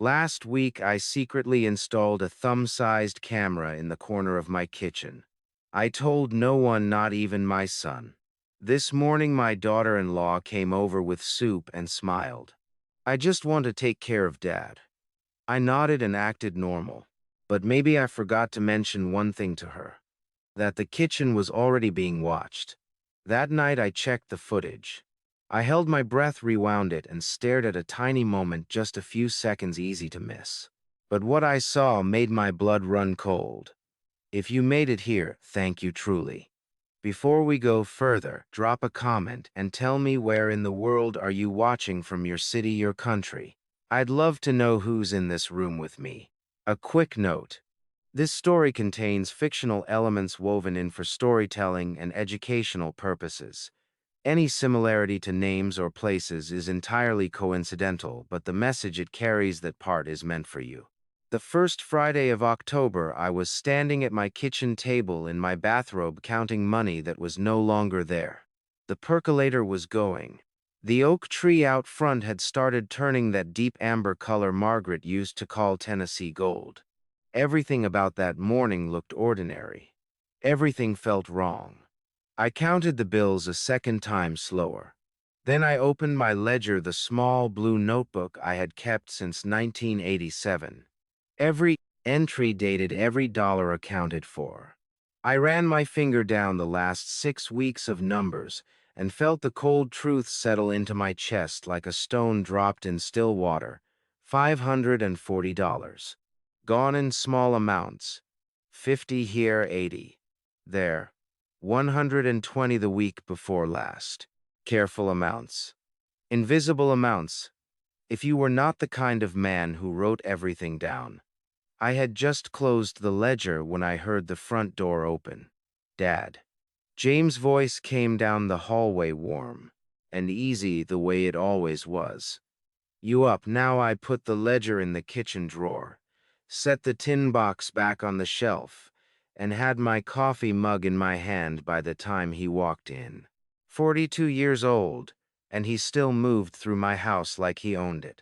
Last week, I secretly installed a thumb-sized camera in the corner of my kitchen. I told no one, not even my son. This morning, my daughter-in-law came over with soup and smiled. I just want to take care of Dad. I nodded and acted normal. But maybe I forgot to mention one thing to her. That the kitchen was already being watched. That night, I checked the footage. I held my breath, rewound it, and stared at a tiny moment just a few seconds easy to miss. But what I saw made my blood run cold. If you made it here, thank you truly. Before we go further, drop a comment and tell me where in the world are you watching from, your city, your country. I'd love to know who's in this room with me. A quick note. This story contains fictional elements woven in for storytelling and educational purposes. Any similarity to names or places is entirely coincidental, but the message it carries, that part, is meant for you. The first Friday of October, I was standing at my kitchen table in my bathrobe counting money that was no longer there. The percolator was going. The oak tree out front had started turning that deep amber color Margaret used to call Tennessee gold. Everything about that morning looked ordinary. Everything felt wrong. I counted the bills a second time slower. Then I opened my ledger, the small blue notebook I had kept since 1987. Every entry dated, every dollar accounted for. I ran my finger down the last 6 weeks of numbers and felt the cold truth settle into my chest like a stone dropped in still water. $540. Gone in small amounts. 50 here, 80 there. 120 the week before last. Careful amounts. Invisible amounts. If you were not the kind of man who wrote everything down. I had just closed the ledger when I heard the front door open. Dad. James' voice came down the hallway, warm and easy, the way it always was. You up now? I put the ledger in the kitchen drawer, set the tin box back on the shelf, and had my coffee mug in my hand by the time he walked in. 42 years old, and he still moved through my house like he owned it.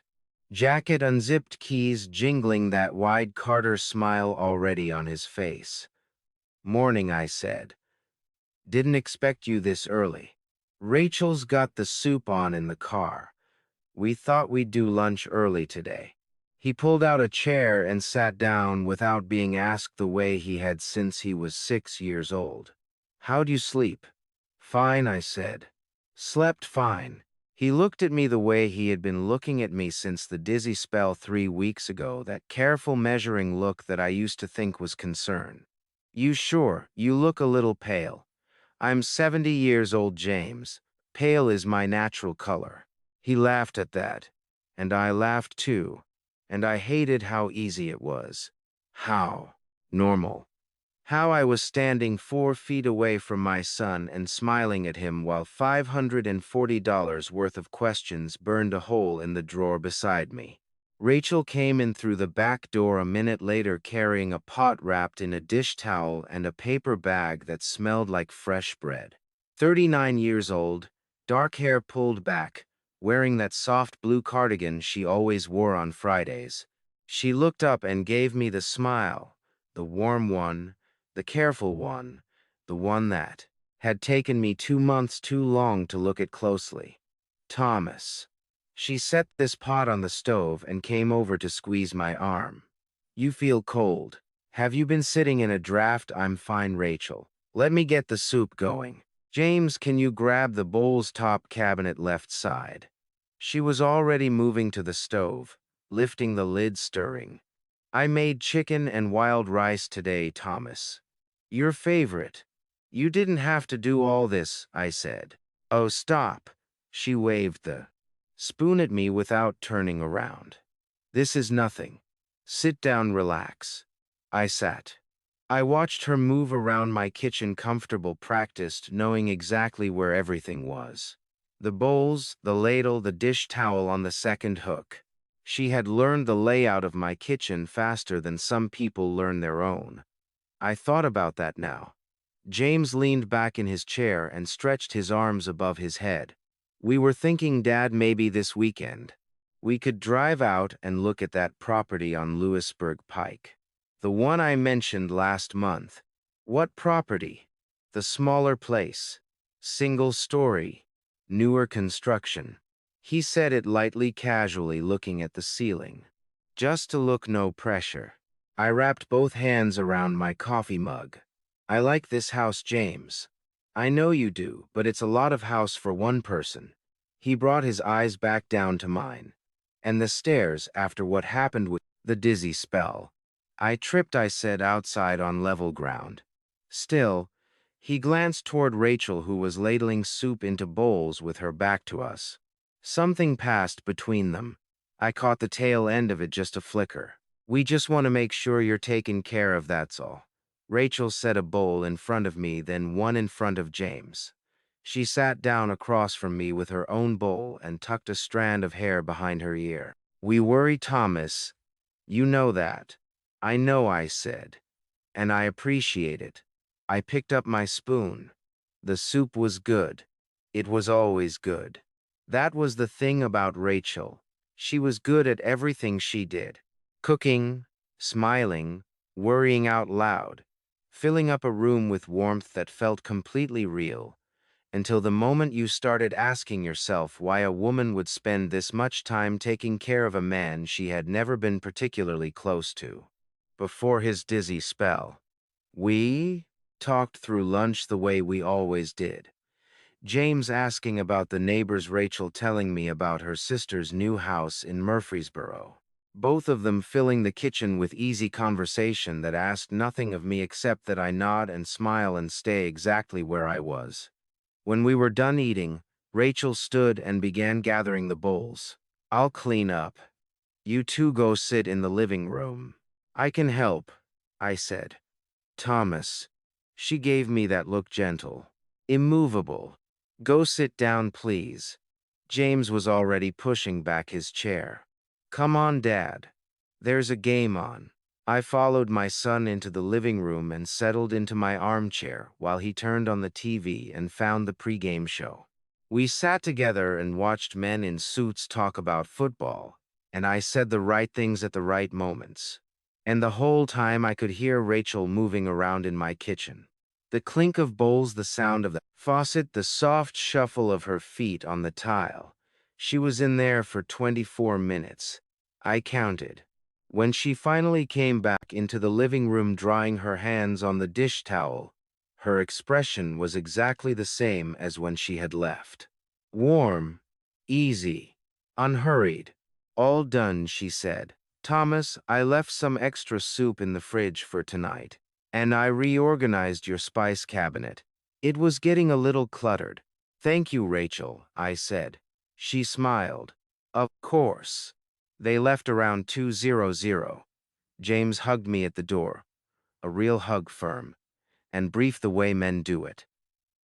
Jacket unzipped, keys jingling, that wide Carter smile already on his face. Morning, I said. Didn't expect you this early. Rachel's got the soup on in the car. We thought we'd do lunch early today. He pulled out a chair and sat down without being asked, the way he had since he was 6 years old. How'd you sleep? Fine, I said. Slept fine. He looked at me the way he had been looking at me since the dizzy spell 3 weeks ago, that careful measuring look that I used to think was concern. You sure? You look a little pale. I'm 70 years old, James. Pale is my natural color. He laughed at that, and I laughed too, and I hated how easy it was. How normal. How I was standing 4 feet away from my son and smiling at him while $540 worth of questions burned a hole in the drawer beside me. Rachel came in through the back door a minute later, carrying a pot wrapped in a dish towel and a paper bag that smelled like fresh bread. 39 years old, dark hair pulled back, wearing that soft blue cardigan she always wore on Fridays. She looked up and gave me the smile, the warm one, the careful one, the one that had taken me 2 months too long to look at closely. Thomas. She set this pot on the stove and came over to squeeze my arm. You feel cold. Have you been sitting in a draft? I'm fine, Rachel. Let me get the soup going. James, can you grab the bowl's top cabinet left side? She was already moving to the stove, lifting the lid, stirring. I made chicken and wild rice today, Thomas. Your favorite. You didn't have to do all this, I said. Oh, stop. She waved the spoon at me without turning around. This is nothing. Sit down, relax. I sat. I watched her move around my kitchen, comfortable, practiced, knowing exactly where everything was. The bowls, the ladle, the dish towel on the second hook. She had learned the layout of my kitchen faster than some people learn their own. I thought about that now. James leaned back in his chair and stretched his arms above his head. We were thinking, Dad, maybe this weekend. We could drive out and look at that property on Lewisburg Pike. The one I mentioned last month. What property? The smaller place. Single story. Newer construction. He said it lightly casually, looking at the ceiling. Just to look, no pressure. I wrapped both hands around my coffee mug. I like this house, James. I know you do, but it's a lot of house for one person. He brought his eyes back down to mine. And the stairs after what happened with the dizzy spell. I tripped, I said, outside on level ground. Still, he glanced toward Rachel, who was ladling soup into bowls with her back to us. Something passed between them. I caught the tail end of it, just a flicker. We just want to make sure you're taken care of, that's all. Rachel set a bowl in front of me, then one in front of James. She sat down across from me with her own bowl and tucked a strand of hair behind her ear. We worry Thomas. You know that. I know, I said. And I appreciate it. I picked up my spoon. The soup was good. It was always good. That was the thing about Rachel. She was good at everything she did. Cooking, smiling, worrying out loud, filling up a room with warmth that felt completely real, until the moment you started asking yourself why a woman would spend this much time taking care of a man she had never been particularly close to. Before his dizzy spell, we talked through lunch the way we always did. James asking about the neighbors, Rachel telling me about her sister's new house in Murfreesboro. Both of them filling the kitchen with easy conversation that asked nothing of me except that I nod and smile and stay exactly where I was. When we were done eating, Rachel stood and began gathering the bowls. I'll clean up. You two go sit in the living room. I can help, I said. Thomas. She gave me that look, gentle, immovable. Go sit down, please. James was already pushing back his chair. Come on, Dad. There's a game on. I followed my son into the living room and settled into my armchair while he turned on the TV and found the pregame show. We sat together and watched men in suits talk about football, and I said the right things at the right moments. And the whole time I could hear Rachel moving around in my kitchen. The clink of bowls, the sound of the faucet, the soft shuffle of her feet on the tile. She was in there for 24 minutes. I counted. When she finally came back into the living room drying her hands on the dish towel, her expression was exactly the same as when she had left. Warm, easy, unhurried. All done, she said. Thomas, I left some extra soup in the fridge for tonight, and I reorganized your spice cabinet. It was getting a little cluttered. Thank you, Rachel, I said. She smiled. Of course. They left around 2:00. James hugged me at the door, a real hug, firm and brief the way men do it.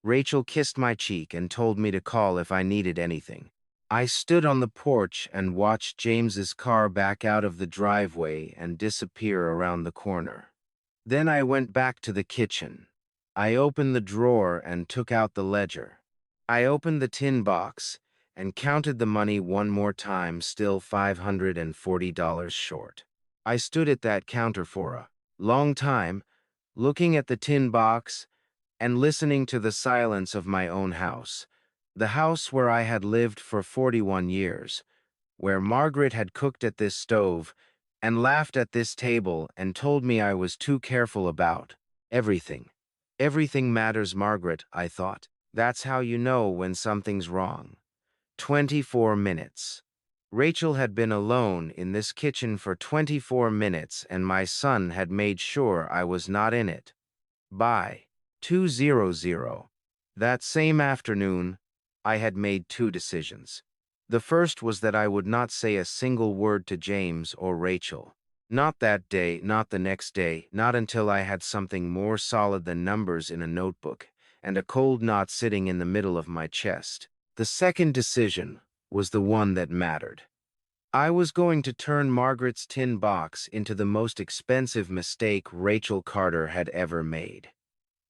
Rachel kissed my cheek and told me to call if I needed anything. I stood on the porch and watched James's car back out of the driveway and disappear around the corner. Then I went back to the kitchen. I opened the drawer and took out the ledger. I opened the tin box and counted the money one more time, still $540 short. I stood at that counter for a long time, looking at the tin box and listening to the silence of my own house, the house where I had lived for 41 years, where Margaret had cooked at this stove and laughed at this table and told me I was too careful about everything. Everything matters, Margaret, I thought. That's how you know when something's wrong. 24 minutes. Rachel had been alone in this kitchen for 24 minutes, and my son had made sure I was not in it. By 2:00. That same afternoon, I had made two decisions. The first was that I would not say a single word to James or Rachel. Not that day, not the next day, not until I had something more solid than numbers in a notebook and a cold knot sitting in the middle of my chest. The second decision was the one that mattered. I was going to turn Margaret's tin box into the most expensive mistake Rachel Carter had ever made.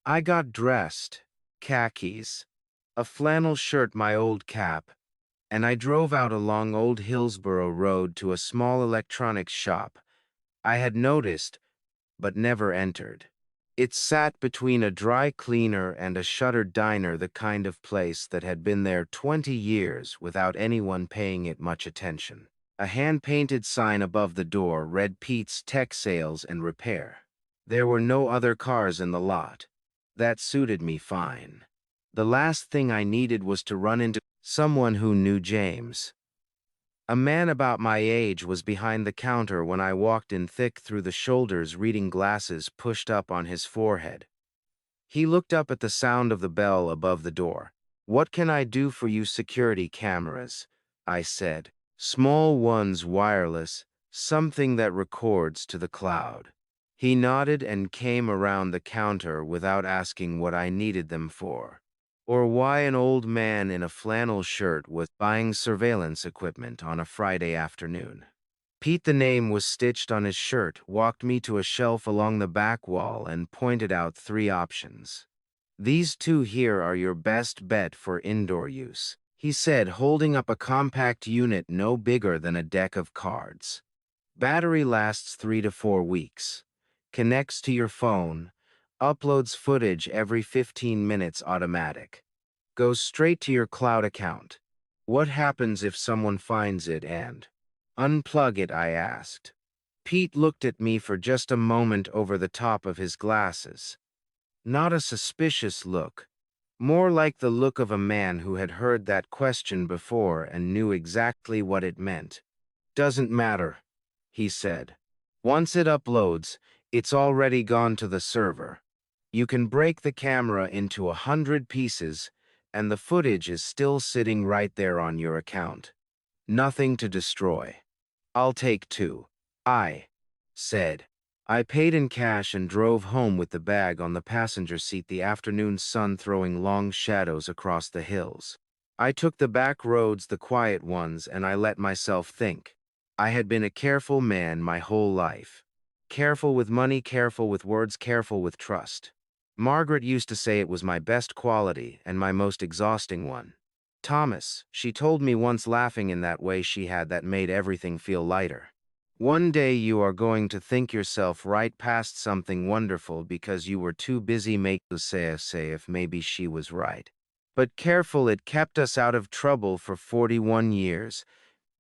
I got dressed, khakis, a flannel shirt, my old cap, and I drove out along Old Hillsborough Road to a small electronics shop I had noticed but never entered. It sat between a dry cleaner and a shuttered diner, the kind of place that had been there 20 years without anyone paying it much attention. A hand-painted sign above the door read Pete's Tech Sales and Repair. There were no other cars in the lot. That suited me fine. The last thing I needed was to run into someone who knew James. A man about my age was behind the counter when I walked in, thick through the shoulders, reading glasses pushed up on his forehead. He looked up at the sound of the bell above the door. "What can I do for you?" "Security cameras," I said. "Small ones, wireless, something that records to the cloud." He nodded and came around the counter without asking what I needed them for, or why an old man in a flannel shirt was buying surveillance equipment on a Friday afternoon. Pete, the name was stitched on his shirt, walked me to a shelf along the back wall and pointed out 3 options. "These 2 here are your best bet for indoor use," he said, holding up a compact unit no bigger than a deck of cards. "Battery lasts 3 to 4 weeks. Connects to your phone. Uploads footage every 15 minutes automatic. Goes straight to your cloud account. What happens if someone finds it and unplug it?" I asked. Pete looked at me for just a moment over the top of his glasses. Not a suspicious look, more like the look of a man who had heard that question before and knew exactly what it meant. "Doesn't matter," he said. "Once it uploads, it's already gone to the server. You can break the camera into 100 pieces, and the footage is still sitting right there on your account. Nothing to destroy." "I'll take 2, I said. I paid in cash and drove home with the bag on the passenger seat, the afternoon sun throwing long shadows across the hills. I took the back roads, the quiet ones, and I let myself think. I had been a careful man my whole life. Careful with money, careful with words, careful with trust. Margaret used to say it was my best quality and my most exhausting one. "Thomas," she told me once, laughing in that way she had that made everything feel lighter, "one day you are going to think yourself right past something wonderful because you were too busy making to say if maybe she was right. But careful, it kept us out of trouble for 41 years,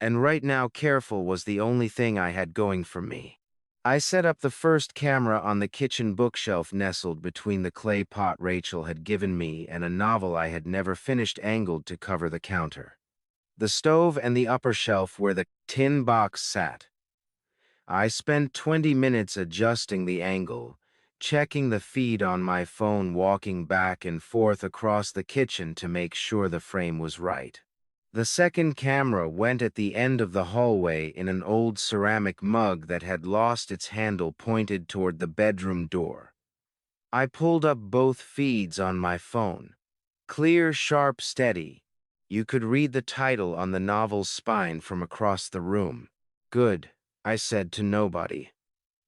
and right now careful was the only thing I had going for me." I set up the first camera on the kitchen bookshelf nestled between the clay pot Rachel had given me and a novel I had never finished, angled to cover the counter. The stove and the upper shelf where the tin box sat. I spent 20 minutes adjusting the angle, checking the feed on my phone, walking back and forth across the kitchen to make sure the frame was right. The second camera went at the end of the hallway in an old ceramic mug that had lost its handle, pointed toward the bedroom door. I pulled up both feeds on my phone. Clear, sharp, steady. You could read the title on the novel's spine from across the room. "Good," I said to nobody.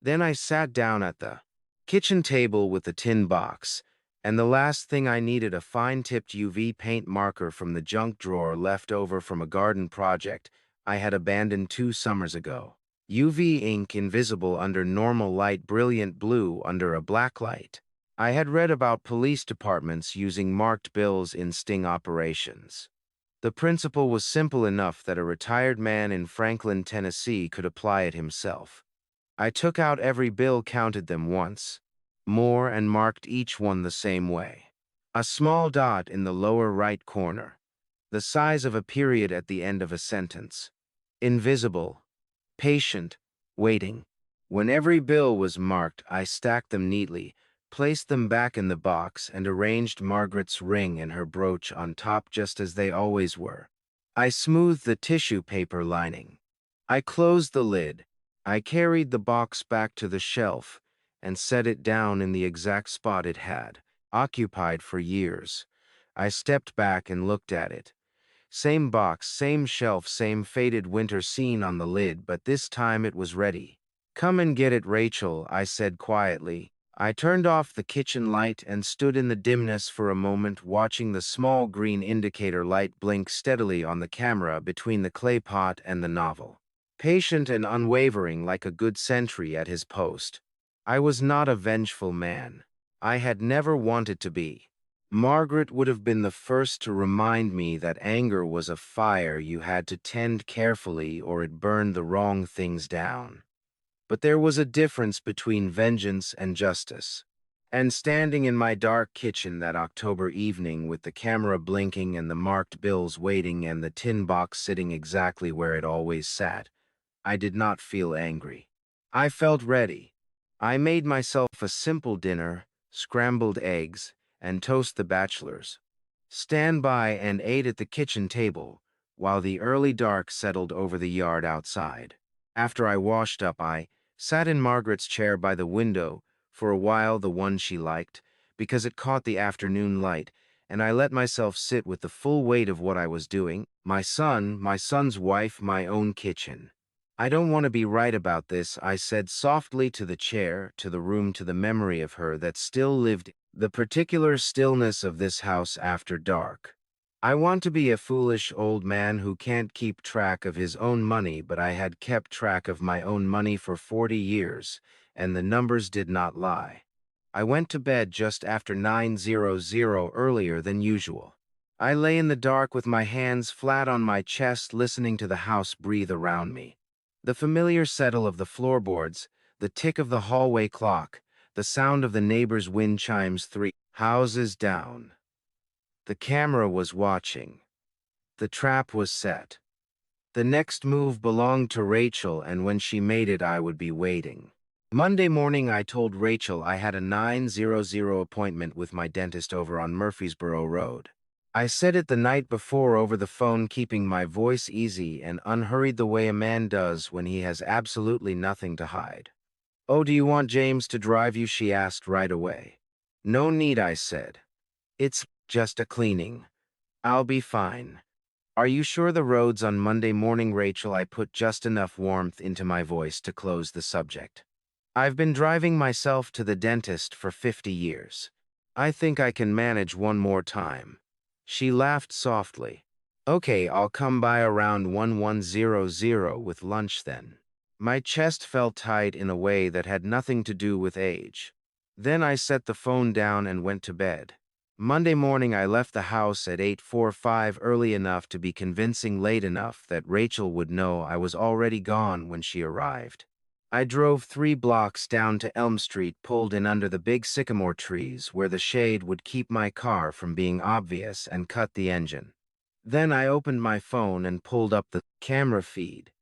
Then I sat down at the kitchen table with the tin box, and the last thing I needed, a fine-tipped UV paint marker from the junk drawer left over from a garden project I had abandoned 2 summers ago. UV ink, invisible under normal light, brilliant blue under a black light. I had read about police departments using marked bills in sting operations. The principle was simple enough that a retired man in Franklin, Tennessee could apply it himself. I took out every bill, counted them once more, and marked each one the same way. A small dot in the lower right corner, the size of a period at the end of a sentence. Invisible, patient, waiting. When every bill was marked, I stacked them neatly, placed them back in the box, and arranged Margaret's ring and her brooch on top just as they always were. I smoothed the tissue paper lining. I closed the lid. I carried the box back to the shelf and set it down in the exact spot it had occupied for years. I stepped back and looked at it. Same box, same shelf, same faded winter scene on the lid, but this time it was ready. "Come and get it, Rachel," I said quietly. I turned off the kitchen light and stood in the dimness for a moment, watching the small green indicator light blink steadily on the camera between the clay pot and the novel. Patient and unwavering like a good sentry at his post. I was not a vengeful man. I had never wanted to be. Margaret would have been the first to remind me that anger was a fire you had to tend carefully or it burned the wrong things down. But there was a difference between vengeance and justice. And standing in my dark kitchen that October evening with the camera blinking and the marked bills waiting and the tin box sitting exactly where it always sat, I did not feel angry. I felt ready. I made myself a simple dinner, scrambled eggs, and toast the bachelors. Stand by and ate at the kitchen table, while the early dark settled over the yard outside. After I washed up, I sat in Margaret's chair by the window, for a while the one she liked, because it caught the afternoon light, and I let myself sit with the full weight of what I was doing, my son, my son's wife, my own kitchen. I don't want to be right about this, I said softly to the chair, to the room, to the memory of her that still lived, the particular stillness of this house after dark. I want to be a foolish old man who can't keep track of his own money, but I had kept track of my own money for 40 years, and the numbers did not lie. I went to bed just after 9:00 earlier than usual. I lay in the dark with my hands flat on my chest, listening to the house breathe around me. The familiar settle of the floorboards, the tick of the hallway clock, the sound of the neighbor's wind chimes 3 houses down. The camera was watching. The trap was set. The next move belonged to Rachel, and when she made it, I would be waiting. Monday morning, I told Rachel I had a 9:00 appointment with my dentist over on Murfreesboro Road. I said it the night before over the phone, keeping my voice easy and unhurried the way a man does when he has absolutely nothing to hide. "Oh, do you want James to drive you?" she asked right away. "No need," I said. "It's just a cleaning. I'll be fine." "Are you sure the road's on Monday morning, Rachel?" I put just enough warmth into my voice to close the subject. "I've been driving myself to the dentist for 50 years. I think I can manage one more time." She laughed softly. "Okay, I'll come by around 1100 with lunch then." My chest felt tight in a way that had nothing to do with age. Then I set the phone down and went to bed. Monday morning, I left the house at 8:45, early enough to be convincing, late enough that Rachel would know I was already gone when she arrived. I drove 3 blocks down to Elm Street, pulled in under the big sycamore trees where the shade would keep my car from being obvious, and cut the engine. Then I opened my phone and pulled up the camera feed.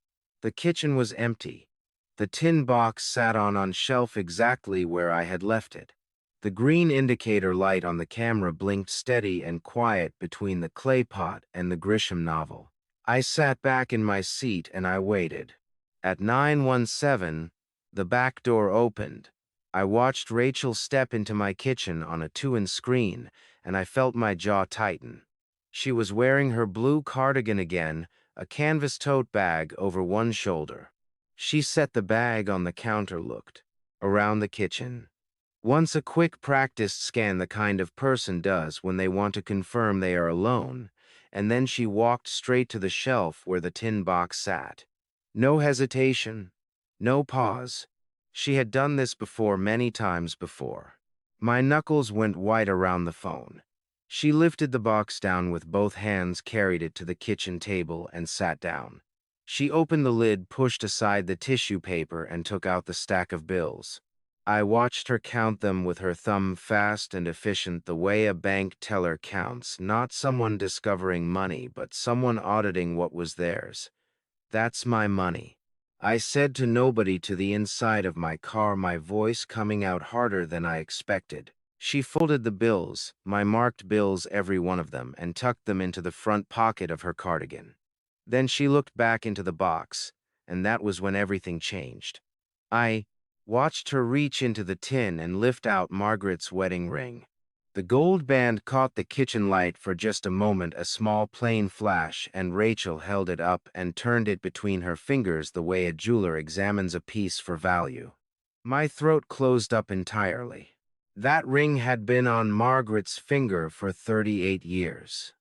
The kitchen was empty. The tin box sat on shelf exactly where I had left it. The green indicator light on the camera blinked steady and quiet between the clay pot and the Grisham novel. I sat back in my seat and I waited. At 9:17, the back door opened. I watched Rachel step into my kitchen on a 2-inch screen, and I felt my jaw tighten. She was wearing her blue cardigan again, a canvas tote bag over one shoulder. She set the bag on the counter, looked around the kitchen. Once a quick practiced scan, the kind of person does when they want to confirm they are alone, and then she walked straight to the shelf where the tin box sat. No hesitation, no pause. She had done this before, many times before. My knuckles went white around the phone. She lifted the box down with both hands, carried it to the kitchen table, and sat down. She opened the lid, pushed aside the tissue paper, and took out the stack of bills. I watched her count them with her thumb, fast and efficient, the way a bank teller counts, not someone discovering money, but someone auditing what was theirs. "That's my money," I said to nobody, to the inside of my car, my voice coming out harder than I expected. She folded the bills, my marked bills, every one of them, and tucked them into the front pocket of her cardigan. Then she looked back into the box, and that was when everything changed. I watched her reach into the tin and lift out Margaret's wedding ring. The gold band caught the kitchen light for just a moment, a small plain flash, and Rachel held it up and turned it between her fingers the way a jeweler examines a piece for value. My throat closed up entirely. That ring had been on Margaret's finger for 38 years.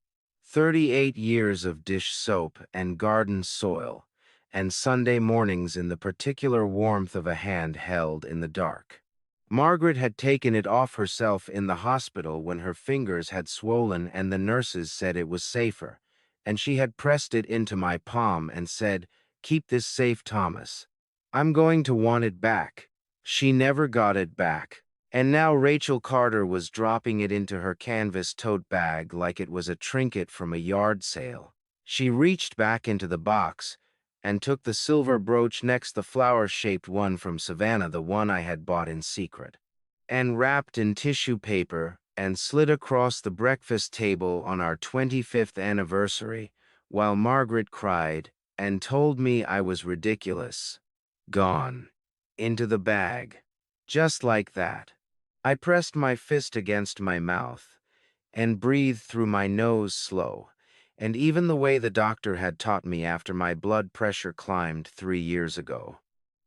38 years of dish soap and garden soil, and Sunday mornings in the particular warmth of a hand held in the dark. Margaret had taken it off herself in the hospital when her fingers had swollen and the nurses said it was safer, and she had pressed it into my palm and said, "Keep this safe, Thomas. I'm going to want it back." She never got it back. And now Rachel Carter was dropping it into her canvas tote bag like it was a trinket from a yard sale. She reached back into the box and took the silver brooch next, the flower-shaped one from Savannah, the one I had bought in secret, and wrapped in tissue paper and slid across the breakfast table on our 25th anniversary while Margaret cried and told me I was ridiculous. Gone. Into the bag. Just like that. I pressed my fist against my mouth and breathed through my nose slow, and even the way the doctor had taught me after my blood pressure climbed 3 years ago.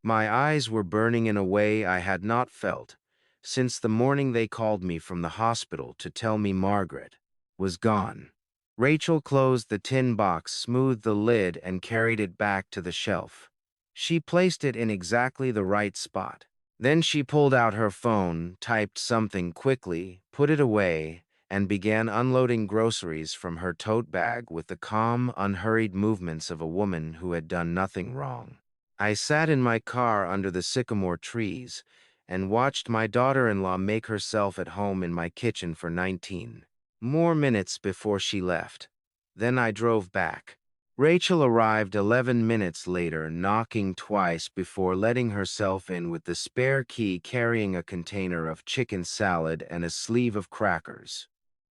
My eyes were burning in a way I had not felt since the morning they called me from the hospital to tell me Margaret was gone. Rachel closed the tin box, smoothed the lid, and carried it back to the shelf. She placed it in exactly the right spot. Then she pulled out her phone, typed something quickly, put it away, and began unloading groceries from her tote bag with the calm, unhurried movements of a woman who had done nothing wrong. I sat in my car under the sycamore trees and watched my daughter-in-law make herself at home in my kitchen for 19 more minutes before she left. Then I drove back. Rachel arrived 11 minutes later, knocking twice before letting herself in with the spare key, carrying a container of chicken salad and a sleeve of crackers.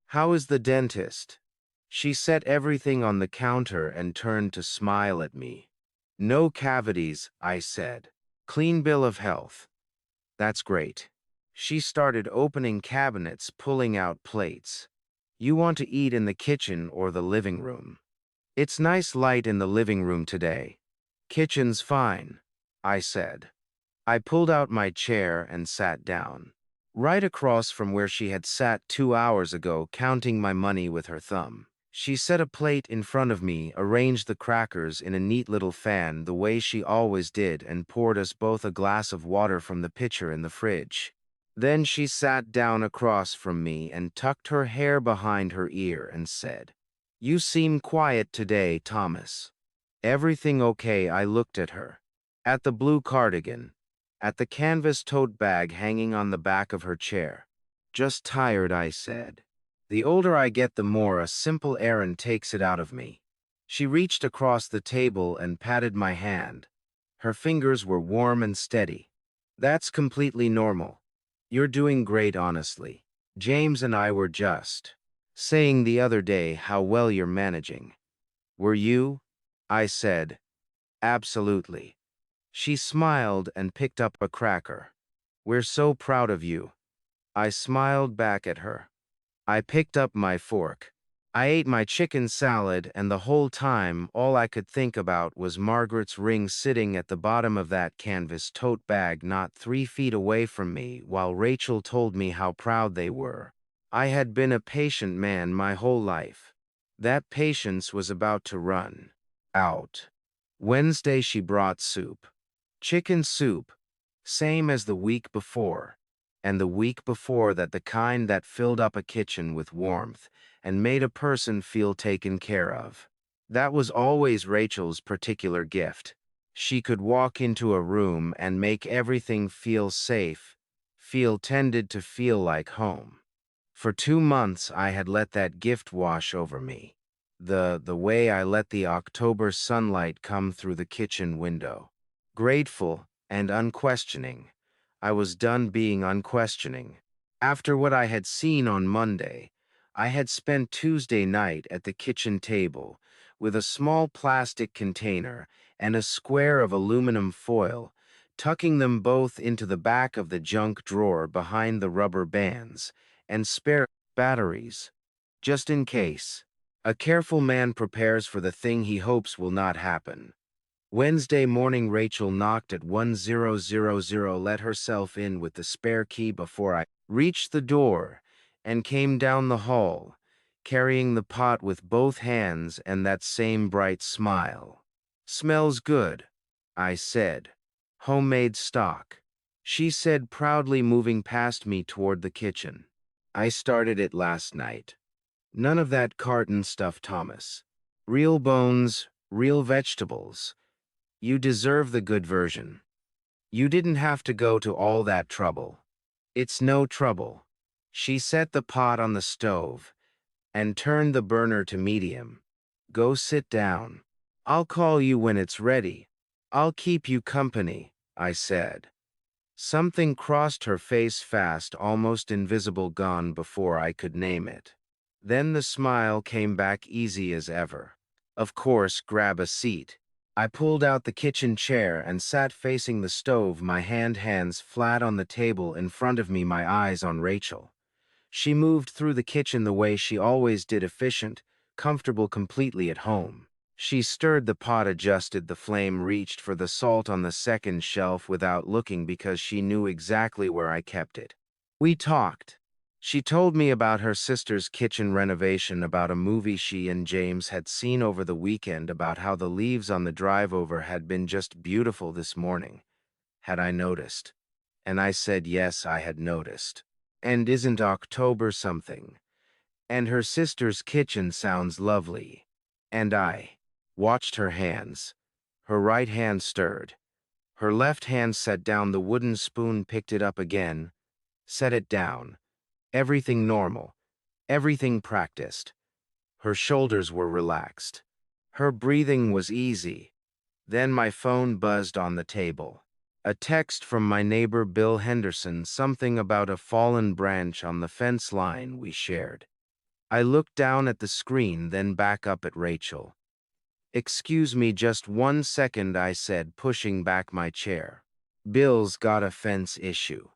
"How is the dentist?" She set everything on the counter and turned to smile at me. "No cavities," I said. "Clean bill of health." "That's great." She started opening cabinets, pulling out plates. "You want to eat in the kitchen or the living room?" "It's nice light in the living room today." "Kitchen's fine," I said. I pulled out my chair and sat down, right across from where she had sat 2 hours ago, counting my money with her thumb. She set a plate in front of me, arranged the crackers in a neat little fan the way she always did, and poured us both a glass of water from the pitcher in the fridge. Then she sat down across from me and tucked her hair behind her ear and said, "You seem quiet today, Thomas. Everything okay?" I looked at her, at the blue cardigan, at the canvas tote bag hanging on the back of her chair. "Just tired," I said. "The older I get, the more a simple errand takes it out of me." She reached across the table and patted my hand. Her fingers were warm and steady. "That's completely normal. You're doing great, honestly. James and I were just saying the other day how well you're managing." "Were you?" I said. "Absolutely." She smiled and picked up a cracker. "We're so proud of you." I smiled back at her. I picked up my fork. I ate my chicken salad, and the whole time all I could think about was Margaret's ring sitting at the bottom of that canvas tote bag not 3 feet away from me while Rachel told me how proud they were. I had been a patient man my whole life. That patience was about to run out. Wednesday she brought soup. Chicken soup, same as the week before, and the week before that, the kind that filled up a kitchen with warmth and made a person feel taken care of. That was always Rachel's particular gift. She could walk into a room and make everything feel safe, feel tended, to feel like home. For 2 months I had let that gift wash over me, the way I let the October sunlight come through the kitchen window. Grateful and unquestioning. I was done being unquestioning. After what I had seen on Monday, I had spent Tuesday night at the kitchen table with a small plastic container and a square of aluminum foil, tucking them both into the back of the junk drawer behind the rubber bands, and spare batteries, just in case. A careful man prepares for the thing he hopes will not happen. Wednesday morning, Rachel knocked at 1000, let herself in with the spare key before I reached the door, and came down the hall, carrying the pot with both hands and that same bright smile. "Smells good," I said. "Homemade stock," she said proudly, moving past me toward the kitchen. "I started it last night. None of that carton stuff, Thomas. Real bones, real vegetables. You deserve the good version. You didn't have to go to all that trouble." "It's no trouble." She set the pot on the stove and turned the burner to medium. "Go sit down. I'll call you when it's ready. I'll keep you company," I said. Something crossed her face fast, almost invisible, gone before I could name it. Then the smile came back, easy as ever. "Of course, grab a seat." I pulled out the kitchen chair and sat facing the stove, my hands flat on the table in front of me, my eyes on Rachel. She moved through the kitchen the way she always did, efficient, comfortable, completely at home. She stirred the pot, adjusted the flame, reached for the salt on the second shelf without looking because she knew exactly where I kept it. We talked. She told me about her sister's kitchen renovation, about a movie she and James had seen over the weekend, about how the leaves on the drive over had been just beautiful this morning. Had I noticed? And I said yes, I had noticed. And isn't October something? And her sister's kitchen sounds lovely. And I watched her hands. Her right hand stirred. Her left hand set down the wooden spoon, picked it up again, set it down. Everything normal. Everything practiced. Her shoulders were relaxed. Her breathing was easy. Then my phone buzzed on the table. A text from my neighbor Bill Henderson, something about a fallen branch on the fence line we shared. I looked down at the screen, then back up at Rachel. "Excuse me just 1 second," I said, pushing back my chair. "Bill's got a fence issue.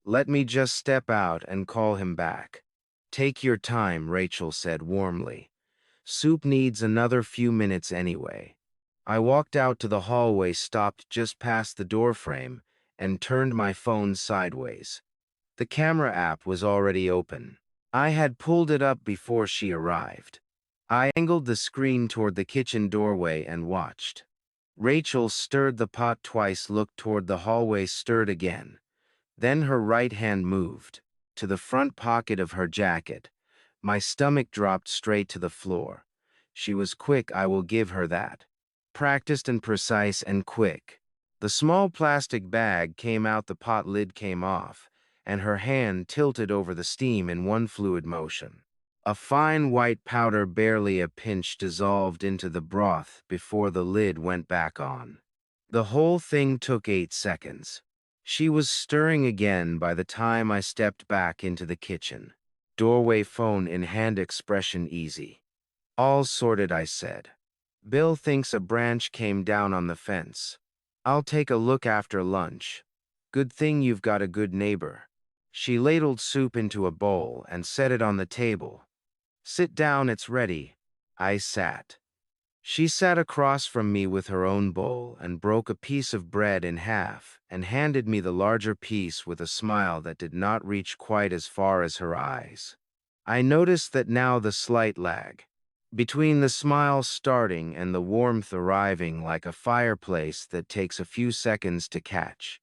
Let me just step out and call him back." "Take your time," Rachel said warmly. "Soup needs another few minutes anyway." I walked out to the hallway, stopped just past the doorframe, and turned my phone sideways. The camera app was already open. I had pulled it up before she arrived. I angled the screen toward the kitchen doorway and watched. Rachel stirred the pot twice, looked toward the hallway, stirred again. Then her right hand moved to the front pocket of her jacket. My stomach dropped straight to the floor. She was quick, I will give her that. Practiced and precise and quick. The small plastic bag came out, the pot lid came off, and her hand tilted over the steam in one fluid motion. A fine white powder, barely a pinch, dissolved into the broth before the lid went back on. The whole thing took 8 seconds. She was stirring again by the time I stepped back into the kitchen. Doorway, phone in hand, expression easy. "All sorted," I said. "Bill thinks a branch came down on the fence. I'll take a look after lunch. Good thing you've got a good neighbor." She ladled soup into a bowl and set it on the table. "Sit down, it's ready." I sat. She sat across from me with her own bowl and broke a piece of bread in half and handed me the larger piece with a smile that did not reach quite as far as her eyes. I noticed that now, the slight lag between the smile starting and the warmth arriving, like a fireplace that takes a few seconds to catch.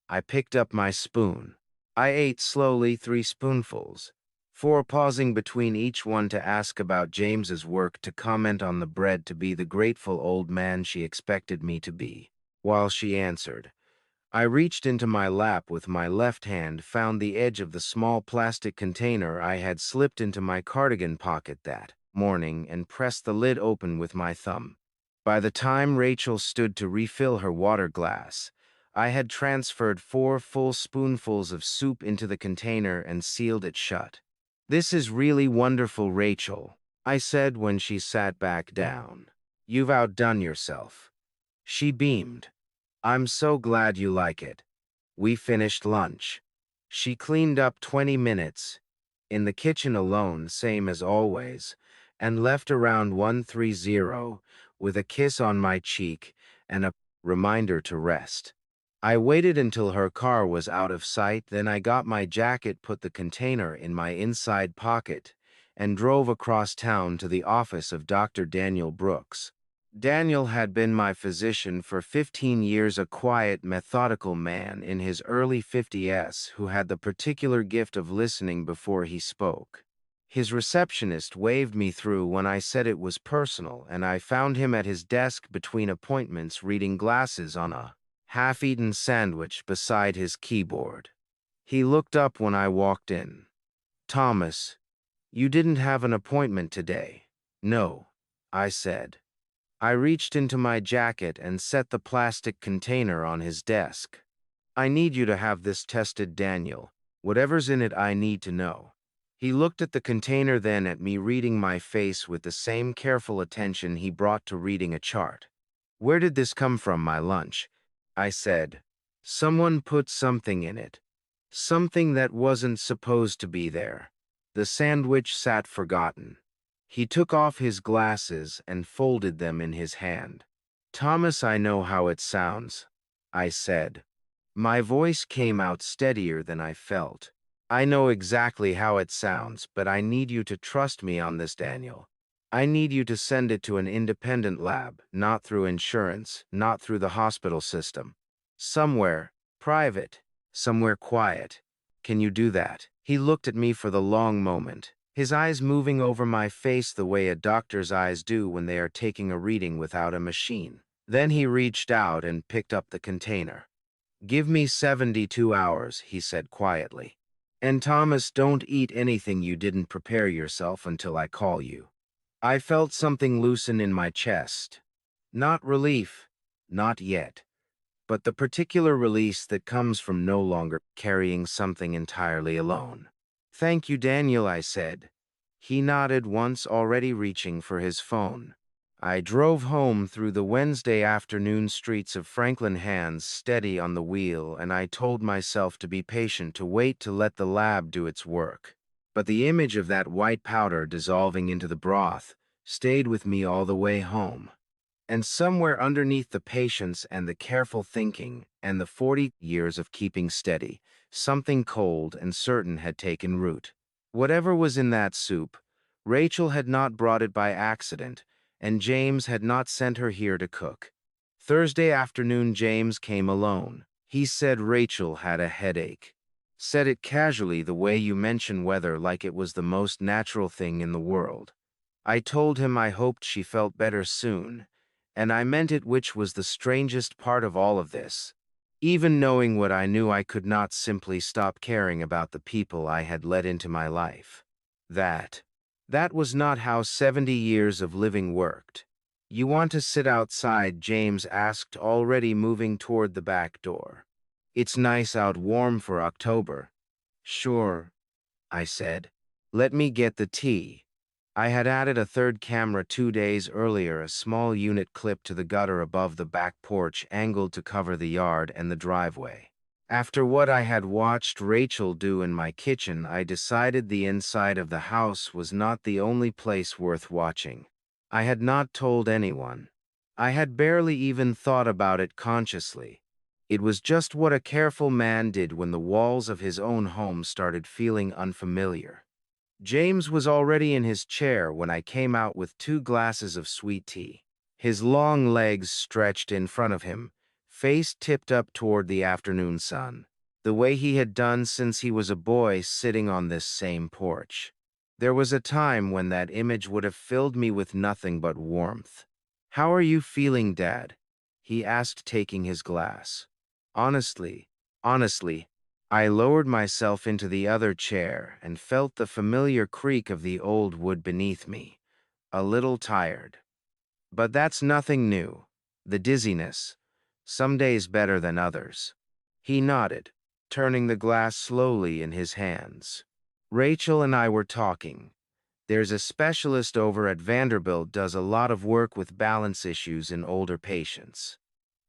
I picked up my spoon. I ate slowly, 3 spoonfuls, 4 pausing between each one to ask about James's work, to comment on the bread, to be the grateful old man she expected me to be. While she answered, I reached into my lap with my left hand, found the edge of the small plastic container I had slipped into my cardigan pocket that morning, and pressed the lid open with my thumb. By the time Rachel stood to refill her water glass, I had transferred 4 full spoonfuls of soup into the container and sealed it shut. "This is really wonderful, Rachel," I said when she sat back down. "You've outdone yourself." She beamed. "I'm so glad you like it." We finished lunch. She cleaned up 20 minutes in the kitchen alone, same as always, and left around 1:30 with a kiss on my cheek and a reminder to rest. I waited until her car was out of sight, then I got my jacket, put the container in my inside pocket, and drove across town to the office of Dr. Daniel Brooks. Daniel had been my physician for 15 years, a quiet, methodical man in his early 50s who had the particular gift of listening before he spoke. His receptionist waved me through when I said it was personal, and I found him at his desk between appointments reading glasses on a half-eaten sandwich beside his keyboard. He looked up when I walked in. "Thomas, you didn't have an appointment today." "No," I said. I reached into my jacket and set the plastic container on his desk. "I need you to have this tested, Daniel. Whatever's in it, I need to know." He looked at the container, then at me, reading my face with the same careful attention he brought to reading a chart. "Where did this come from?" "My lunch," I said. "Someone put something in it. Something that wasn't supposed to be there." The sandwich sat forgotten. He took off his glasses and folded them in his hand. "Thomas, I know how it sounds," I said. My voice came out steadier than I felt. "I know exactly how it sounds, but I need you to trust me on this, Daniel. I need you to send it to an independent lab, not through insurance, not through the hospital system. Somewhere private, somewhere quiet. Can you do that?" He looked at me for the long moment, his eyes moving over my face the way a doctor's eyes do when they are taking a reading without a machine. Then he reached out and picked up the container. "Give me 72 hours, he said quietly. "And Thomas, don't eat anything you didn't prepare yourself until I call you." I felt something loosen in my chest. Not relief, not yet, but the particular release that comes from no longer carrying something entirely alone. "Thank you, Daniel," I said. He nodded once, already reaching for his phone. I drove home through the Wednesday afternoon streets of Franklin, hands steady on the wheel, and I told myself to be patient, to wait, to let the lab do its work. But the image of that white powder dissolving into the broth stayed with me all the way home. And somewhere underneath the patience and the careful thinking and the 40 years of keeping steady, something cold and certain had taken root. Whatever was in that soup, Rachel had not brought it by accident, and James had not sent her here to cook. Thursday afternoon, James came alone. He said Rachel had a headache. Said it casually, the way you mention weather, like it was the most natural thing in the world. I told him I hoped she felt better soon, and I meant it, which was the strangest part of all of this. Even knowing what I knew, I could not simply stop caring about the people I had let into my life. That was not how 70 years of living worked. "You want to sit outside?" James asked, already moving toward the back door. "It's nice out, warm for October." "Sure," I said. "Let me get the tea." I had added a third camera 2 days earlier, a small unit clipped to the gutter above the back porch, angled to cover the yard and the driveway. After what I had watched Rachel do in my kitchen, I decided the inside of the house was not the only place worth watching. I had not told anyone. I had barely even thought about it consciously. It was just what a careful man did when the walls of his own home started feeling unfamiliar. James was already in his chair when I came out with 2 glasses of sweet tea. His long legs stretched in front of him, face tipped up toward the afternoon sun, the way he had done since he was a boy, sitting on this same porch. There was a time when that image would have filled me with nothing but warmth. "How are you feeling, Dad?" he asked, taking his glass. Honestly, I lowered myself into the other chair and felt the familiar creak of the old wood beneath me. A little tired. But that's nothing new. The dizziness. Some days better than others. He nodded, turning the glass slowly in his hands. "Rachel and I were talking. There's a specialist over at Vanderbilt, does a lot of work with balance issues in older patients.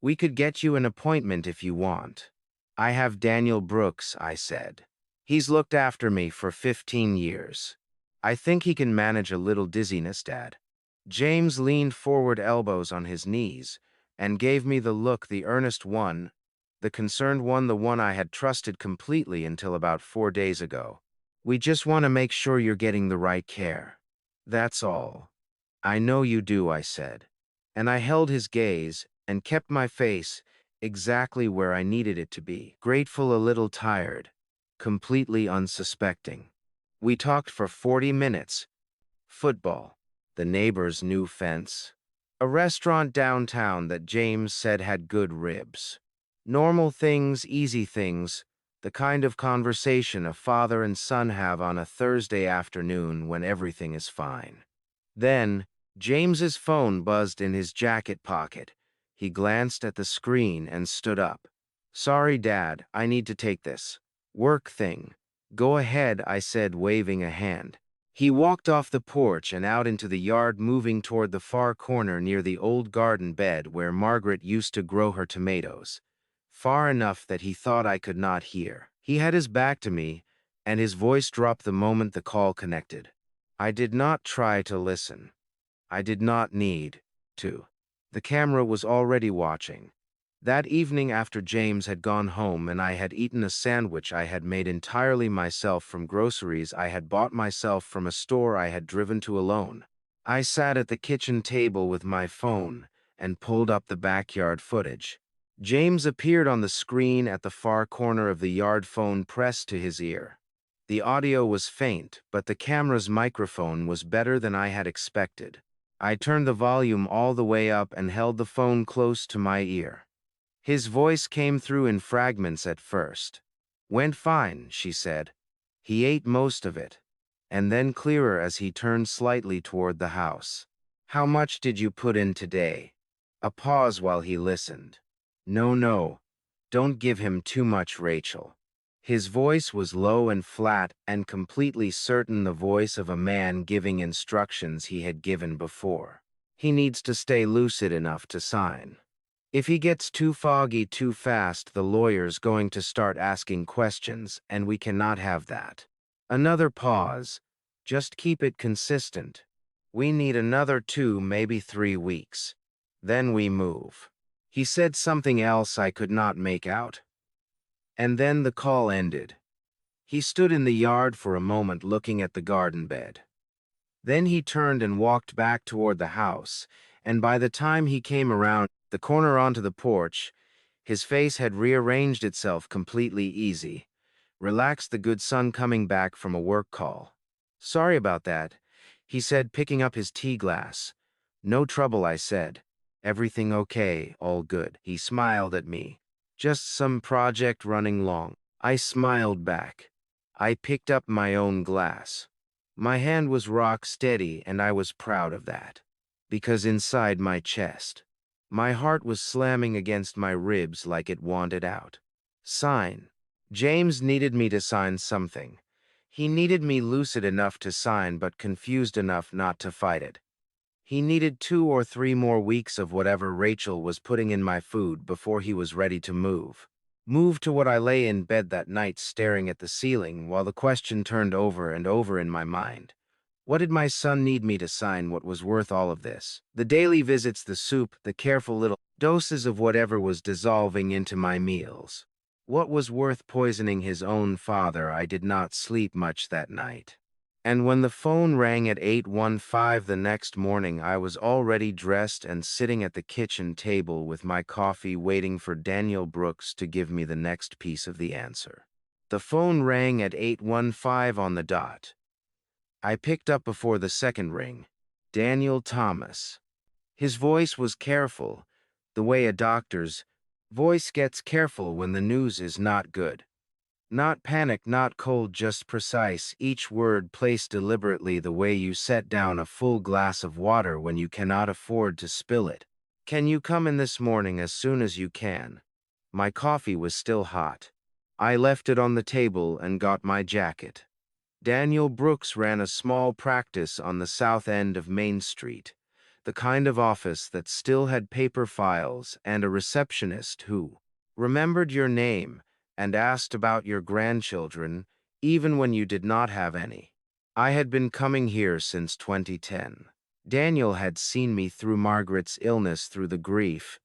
We could get you an appointment if you want." "I have Daniel Brooks," I said. "He's looked after me for 15 years. I think he can manage a little dizziness, Dad." James leaned forward, elbows on his knees, and gave me the look, the earnest one, the concerned one, the one I had trusted completely until about 4 days ago. We just want to make sure you're getting the right care. That's all. I know you do, I said. And I held his gaze and kept my face exactly where I needed it to be, grateful, a little tired, completely unsuspecting. We talked for 40 minutes. Football, the neighbor's new fence, a restaurant downtown that James said had good ribs. Normal things, easy things, the kind of conversation a father and son have on a Thursday afternoon when everything is fine. Then, James's phone buzzed in his jacket pocket. He glanced at the screen and stood up. Sorry, Dad, I need to take this work thing. Go ahead, I said, waving a hand. He walked off the porch and out into the yard, moving toward the far corner near the old garden bed where Margaret used to grow her tomatoes, far enough that he thought I could not hear. He had his back to me, and his voice dropped the moment the call connected. I did not try to listen. I did not need to. The camera was already watching. That evening, after James had gone home and I had eaten a sandwich I had made entirely myself from groceries I had bought myself from a store I had driven to alone, I sat at the kitchen table with my phone and pulled up the backyard footage. James appeared on the screen at the far corner of the yard, phone pressed to his ear. The audio was faint, but the camera's microphone was better than I had expected. I turned the volume all the way up and held the phone close to my ear. His voice came through in fragments at first. Went fine, she said. He ate most of it. And then clearer as he turned slightly toward the house. How much did you put in today? A pause while he listened. No, don't give him too much, Rachel. His voice was low and flat and completely certain, the voice of a man giving instructions he had given before. He needs to stay lucid enough to sign. If he gets too foggy too fast, the lawyer's going to start asking questions, and we cannot have that. Another pause. Just keep it consistent. We need another 2, maybe 3 weeks. Then we move. He said something else I could not make out. And then the call ended. He stood in the yard for a moment looking at the garden bed. Then he turned and walked back toward the house, and by the time he came around the corner onto the porch, his face had rearranged itself completely easy, relaxed, the good son coming back from a work call. Sorry about that, he said, picking up his tea glass. No trouble, I said. Everything okay, all good. He smiled at me. Just some project running long. I smiled back. I picked up my own glass. My hand was rock steady, and I was proud of that. Because inside my chest, my heart was slamming against my ribs like it wanted out. Sign. James needed me to sign something. He needed me lucid enough to sign, but confused enough not to fight it. He needed 2 or 3 more weeks of whatever Rachel was putting in my food before he was ready to move. Move to what I lay in bed that night staring at the ceiling while the question turned over and over in my mind. What did my son need me to sign? What was worth all of this? The daily visits, the soup, the careful little doses of whatever was dissolving into my meals. What was worth poisoning his own father? I did not sleep much that night. And when the phone rang at 8:15 the next morning, I was already dressed and sitting at the kitchen table with my coffee, waiting for Daniel Brooks to give me the next piece of the answer. The phone rang at 8:15 on the dot. I picked up before the second ring. Daniel Thomas. His voice was careful, the way a doctor's voice gets careful when the news is not good. Not panic, not cold, just precise, each word placed deliberately, the way you set down a full glass of water when you cannot afford to spill it. Can you come in this morning as soon as you can? My coffee was still hot. I left it on the table and got my jacket. Daniel Brooks ran a small practice on the south end of Main Street, the kind of office that still had paper files and a receptionist who remembered your name and asked about your grandchildren, even when you did not have any. I had been coming here since 2010. Daniel had seen me through Margaret's illness, through the grief.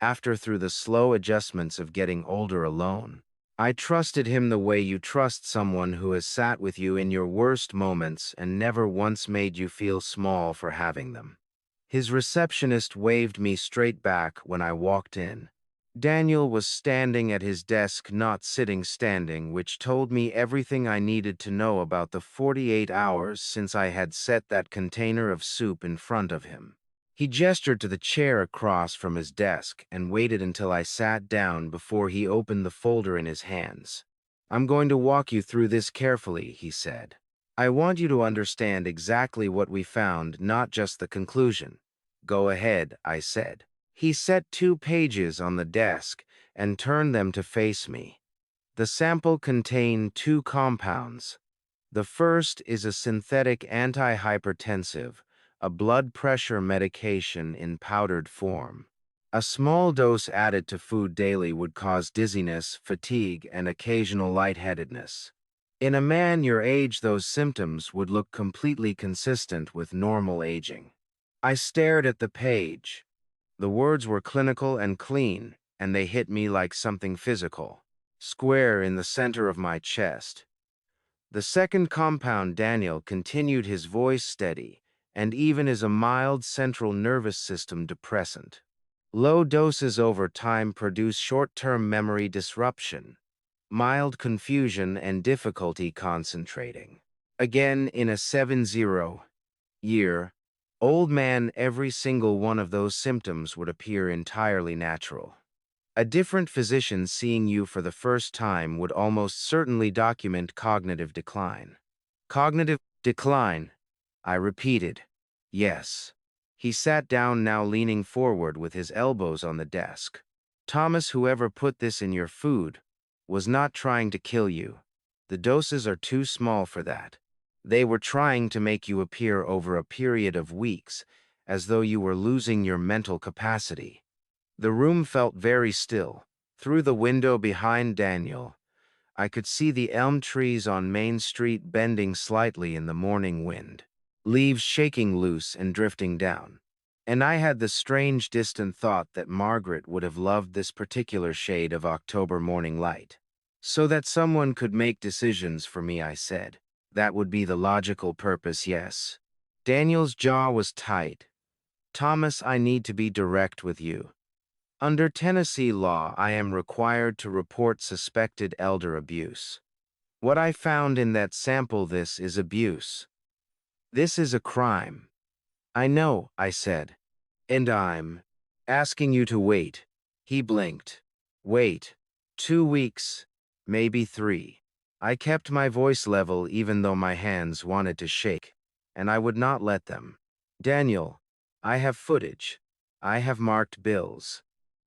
through the slow adjustments of getting older alone. I trusted him the way you trust someone who has sat with you in your worst moments and never once made you feel small for having them. His receptionist waved me straight back when I walked in. Daniel was standing at his desk, not sitting standing, which told me everything I needed to know about the 48 hours since I had set that container of soup in front of him. He gestured to the chair across from his desk and waited until I sat down before he opened the folder in his hands. "I'm going to walk you through this carefully," he said. "I want you to understand exactly what we found, not just the conclusion." "Go ahead," I said. He set 2 pages on the desk and turned them to face me. The sample contained 2 compounds. The first is a synthetic antihypertensive, a blood pressure medication in powdered form. A small dose added to food daily would cause dizziness, fatigue, and occasional lightheadedness. In a man your age, those symptoms would look completely consistent with normal aging. I stared at the page. The words were clinical and clean, and they hit me like something physical, square in the center of my chest. The second compound, Daniel continued, his voice steady, and even is a mild central nervous system depressant. Low doses over time produce short-term memory disruption, mild confusion, and difficulty concentrating. Again, in a 70-year old man, every single one of those symptoms would appear entirely natural. A different physician seeing you for the first time would almost certainly document cognitive decline. Cognitive decline, I repeated. Yes. He sat down, now leaning forward with his elbows on the desk. "Thomas, whoever put this in your food was not trying to kill you. The doses are too small for that. They were trying to make you appear over a period of weeks as though you were losing your mental capacity." The room felt very still. Through the window behind Daniel, I could see the elm trees on Main Street bending slightly in the morning wind, leaves shaking loose and drifting down. And I had the strange, distant thought that Margaret would have loved this particular shade of October morning light. "So that someone could make decisions for me," I said. "That would be the logical purpose, yes." Daniel's jaw was tight. "Thomas, I need to be direct with you. Under Tennessee law, I am required to report suspected elder abuse. What I found in that sample, this is abuse. This is a crime." "I know," I said. "And I'm asking you to wait." He blinked. "Wait. 2 weeks, maybe 3. I kept my voice level even though my hands wanted to shake, and I would not let them. "Daniel, I have footage. I have marked bills.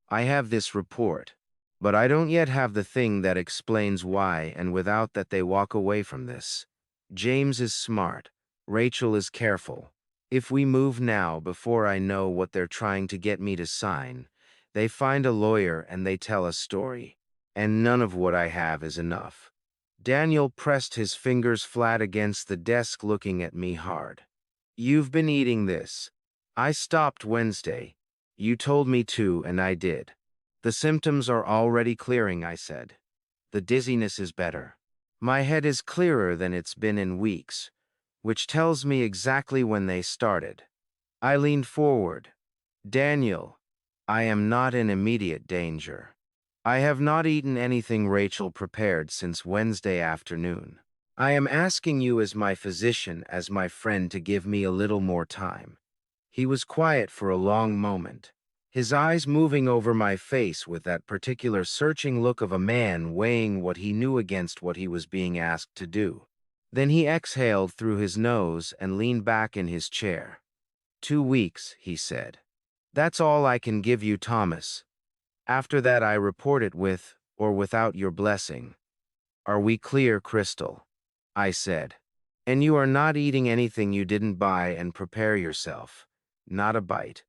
I have this report, but I don't yet have the thing that explains why, and without that they walk away from this. James is smart. Rachel is careful. If we move now before I know what they're trying to get me to sign, they find a lawyer and they tell a story, and none of what I have is enough." Daniel pressed his fingers flat against the desk, looking at me hard. "You've been eating this. I stopped Wednesday. You told me to, and I did. The symptoms are already clearing," I said. "The dizziness is better. My head is clearer than it's been in weeks, which tells me exactly when they started." I leaned forward. "Daniel, I am not in immediate danger. I have not eaten anything Rachel prepared since Wednesday afternoon. I am asking you as my physician, as my friend, to give me a little more time." He was quiet for a long moment, his eyes moving over my face with that particular searching look of a man weighing what he knew against what he was being asked to do. Then he exhaled through his nose and leaned back in his chair. 2 weeks, he said. "That's all I can give you, Thomas. After that I report it with or without your blessing. Are we clear, Crystal?" I said. "And you are not eating anything you didn't buy and prepare yourself. Not a bite.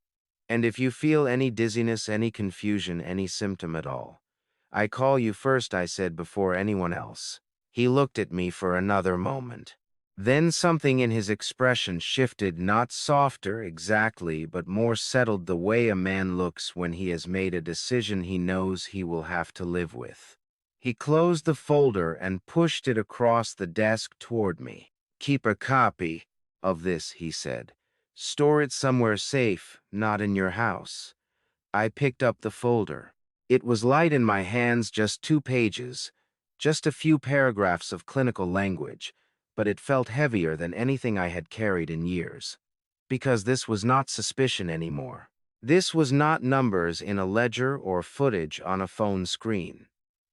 And if you feel any dizziness, any confusion, any symptom at all, I call you first," I said, "before anyone else." He looked at me for another moment. Then something in his expression shifted, not softer exactly, but more settled, the way a man looks when he has made a decision he knows he will have to live with. He closed the folder and pushed it across the desk toward me. "Keep a copy of this," he said. "Store it somewhere safe, not in your house." I picked up the folder. It was light in my hands, just 2 pages, just a few paragraphs of clinical language, but it felt heavier than anything I had carried in years. Because this was not suspicion anymore. This was not numbers in a ledger or footage on a phone screen.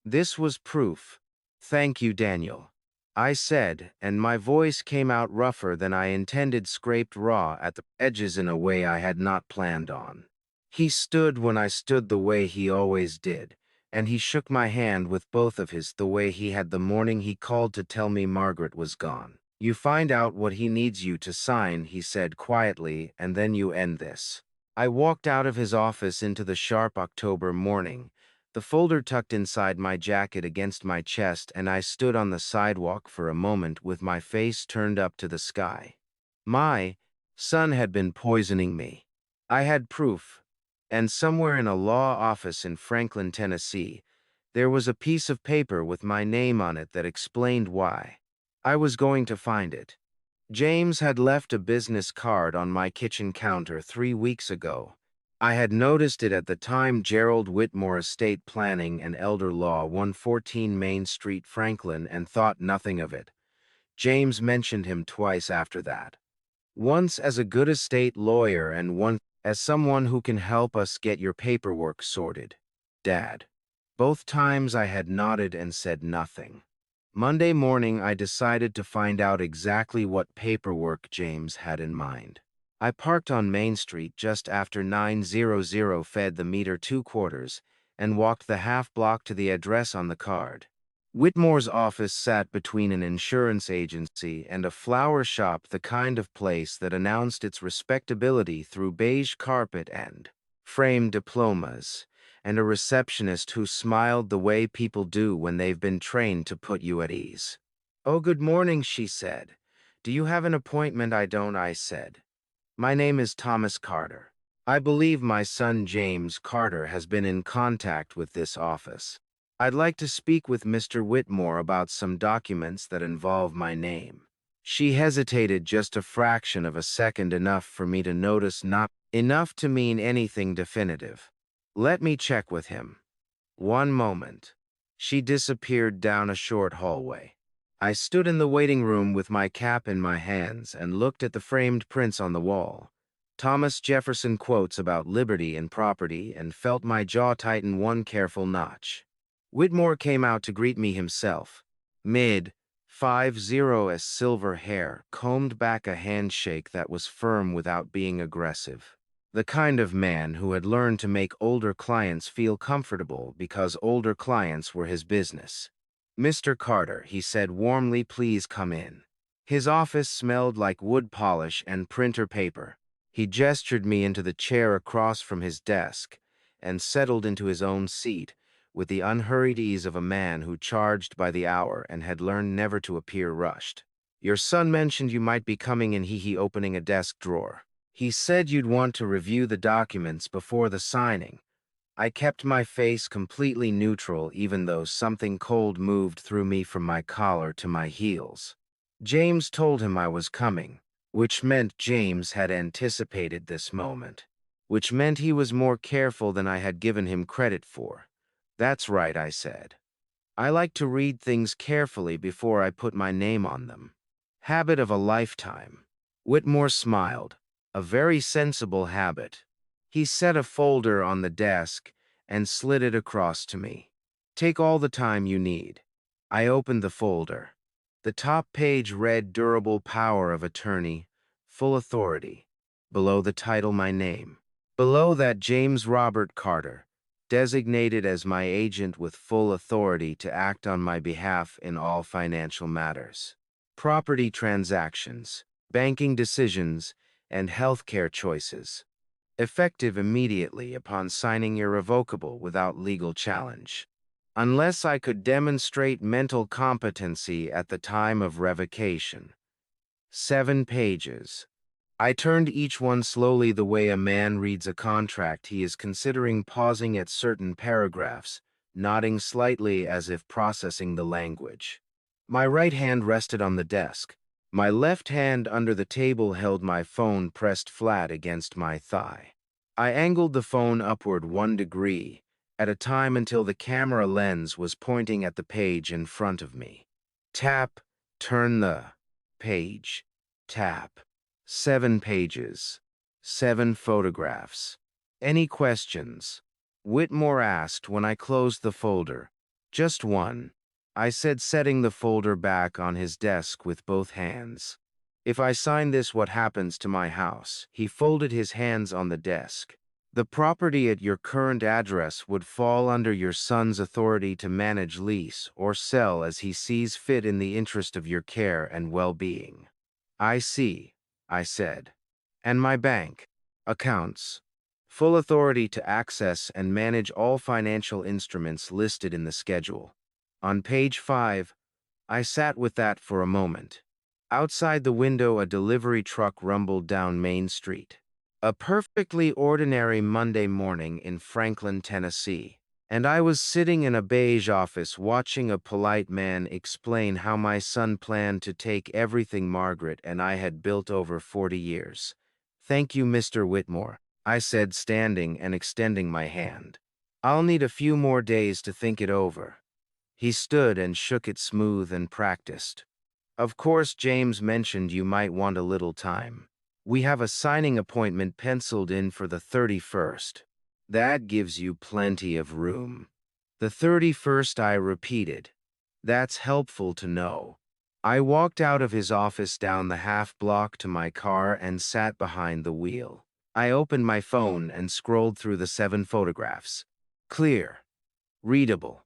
This was proof. "Thank you, Daniel," I said, and my voice came out rougher than I intended, scraped raw at the edges in a way I had not planned on. He stood when I stood, the way he always did, and he shook my hand with both of his, the way he had the morning he called to tell me Margaret was gone. "You find out what he needs you to sign," he said quietly, "and then you end this." I walked out of his office into the sharp October morning, the folder tucked inside my jacket against my chest, and I stood on the sidewalk for a moment with my face turned up to the sky. My son had been poisoning me. I had proof. And somewhere in a law office in Franklin, Tennessee, there was a piece of paper with my name on it that explained why. I was going to find it. James had left a business card on my kitchen counter 3 weeks ago. I had noticed it at the time: Gerald Whitmore, Estate Planning and Elder Law, 114 Main Street, Franklin, and thought nothing of it. James mentioned him twice after that. Once as a good estate lawyer, and once as someone who can help us get your paperwork sorted. Dad. Both times I had nodded and said nothing. Monday morning, I decided to find out exactly what paperwork James had in mind. I parked on Main Street just after 9:00, fed the meter 2 quarters, and walked the half block to the address on the card. Whitmore's office sat between an insurance agency and a flower shop, the kind of place that announced its respectability through beige carpet and framed diplomas, and a receptionist who smiled the way people do when they've been trained to put you at ease. "Oh, good morning," she said. "Do you have an appointment?" "I don't," I said. "My name is Thomas Carter. I believe my son James Carter has been in contact with this office. I'd like to speak with Mr. Whitmore about some documents that involve my name." She hesitated just a fraction of a second, enough for me to notice, not enough to mean anything definitive. "Let me check with him. One moment." She disappeared down a short hallway. I stood in the waiting room with my cap in my hands and looked at the framed prints on the wall. Thomas Jefferson quotes about liberty and property, and felt my jaw tighten one careful notch. Whitmore came out to greet me himself. Mid-50s, silver hair, combed back, a handshake that was firm without being aggressive. The kind of man who had learned to make older clients feel comfortable because older clients were his business. "Mr. Carter," he said warmly, "please come in." His office smelled like wood polish and printer paper. He gestured me into the chair across from his desk and settled into his own seat with the unhurried ease of a man who charged by the hour and had learned never to appear rushed. "Your son mentioned you might be coming in," he opening a desk drawer. "He said you'd want to review the documents before the signing." I kept my face completely neutral, even though something cold moved through me from my collar to my heels. James told him I was coming, which meant James had anticipated this moment, which meant he was more careful than I had given him credit for. "That's right," I said. "I like to read things carefully before I put my name on them. Habit of a lifetime." Whitmore smiled. "A very sensible habit." He set a folder on the desk and slid it across to me. "Take all the time you need." I opened the folder. The top page read Durable Power of Attorney, Full Authority. Below the title, my name. Below that, James Robert Carter, designated as my agent with full authority to act on my behalf in all financial matters, property transactions, banking decisions, and healthcare choices. Effective immediately upon signing, irrevocable without legal challenge. Unless I could demonstrate mental competency at the time of revocation. 7 pages. I turned each one slowly the way a man reads a contract he is considering, pausing at certain paragraphs, nodding slightly as if processing the language. My right hand rested on the desk. My left hand under the table held my phone pressed flat against my thigh. I angled the phone upward 1 degree at a time until the camera lens was pointing at the page in front of me. Tap, turn the page, tap. 7 pages. 7 photographs. Any questions? Whitmore asked when I closed the folder. Just one, I said, setting the folder back on his desk with both hands. If I sign this, what happens to my house? He folded his hands on the desk. The property at your current address would fall under your son's authority to manage, lease, or sell as he sees fit in the interest of your care and well-being. I see, I said. And my bank accounts. Full authority to access and manage all financial instruments listed in the schedule. On page 5, I sat with that for a moment. Outside the window, a delivery truck rumbled down Main Street. A perfectly ordinary Monday morning in Franklin, Tennessee. And I was sitting in a beige office watching a polite man explain how my son planned to take everything Margaret and I had built over 40 years. Thank you, Mr. Whitmore, I said, standing and extending my hand. I'll need a few more days to think it over. He stood and shook it smooth and practiced. Of course, James mentioned you might want a little time. We have a signing appointment penciled in for the 31st. That gives you plenty of room. The 31st, I repeated. That's helpful to know. I walked out of his office down the half block to my car and sat behind the wheel. I opened my phone and scrolled through the 7 photographs. Clear. Readable.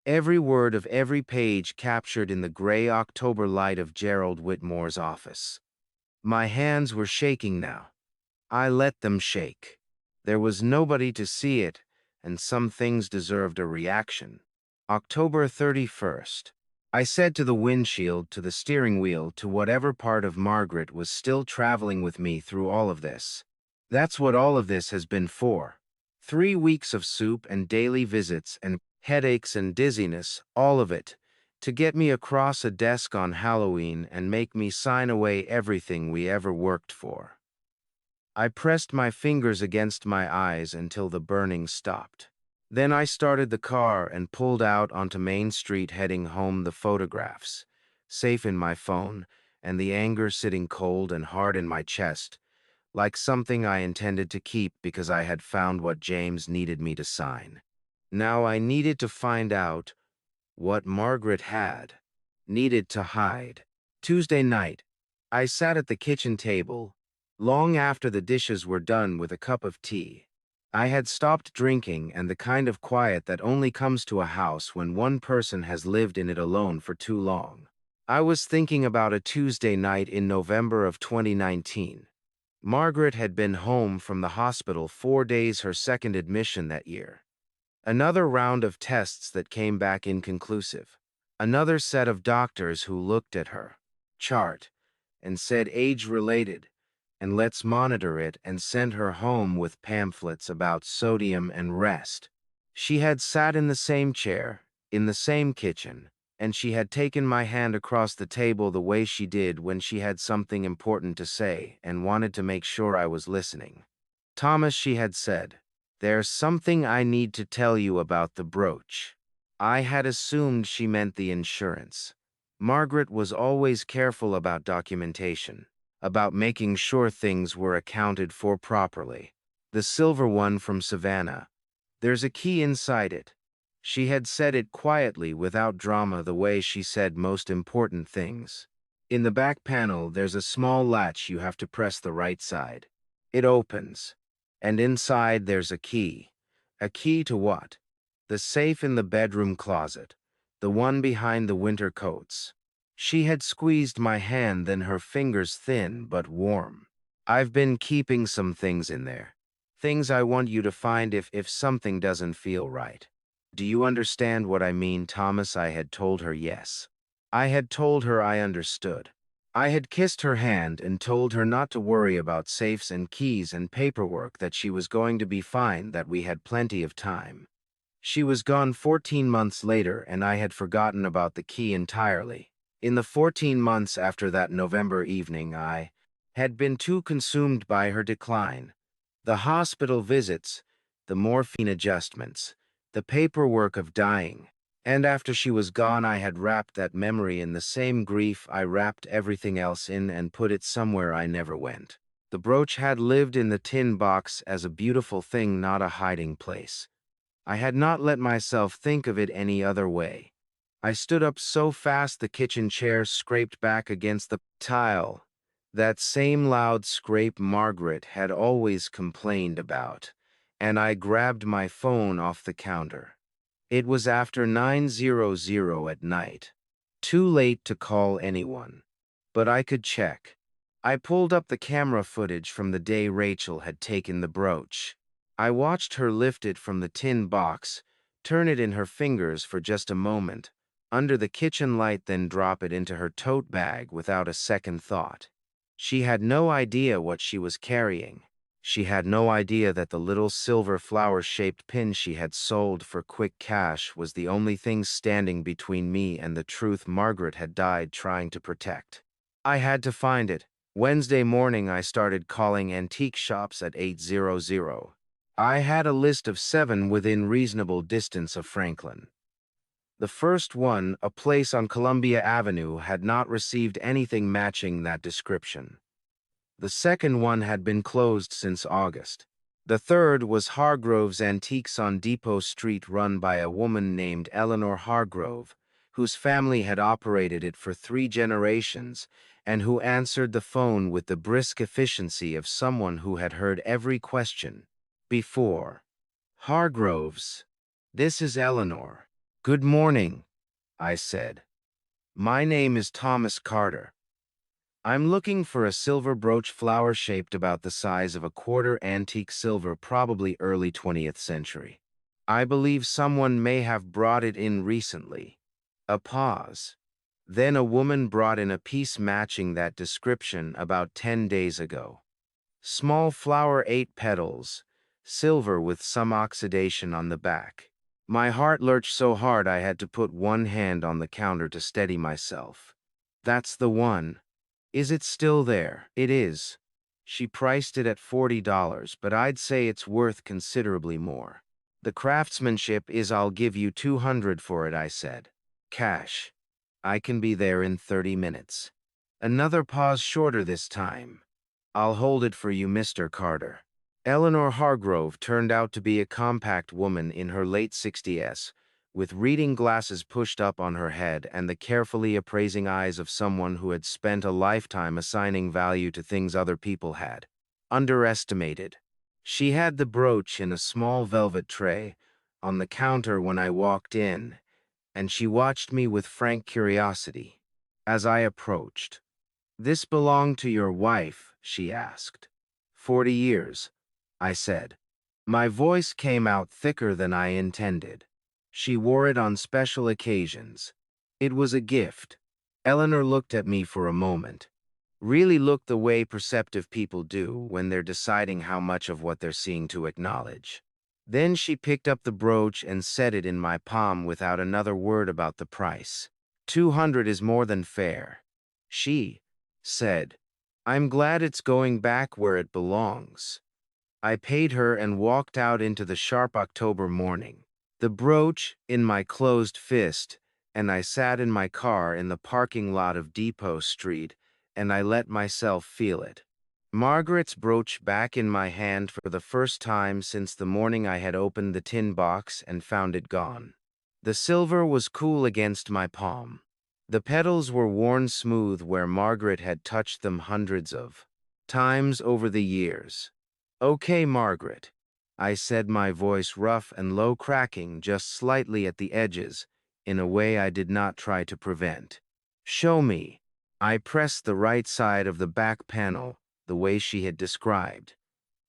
Every word of every page captured in the gray October light of Gerald Whitmore's office. My hands were shaking now. I let them shake. There was nobody to see it, and some things deserved a reaction. October 31st. I said to the windshield, to the steering wheel, to whatever part of Margaret was still traveling with me through all of this. That's what all of this has been for. 3 weeks of soup and daily visits and headaches and dizziness, all of it, to get me across a desk on Halloween and make me sign away everything we ever worked for. I pressed my fingers against my eyes until the burning stopped. Then I started the car and pulled out onto Main Street, heading home, the photographs safe in my phone, and the anger sitting cold and hard in my chest, like something I intended to keep because I had found what James needed me to sign. Now I needed to find out what Margaret needed to hide. Tuesday night, I sat at the kitchen table, long after the dishes were done, with a cup of tea. I had stopped drinking, and the kind of quiet that only comes to a house when one person has lived in it alone for too long. I was thinking about a Tuesday night in November of 2019. Margaret had been home from the hospital 4 days, her second admission that year. Another round of tests that came back inconclusive. Another set of doctors who looked at her chart and said age-related, and let's monitor it, and sent her home with pamphlets about sodium and rest. She had sat in the same chair, in the same kitchen, and she had taken my hand across the table the way she did when she had something important to say and wanted to make sure I was listening. Thomas, she had said, there's something I need to tell you about the brooch. I had assumed she meant the insurance. Margaret was always careful about documentation, about making sure things were accounted for properly. The silver one from Savannah. There's a key inside it. She had said it quietly, without drama, the way she said most important things. In the back panel, there's a small latch you have to press the right side. It opens. And inside there's a key. A key to what? The safe in the bedroom closet. The one behind the winter coats. She had squeezed my hand, then her fingers, thin but warm. I've been keeping some things in there. Things I want you to find if something doesn't feel right. Do you understand what I mean, Thomas? I had told her yes. I had told her I understood. I had kissed her hand and told her not to worry about safes and keys and paperwork, that she was going to be fine, that we had plenty of time. She was gone 14 months later, and I had forgotten about the key entirely. In the 14 months after that November evening, I had been too consumed by her decline. The hospital visits, the morphine adjustments, the paperwork of dying, and after she was gone I had wrapped that memory in the same grief I wrapped everything else in and put it somewhere I never went. The brooch had lived in the tin box as a beautiful thing, not a hiding place. I had not let myself think of it any other way. I stood up so fast the kitchen chair scraped back against the tile. That same loud scrape Margaret had always complained about, and I grabbed my phone off the counter. It was after 9:00 at night. Too late to call anyone, but I could check. I pulled up the camera footage from the day Rachel had taken the brooch. I watched her lift it from the tin box, turn it in her fingers for just a moment, under the kitchen light, then drop it into her tote bag without a second thought. She had no idea what she was carrying. She had no idea that the little silver flower-shaped pin she had sold for quick cash was the only thing standing between me and the truth Margaret had died trying to protect. I had to find it. Wednesday morning I started calling antique shops at 800. I had a list of 7 within reasonable distance of Franklin. The first one, a place on Columbia Avenue, had not received anything matching that description. The second one had been closed since August. The third was Hargrove's Antiques on Depot Street, run by a woman named Eleanor Hargrove, whose family had operated it for 3 generations and who answered the phone with the brisk efficiency of someone who had heard every question before. Hargrove's. This is Eleanor. Good morning, I said. My name is Thomas Carter. I'm looking for a silver brooch, flower-shaped, about the size of a quarter, antique silver, probably early 20th century. I believe someone may have brought it in recently. A pause. Then a woman brought in a piece matching that description about 10 days ago. Small flower, 8 petals, silver with some oxidation on the back. My heart lurched so hard I had to put one hand on the counter to steady myself. That's the one. Is it still there? It is. She priced it at $40, but I'd say it's worth considerably more. The craftsmanship is. I'll give you $200 for it, I said. Cash. I can be there in 30 minutes. Another pause, shorter this time. I'll hold it for you, Mr. Carter. Eleanor Hargrove turned out to be a compact woman in her late 60s, with reading glasses pushed up on her head and the carefully appraising eyes of someone who had spent a lifetime assigning value to things other people had underestimated. She had the brooch in a small velvet tray on the counter when I walked in, and she watched me with frank curiosity. As I approached, "This belonged to your wife?" she asked. 40 years, I said. My voice came out thicker than I intended. She wore it on special occasions. It was a gift. Eleanor looked at me for a moment. Really looked the way perceptive people do when they're deciding how much of what they're seeing to acknowledge. Then she picked up the brooch and set it in my palm without another word about the price. $200 is more than fair, she said. I'm glad it's going back where it belongs. I paid her and walked out into the sharp October morning, the brooch in my closed fist, and I sat in my car in the parking lot of Depot Street, and I let myself feel it. Margaret's brooch back in my hand for the first time since the morning I had opened the tin box and found it gone. The silver was cool against my palm. The petals were worn smooth where Margaret had touched them hundreds of times over the years. Okay, Margaret, I said, my voice rough and low, cracking just slightly at the edges, in a way I did not try to prevent. Show me. I pressed the right side of the back panel, the way she had described.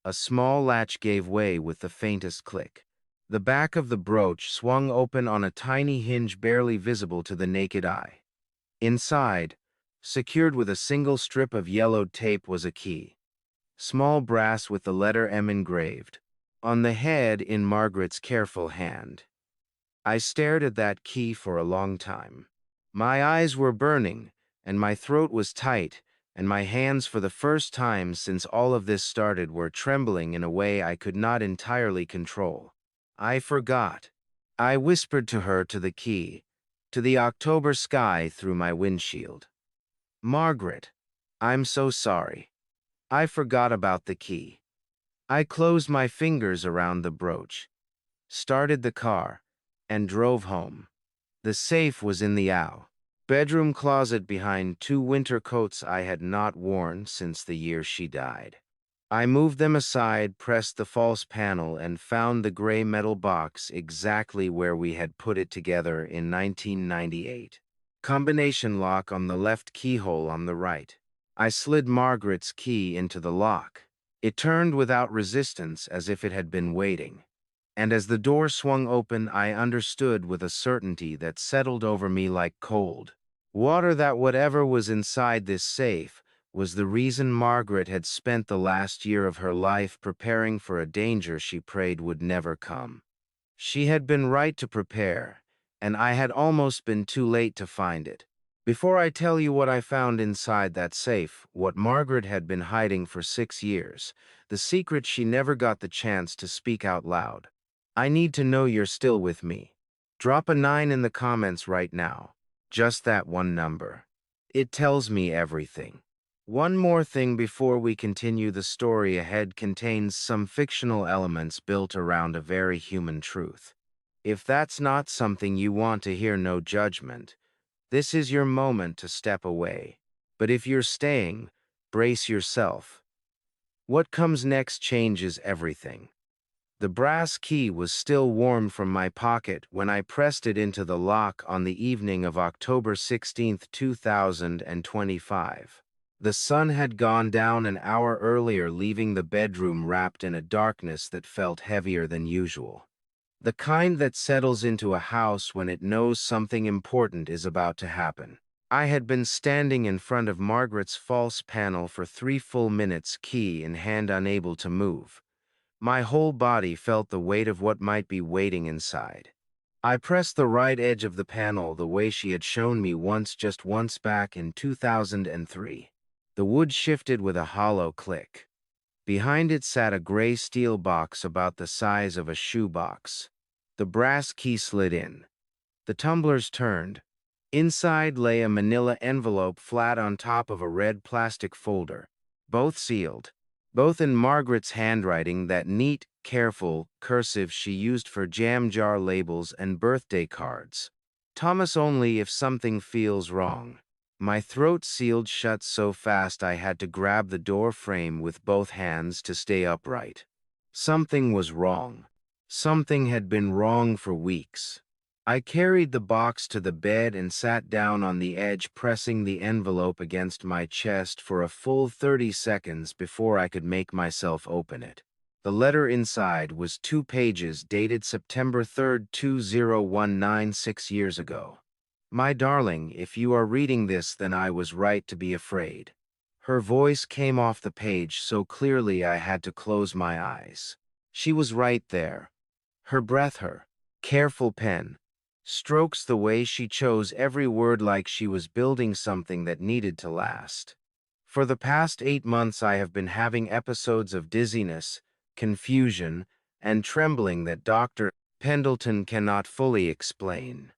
A small latch gave way with the faintest click. The back of the brooch swung open on a tiny hinge barely visible to the naked eye. Inside, Secured with a single strip of yellowed tape was a key. Small brass with the letter M engraved. On the head in Margaret's careful hand. I stared at that key for a long time. My eyes were burning, and my throat was tight, and my hands for the first time since all of this started were trembling in a way I could not entirely control. I forgot. I whispered to her to the key, to the October sky through my windshield. Margaret, I'm so sorry. I forgot about the key. I closed my fingers around the brooch, started the car, and drove home. The safe was in the bedroom closet behind 2 winter coats I had not worn since the year she died. I moved them aside, pressed the false panel, and found the gray metal box exactly where we had put it together in 1998. Combination lock on the left, keyhole on the right. I slid Margaret's key into the lock. It turned without resistance, as if it had been waiting. And as the door swung open, I understood with a certainty that settled over me like cold water that whatever was inside this safe was the reason Margaret had spent the last year of her life preparing for a danger she prayed would never come. She had been right to prepare, and I had almost been too late to find it. Before I tell you what I found inside that safe, what Margaret had been hiding for 6 years, the secret she never got the chance to speak out loud, I need to know you're still with me. Drop a 9 in the comments right now. Just that one number. It tells me everything. One more thing before we continue. The story ahead contains some fictional elements built around a very human truth. If that's not something you want to hear, no judgment. This is your moment to step away. But if you're staying, brace yourself. What comes next changes everything. The brass key was still warm from my pocket when I pressed it into the lock on the evening of October 16, 2025. The sun had gone down an hour earlier, leaving the bedroom wrapped in a darkness that felt heavier than usual. The kind that settles into a house when it knows something important is about to happen. I had been standing in front of Margaret's false panel for 3 full minutes, key in hand, unable to move. My whole body felt the weight of what might be waiting inside. I pressed the right edge of the panel the way she had shown me just once back in 2003. The wood shifted with a hollow click. Behind it sat a gray steel box about the size of a shoebox. The brass key slid in. The tumblers turned. Inside lay a manila envelope flat on top of a red plastic folder, both sealed. Both in Margaret's handwriting, that neat, careful cursive she used for jam jar labels and birthday cards. Thomas, only if something feels wrong. My throat sealed shut so fast I had to grab the door frame with both hands to stay upright. Something was wrong. Something had been wrong for weeks. I carried the box to the bed and sat down on the edge, pressing the envelope against my chest for a full 30 seconds before I could make myself open it. The letter inside was 2 pages, dated September 3, 2019, 6 years ago. My darling, if you are reading this, then I was right to be afraid. Her voice came off the page so clearly I had to close my eyes. She was right there. Her breath, her careful pen strokes, the way she chose every word like she was building something that needed to last. For the past 8 months I have been having episodes of dizziness, confusion, and trembling that Dr. Pendleton cannot fully explain.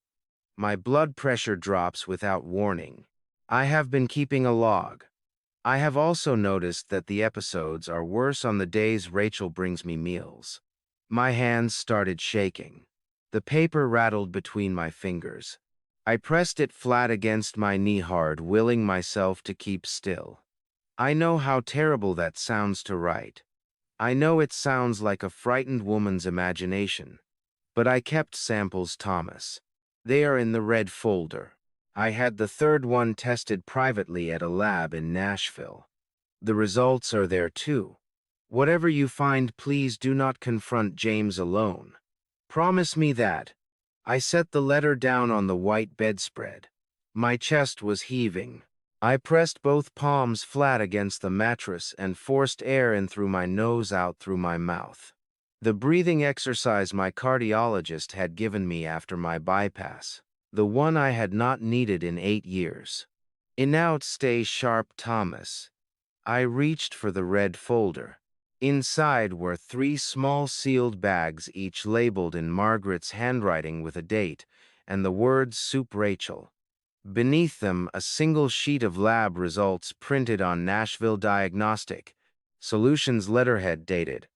My blood pressure drops without warning. I have been keeping a log. I have also noticed that the episodes are worse on the days Rachel brings me meals. My hands started shaking. The paper rattled between my fingers. I pressed it flat against my knee hard, willing myself to keep still. I know how terrible that sounds to write. I know it sounds like a frightened woman's imagination. But I kept samples, Thomas. They are in the red folder. I had the 3rd one tested privately at a lab in Nashville. The results are there too. Whatever you find, please do not confront James alone. Promise me that. I set the letter down on the white bedspread. My chest was heaving. I pressed both palms flat against the mattress and forced air in through my nose, out through my mouth. The breathing exercise my cardiologist had given me after my bypass, the one I had not needed in 8 years. "Inout, stay sharp, Thomas." I reached for the red folder. Inside were 3 small sealed bags, each labeled in Margaret's handwriting with a date and the words "Soup Rachel." Beneath them, a single sheet of lab results printed on Nashville Diagnostic Solutions letterhead dated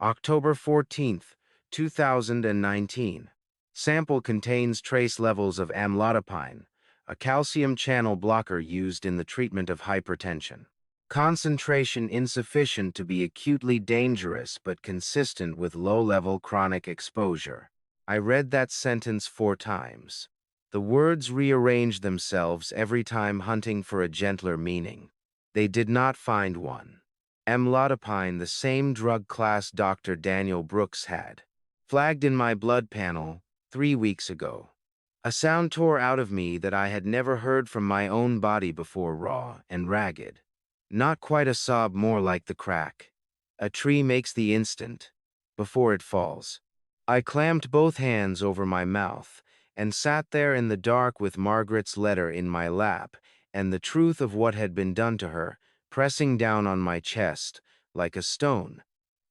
October 14th, 2019. Sample contains trace levels of amlodipine, a calcium channel blocker used in the treatment of hypertension. Concentration insufficient to be acutely dangerous but consistent with low-level chronic exposure. I read that sentence 4 times. The words rearranged themselves every time, hunting for a gentler meaning. They did not find one. Amlodipine, the same drug class Dr. Daniel Brooks had flagged in my blood panel 3 weeks ago. A sound tore out of me that I had never heard from my own body before, raw and ragged. Not quite a sob, more like the crack a tree makes the instant before it falls. I clamped both hands over my mouth and sat there in the dark with Margaret's letter in my lap and the truth of what had been done to her pressing down on my chest like a stone.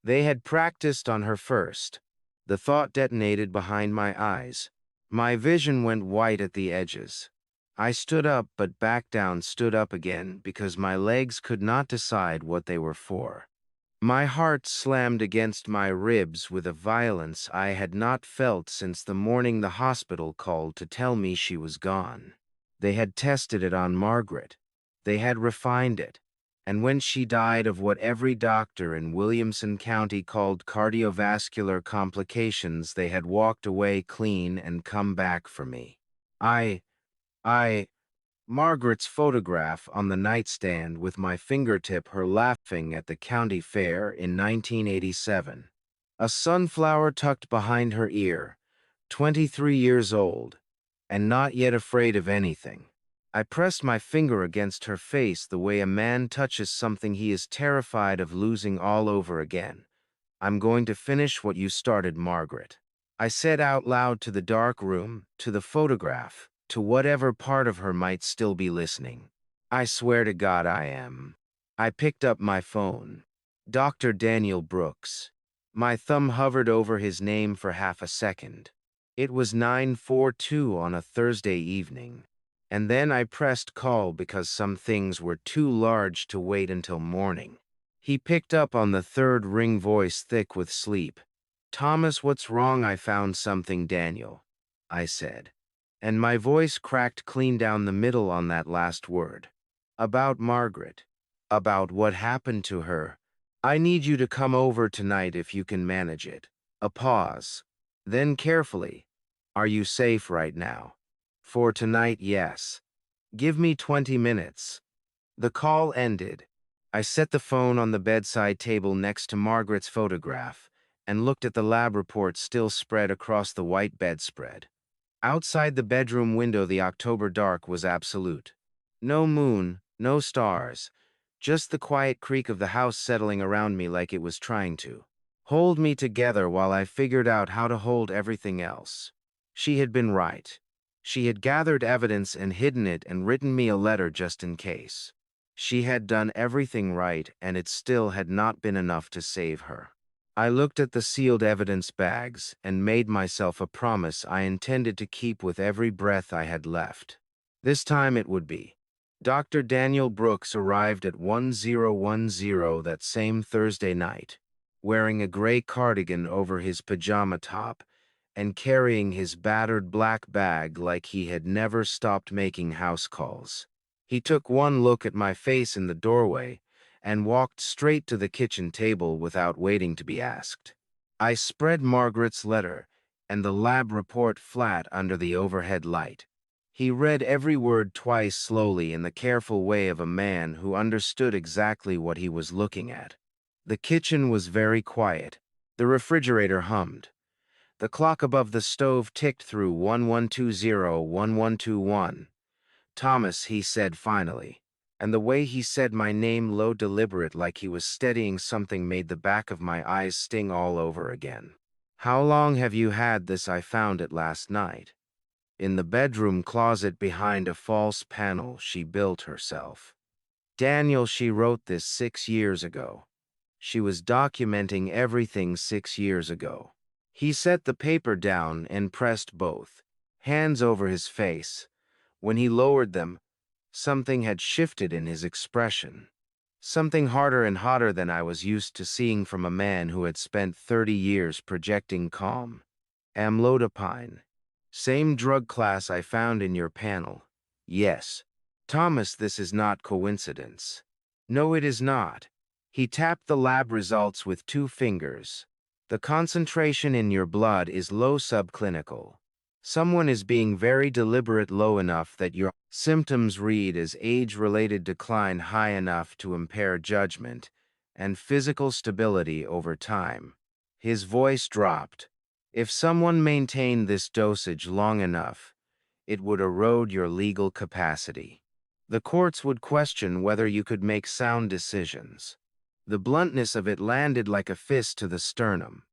They had practiced on her first. The thought detonated behind my eyes. My vision went white at the edges. I stood up, but back down, stood up again, because my legs could not decide what they were for. My heart slammed against my ribs with a violence I had not felt since the morning the hospital called to tell me she was gone. They had tested it on Margaret. They had refined it. And when she died of what every doctor in Williamson County called cardiovascular complications, they had walked away clean and come back for me. Margaret's photograph on the nightstand with my fingertip, her laughing at the county fair in 1987. A sunflower tucked behind her ear, 23 years old, and not yet afraid of anything. I pressed my finger against her face the way a man touches something he is terrified of losing all over again. "I'm going to finish what you started, Margaret," I said out loud, to the dark room, to the photograph, to whatever part of her might still be listening. "I swear to God I am." I picked up my phone. Dr. Daniel Brooks. My thumb hovered over his name for half a second. It was 9:42 on a Thursday evening. And then I pressed call because some things were too large to wait until morning. He picked up on the third ring, voice thick with sleep. "Thomas, what's wrong?" "I found something, Daniel," I said. And my voice cracked clean down the middle on that last word. "About Margaret. About what happened to her. I need you to come over tonight if you can manage it." A pause. Then carefully, "Are you safe right now?" "For tonight, yes." "Give me 20 minutes. The call ended. I set the phone on the bedside table next to Margaret's photograph and looked at the lab report still spread across the white bedspread. Outside the bedroom window, the October dark was absolute. No moon, no stars, just the quiet creak of the house settling around me like it was trying to hold me together while I figured out how to hold everything else. She had been right. She had gathered evidence and hidden it and written me a letter just in case. She had done everything right, and it still had not been enough to save her. I looked at the sealed evidence bags and made myself a promise I intended to keep with every breath I had left. This time it would be. Dr. Daniel Brooks arrived at 1010 that same Thursday night, wearing a gray cardigan over his pajama top and carrying his battered black bag like he had never stopped making house calls. He took one look at my face in the doorway and walked straight to the kitchen table without waiting to be asked. I spread Margaret's letter and the lab report flat under the overhead light. He read every word twice slowly in the careful way of a man who understood exactly what he was looking at. The kitchen was very quiet. The refrigerator hummed. The clock above the stove ticked through 1120, 1121. "Thomas," he said finally, And the way he said my name low deliberate like he was steadying something made the back of my eyes sting all over again. How long have you had this? I found it last night. In the bedroom closet behind a false panel she built herself. Daniel, she wrote this 6 years ago. She was documenting everything 6 years ago. He set the paper down and pressed both hands over his face. When he lowered them, something had shifted in his expression. Something harder and hotter than I was used to seeing from a man who had spent 30 years projecting calm. Amlodipine. Same drug class I found in your panel. Yes. Thomas, this is not coincidence. No, it is not. He tapped the lab results with 2 fingers. The concentration in your blood is low subclinical. Someone is being very deliberate low enough that your symptoms read as age-related decline high enough to impair judgment and physical stability over time. His voice dropped. If someone maintained this dosage long enough, it would erode your legal capacity. The courts would question whether you could make sound decisions. The bluntness of it landed like a fist to the sternum.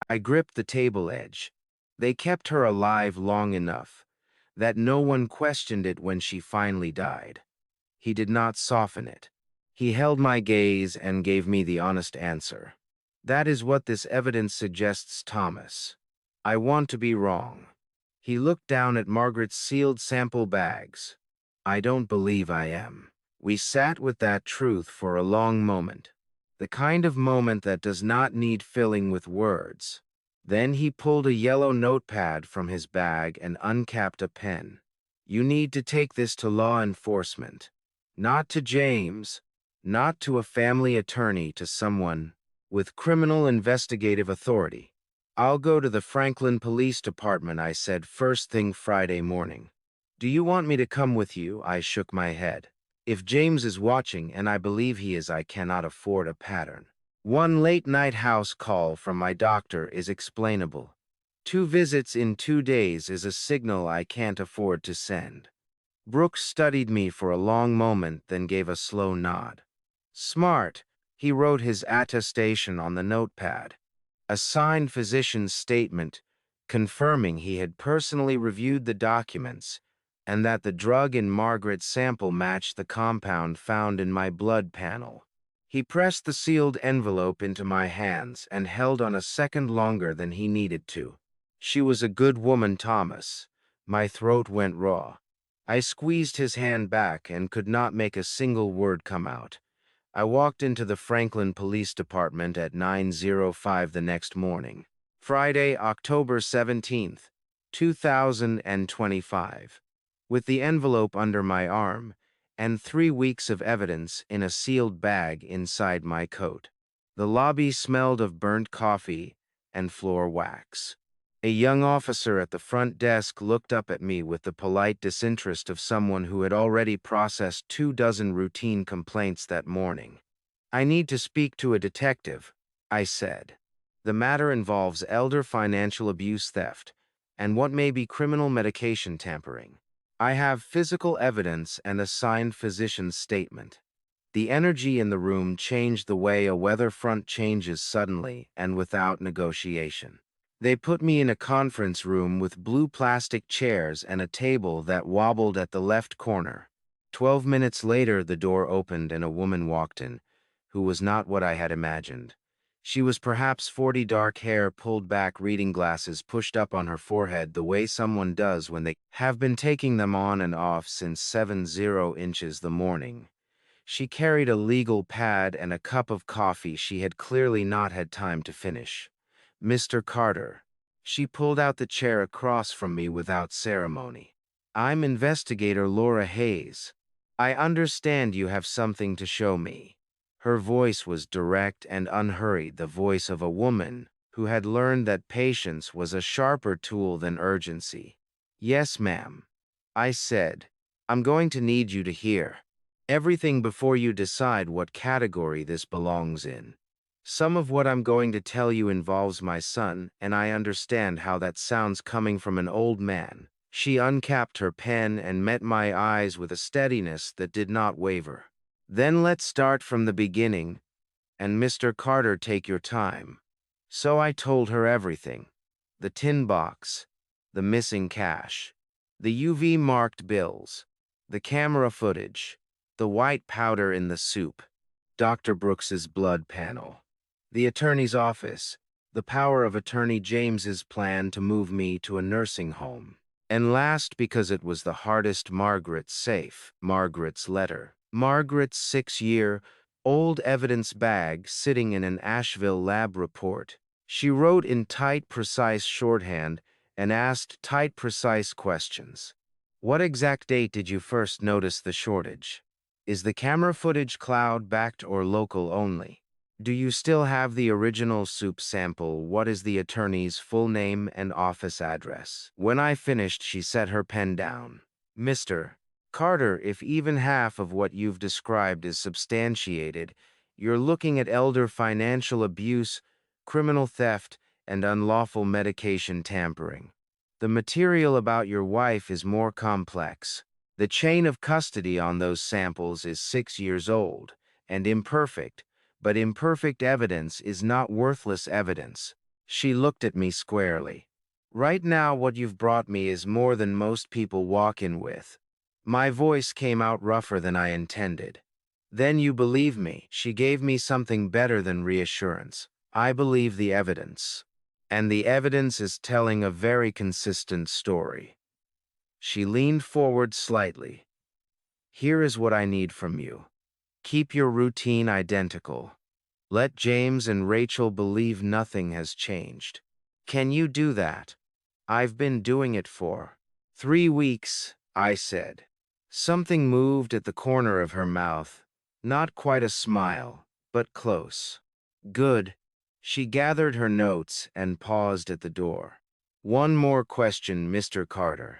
I gripped the table edge. They kept her alive long enough that no one questioned it when she finally died. He did not soften it. He held my gaze and gave me the honest answer. That is what this evidence suggests, Thomas. I want to be wrong. He looked down at Margaret's sealed sample bags. I don't believe I am. We sat with that truth for a long moment. The kind of moment that does not need filling with words. Then he pulled a yellow notepad from his bag and uncapped a pen. You need to take this to law enforcement. Not to James, not to a family attorney, to someone with criminal investigative authority. I'll go to the Franklin Police Department, I said first thing Friday morning. Do you want me to come with you? I shook my head. If James is watching, and I believe he is, I cannot afford a pattern. One late-night house call from my doctor is explainable. 2 visits in 2 days is a signal I can't afford to send. Brooks studied me for a long moment, then gave a slow nod. Smart. He wrote his attestation on the notepad. A signed physician's statement confirming he had personally reviewed the documents and that the drug in Margaret's sample matched the compound found in my blood panel. He pressed the sealed envelope into my hands and held on a second longer than he needed to. She was a good woman, Thomas. My throat went raw. I squeezed his hand back and could not make a single word come out. I walked into the Franklin Police Department at 9:05 the next morning. Friday, October 17th, 2025. With the envelope under my arm and 3 weeks of evidence in a sealed bag inside my coat. The lobby smelled of burnt coffee and floor wax. A young officer at the front desk looked up at me with the polite disinterest of someone who had already processed 24 routine complaints that morning. I need to speak to a detective, I said. The matter involves elder financial abuse, theft, and what may be criminal medication tampering. I have physical evidence and a signed physician's statement. The energy in the room changed the way a weather front changes suddenly and without negotiation. They put me in a conference room with blue plastic chairs and a table that wobbled at the left corner. 12 minutes later, the door opened and a woman walked in, who was not what I had imagined. She was perhaps 40, dark hair pulled back, reading glasses pushed up on her forehead the way someone does when they have been taking them on and off since 70 inches the morning. She carried a legal pad and a cup of coffee she had clearly not had time to finish. Mr. Carter. She pulled out the chair across from me without ceremony. I'm investigator Laura Hayes. I understand you have something to show me. Her voice was direct and unhurried, the voice of a woman who had learned that patience was a sharper tool than urgency. Yes, ma'am. I said. I'm going to need you to hear everything before you decide what category this belongs in. Some of what I'm going to tell you involves my son, and I understand how that sounds coming from an old man. She uncapped her pen and met my eyes with a steadiness that did not waver. Then let's start from the beginning, and Mr. Carter, take your time. So I told her everything. The tin box, the missing cash, the UV-marked bills, the camera footage, the white powder in the soup, Dr. Brooks's blood panel, the attorney's office, the power of attorney James's plan to move me to a nursing home. And last, because it was the hardest, Margaret's safe, Margaret's letter, Margaret's 6-year-old evidence bag sitting in an Asheville lab report. She wrote in tight, precise shorthand and asked tight, precise questions. What exact date did you first notice the shortage? Is the camera footage cloud-backed or local only? Do you still have the original soup sample? What is the attorney's full name and office address? When I finished, she set her pen down. Mr. Carter, if even half of what you've described is substantiated, you're looking at elder financial abuse, criminal theft, and unlawful medication tampering. The material about your wife is more complex. The chain of custody on those samples is 6 years old and imperfect, but imperfect evidence is not worthless evidence. She looked at me squarely. Right now, what you've brought me is more than most people walk in with. My voice came out rougher than I intended. Then you believe me. She gave me something better than reassurance. I believe the evidence. And the evidence is telling a very consistent story. She leaned forward slightly. Here is what I need from you. Keep your routine identical. Let James and Rachel believe nothing has changed. Can you do that? I've been doing it for 3 weeks, I said. Something moved at the corner of her mouth. Not quite a smile, but close. Good. She gathered her notes and paused at the door. One more question, Mr. Carter.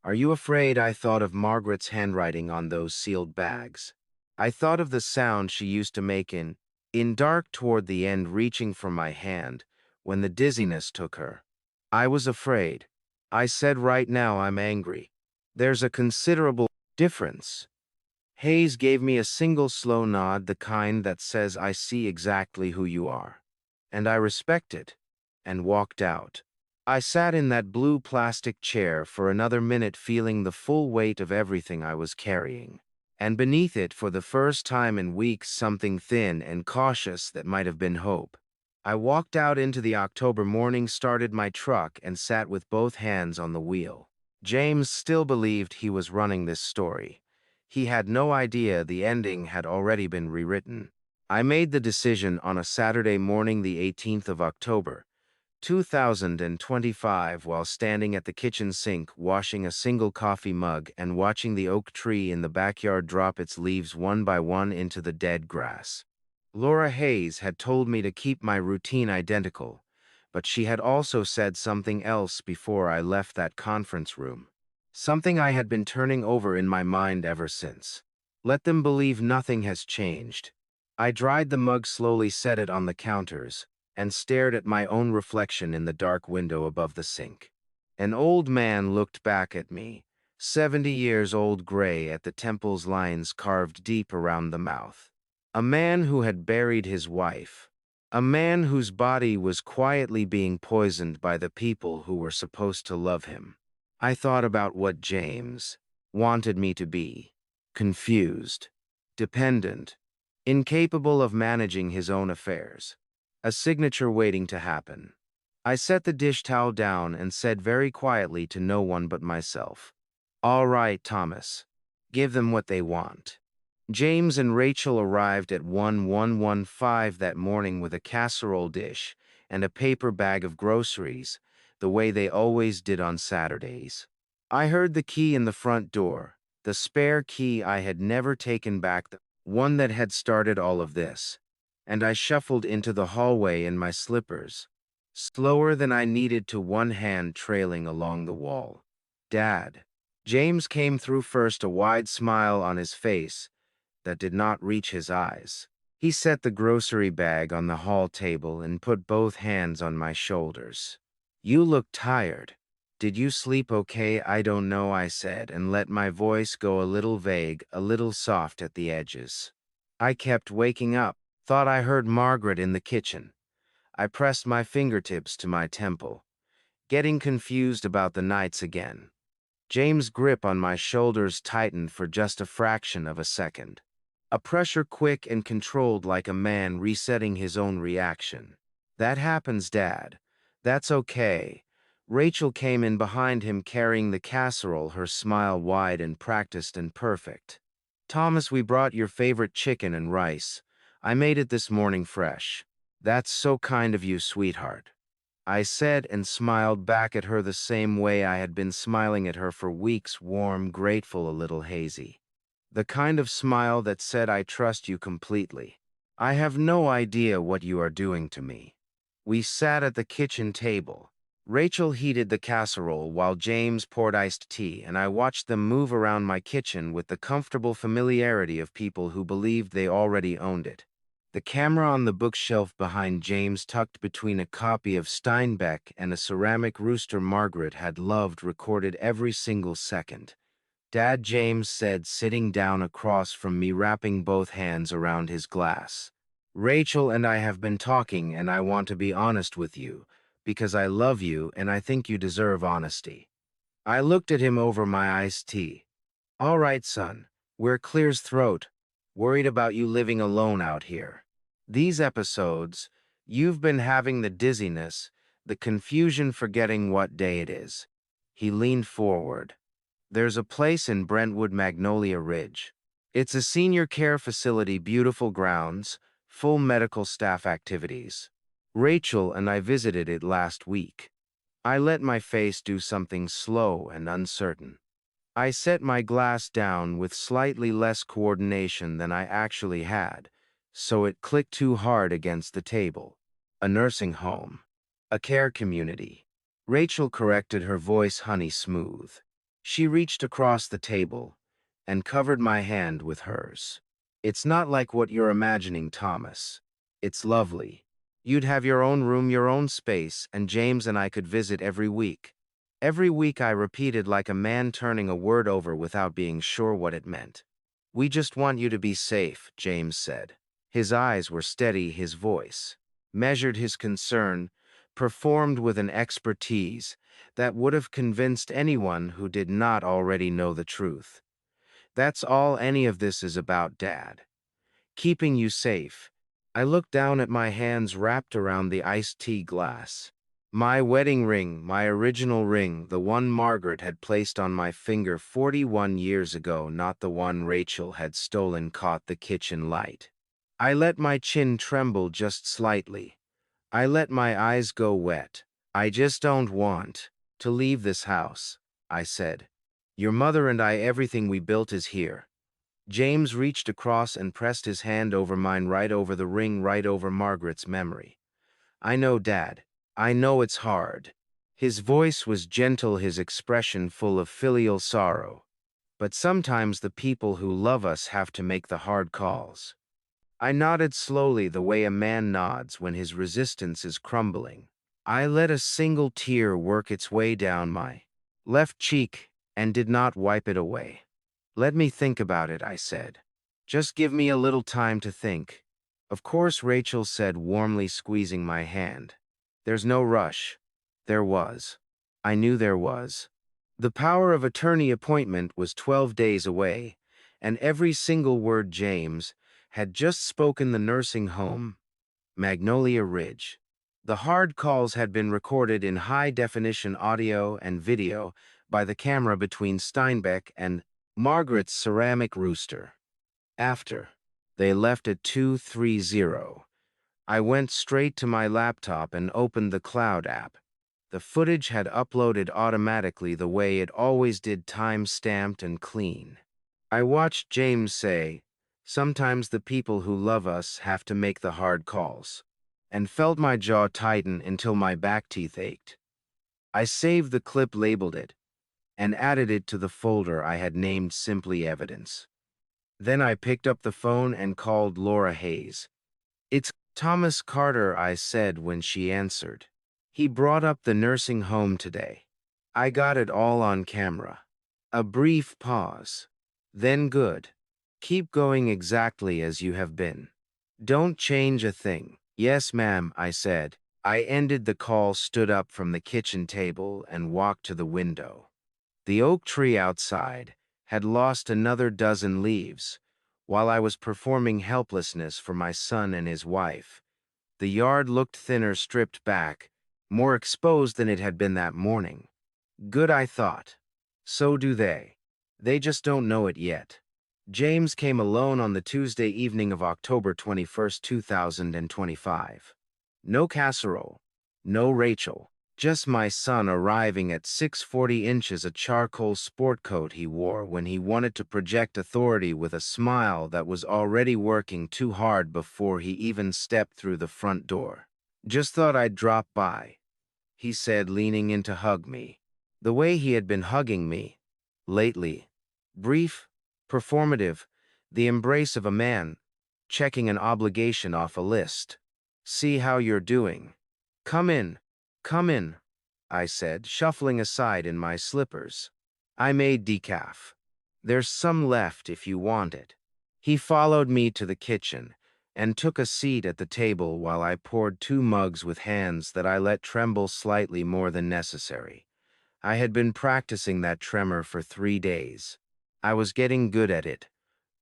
Are you afraid I thought of Margaret's handwriting on those sealed bags? I thought of the sound she used to make in dark toward the end, reaching for my hand when the dizziness took her. I was afraid. I said, right now I'm angry. There's a considerable difference. Hayes gave me a single slow nod, the kind that says I see exactly who you are. And I respect it, and walked out. I sat in that blue plastic chair for another minute, feeling the full weight of everything I was carrying. And beneath it, for the first time in weeks, something thin and cautious that might have been hope. I walked out into the October morning, started my truck, and sat with both hands on the wheel. James still believed he was running this story. He had no idea the ending had already been rewritten. I made the decision on a Saturday morning, the 18th of October, 2025, while standing at the kitchen sink, washing a single coffee mug and watching the oak tree in the backyard drop its leaves one by one into the dead grass. Laura Hayes had told me to keep my routine identical, but she had also said something else before I left that conference room. Something I had been turning over in my mind ever since. Let them believe nothing has changed. I dried the mug slowly, set it on the counters, and stared at my own reflection in the dark window above the sink. An old man looked back at me, 70 years old, gray at the temples, lines carved deep around the mouth. A man who had buried his wife. A man whose body was quietly being poisoned by the people who were supposed to love him. I thought about what James wanted me to be. Confused, dependent, incapable of managing his own affairs. A signature waiting to happen. I set the dish towel down and said very quietly to no one but myself, "All right, Thomas. Give them what they want." James and Rachel arrived at 1115 that morning with a casserole dish and a paper bag of groceries, the way they always did on Saturdays. I heard the key in the front door, the spare key I had never taken back, the one that had started all of this, and I shuffled into the hallway in my slippers, slower than I needed to, one hand trailing along the wall. "Dad." James came through first, a wide smile on his face that did not reach his eyes. He set the grocery bag on the hall table and put both hands on my shoulders. "You look tired. Did you sleep okay?" "I don't know," I said, and let my voice go a little vague, a little soft at the edges. I kept waking up, thought I heard Margaret in the kitchen. I pressed my fingertips to my temple, getting confused about the nights again. James' grip on my shoulders tightened for just a fraction of a second. A pressure quick and controlled like a man resetting his own reaction. That happens, Dad. That's okay. Rachel came in behind him carrying the casserole, her smile wide and practiced and perfect. Thomas, we brought your favorite chicken and rice. I made it this morning fresh. That's so kind of you, sweetheart. I said and smiled back at her the same way I had been smiling at her for weeks, warm, grateful, a little hazy. The kind of smile that said, I trust you completely. I have no idea what you are doing to me. We sat at the kitchen table. Rachel heated the casserole while James poured iced tea, and I watched them move around my kitchen with the comfortable familiarity of people who believed they already owned it. The camera on the bookshelf behind James, tucked between a copy of Steinbeck and a ceramic rooster Margaret had loved, recorded every single second. Dad, James said, sitting down across from me, wrapping both hands around his glass. Rachel and I have been talking, and I want to be honest with you, because I love you and I think you deserve honesty. I looked at him over my iced tea. All right, son, we're clear's throat. Worried about you living alone out here. These episodes, you've been having the dizziness, the confusion, forgetting what day it is. He leaned forward. There's a place in Brentwood, Magnolia Ridge. It's a senior care facility, beautiful grounds, full medical staff activities. Rachel and I visited it last week. I let my face do something slow and uncertain. I set my glass down with slightly less coordination than I actually had, so it clicked too hard against the table. A nursing home. A care community. Rachel corrected, her voice honey smooth. She reached across the table and covered my hand with hers. It's not like what you're imagining, Thomas. It's lovely. You'd have your own room, your own space, and James and I could visit every week. Every week, I repeated like a man turning a word over without being sure what it meant. We just want you to be safe, James said. His eyes were steady, his voice measured, his concern performed with an expertise that would have convinced anyone who did not already know the truth. That's all any of this is about, Dad. Keeping you safe. I looked down at my hands wrapped around the iced tea glass. My wedding ring, my original ring, the one Margaret had placed on my finger 41 years ago, not the one Rachel had stolen, caught the kitchen light. I let my chin tremble just slightly. I let my eyes go wet. I just don't want to leave this house, I said. Your mother and I, everything we built is here. James reached across and pressed his hand over mine, right over the ring, right over Margaret's memory. I know, Dad. I know it's hard. His voice was gentle, his expression full of filial sorrow. But sometimes the people who love us have to make the hard calls. I nodded slowly, the way a man nods when his resistance is crumbling. I let a single tear work its way down my left cheek and did not wipe it away. Let me think about it, I said. Just give me a little time to think. Of course, Rachel said, warmly squeezing my hand. There's no rush. There was. I knew there was. The power of attorney appointment was 12 days away, and every single word James had just spoken, the nursing home, Magnolia Ridge. The hard calls had been recorded in high-definition audio and video by the camera between Steinbeck and Margaret's ceramic rooster. After they left at 2:30, I went straight to my laptop and opened the Cloud app. The footage had uploaded automatically the way it always did, time-stamped and clean. I watched James say, sometimes the people who love us have to make the hard calls, and felt my jaw tighten until my back teeth ached. I saved the clip, labeled it, and added it to the folder I had named Simply Evidence. Then I picked up the phone and called Laura Hayes. It's Thomas Carter, I said when she answered. He brought up the nursing home today. I got it all on camera. A brief pause. Then, good. Keep going exactly as you have been. Don't change a thing. Yes, ma'am, I said. I ended the call, stood up from the kitchen table, and walked to the window. The oak tree outside had lost another dozen leaves, while I was performing helplessness for my son and his wife. The yard looked thinner, stripped back, more exposed than it had been that morning. Good, I thought. So do they. They just don't know it yet. James came alone on the Tuesday evening of October 21st, 2025. No casserole, no Rachel, just my son arriving at 640 inches, a charcoal sport coat he wore when he wanted to project authority with a smile that was already working too hard before he even stepped through the front door. Just thought I'd drop by, he said, leaning in to hug me. The way he had been hugging me lately, brief, performative, the embrace of a man checking an obligation off a list. See how you're doing. Come in, I said, shuffling aside in my slippers. I made decaf. There's some left if you want it. He followed me to the kitchen and took a seat at the table while I poured 2 mugs with hands that I let tremble slightly more than necessary. I had been practicing that tremor for 3 days. I was getting good at it.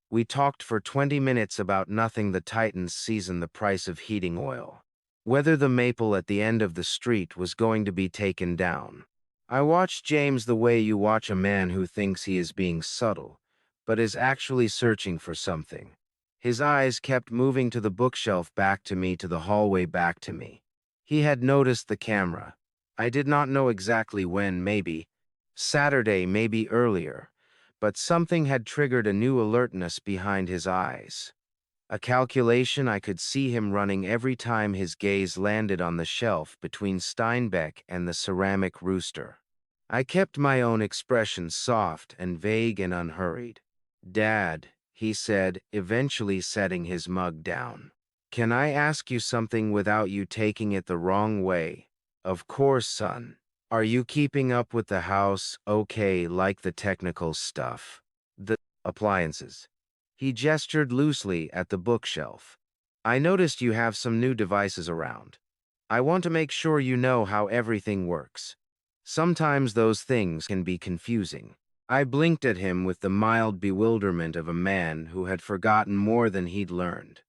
We talked for 20 minutes about nothing. The Titans seasoned the price of heating oil. Whether the maple at the end of the street was going to be taken down. I watched James the way you watch a man who thinks he is being subtle, but is actually searching for something. His eyes kept moving to the bookshelf, back to me, to the hallway, back to me. He had noticed the camera. I did not know exactly when, maybe Saturday, maybe earlier, but something had triggered a new alertness behind his eyes. A calculation. I could see him running every time his gaze landed on the shelf between Steinbeck and the ceramic rooster. I kept my own expression soft and vague and unhurried. Dad, he said, eventually setting his mug down. Can I ask you something without you taking it the wrong way? Of course, son. Are you keeping up with the house okay, like the technical stuff? The appliances. He gestured loosely at the bookshelf. I noticed you have some new devices around. I want to make sure you know how everything works. Sometimes those things can be confusing. I blinked at him with the mild bewilderment of a man who had forgotten more than he'd learned.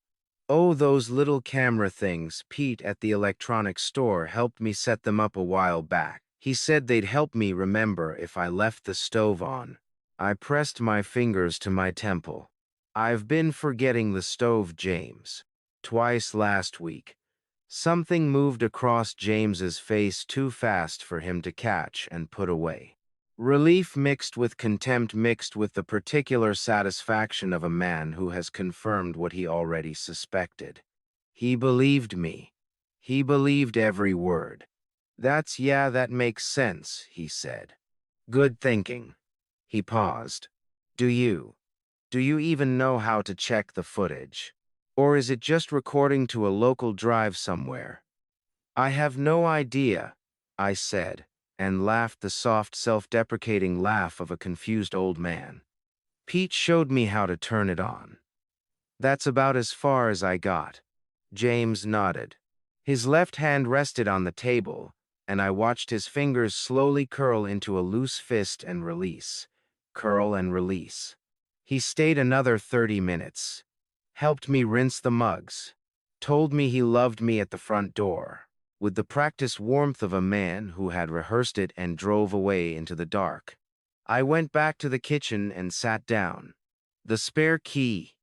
Oh, those little camera things. Pete at the electronics store helped me set them up a while back. He said they'd help me remember if I left the stove on. I pressed my fingers to my temple. I've been forgetting the stove, James. Twice last week. Something moved across James's face too fast for him to catch and put away. Relief mixed with contempt, mixed with the particular satisfaction of a man who has confirmed what he already suspected. He believed me. He believed every word. That makes sense, he said. Good thinking. He paused. Do you even know how to check the footage? Or is it just recording to a local drive somewhere? I have no idea, I said, and laughed, the soft, self-deprecating laugh of a confused old man. Pete showed me how to turn it on. That's about as far as I got. James nodded. His left hand rested on the table, and I watched his fingers slowly curl into a loose fist and release. Curl and release. He stayed another 30 minutes. Helped me rinse the mugs. Told me he loved me at the front door, with the practiced warmth of a man who had rehearsed it, and drove away into the dark. I went back to the kitchen and sat down. The spare key.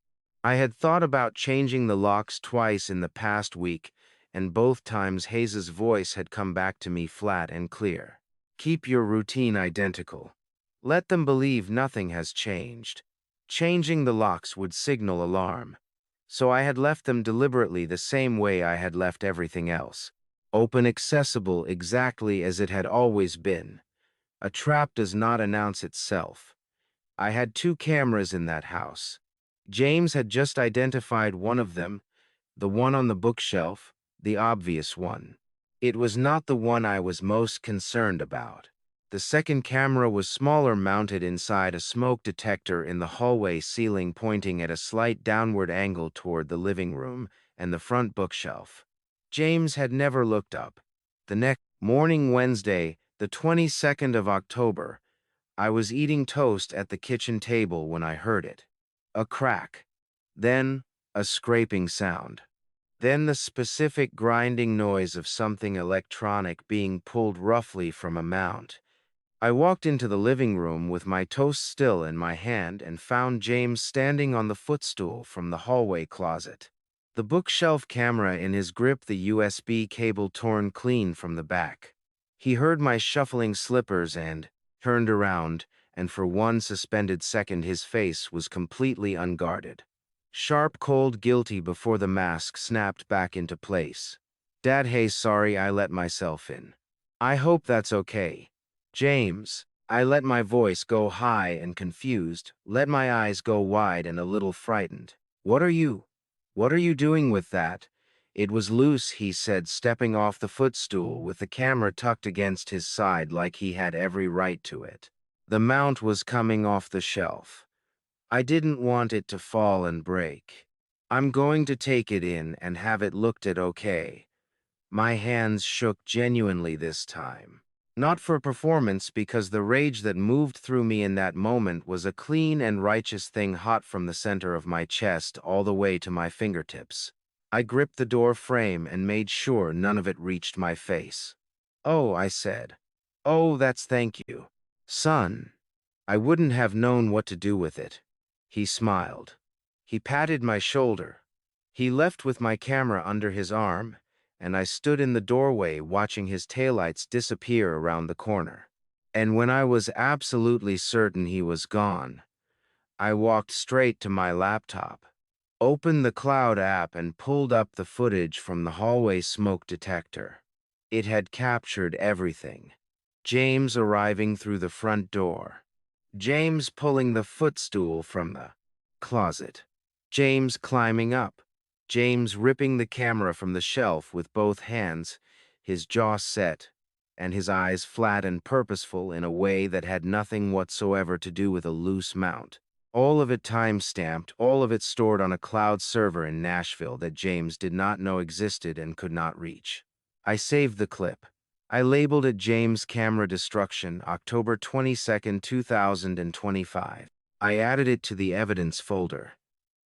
I had thought about changing the locks twice in the past week, and both times Hayes's voice had come back to me flat and clear. Keep your routine identical. Let them believe nothing has changed. Changing the locks would signal alarm. So I had left them deliberately the same way I had left everything else. Open, accessible, exactly as it had always been. A trap does not announce itself. I had 2 cameras in that house. James had just identified one of them, the one on the bookshelf, the obvious one. It was not the one I was most concerned about. The second camera was smaller, mounted inside a smoke detector in the hallway ceiling, pointing at a slight downward angle toward the living room and the front bookshelf. James had never looked up. The next morning, Wednesday, the 22nd of October, I was eating toast at the kitchen table when I heard it. A crack. Then a scraping sound. Then the specific grinding noise of something electronic being pulled roughly from a mount. I walked into the living room with my toast still in my hand and found James standing on the footstool from the hallway closet. The bookshelf camera in his grip, the USB cable torn clean from the back. He heard my shuffling slippers and turned around, and for one suspended second his face was completely unguarded. Sharp, cold, guilty before the mask snapped back into place. Dad, hey, sorry I let myself in. I hope that's okay. James, I let my voice go high and confused, let my eyes go wide and a little frightened. What are you doing with that? It was loose, he said, stepping off the footstool with the camera tucked against his side like he had every right to it. The mount was coming off the shelf. I didn't want it to fall and break. I'm going to take it in and have it looked at, okay? My hands shook genuinely this time. Not for performance, because the rage that moved through me in that moment was a clean and righteous thing, hot from the center of my chest all the way to my fingertips. I gripped the door frame and made sure none of it reached my face. Oh, I said. Oh, that's thank you. Son. I wouldn't have known what to do with it. He smiled. He patted my shoulder. He left with my camera under his arm, and I stood in the doorway watching his taillights disappear around the corner. And when I was absolutely certain he was gone, I walked straight to my laptop, opened the Cloud app, and pulled up the footage from the hallway smoke detector. It had captured everything. James arriving through the front door. James pulling the footstool from the closet. James climbing up. James ripping the camera from the shelf with both hands, his jaw set, and his eyes flat and purposeful in a way that had nothing whatsoever to do with a loose mount. All of it time-stamped, all of it stored on a cloud server in Nashville that James did not know existed and could not reach. I saved the clip. I labeled it James Camera Destruction, October 22nd, 2025. I added it to the evidence folder.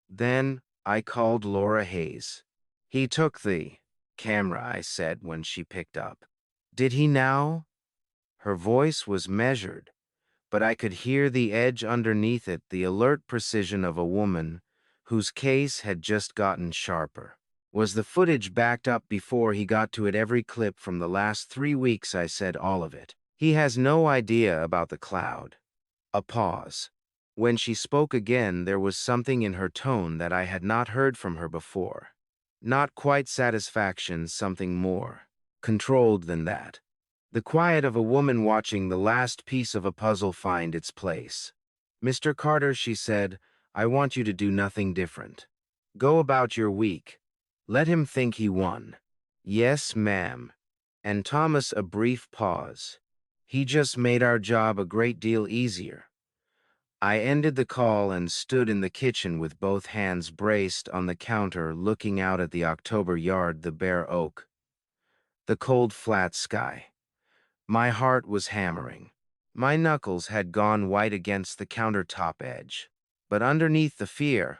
Then I called Laura Hayes. He took the camera, I said when she picked up. Did he now? Her voice was measured, but I could hear the edge underneath it, the alert precision of a woman whose case had just gotten sharper. Was the footage backed up before he got to it? Every clip from the last 3 weeks, I said, all of it. He has no idea about the cloud. A pause. When she spoke again, there was something in her tone that I had not heard from her before. Not quite satisfaction, something more controlled than that. The quiet of a woman watching the last piece of a puzzle find its place. Mr. Carter, she said, I want you to do nothing different. Go about your week. Let him think he won. Yes, ma'am. And Thomas, a brief pause. He just made our job a great deal easier. I ended the call and stood in the kitchen with both hands braced on the counter, looking out at the October yard, the bare oak, the cold flat sky. My heart was hammering. My knuckles had gone white against the countertop edge. But underneath the fear,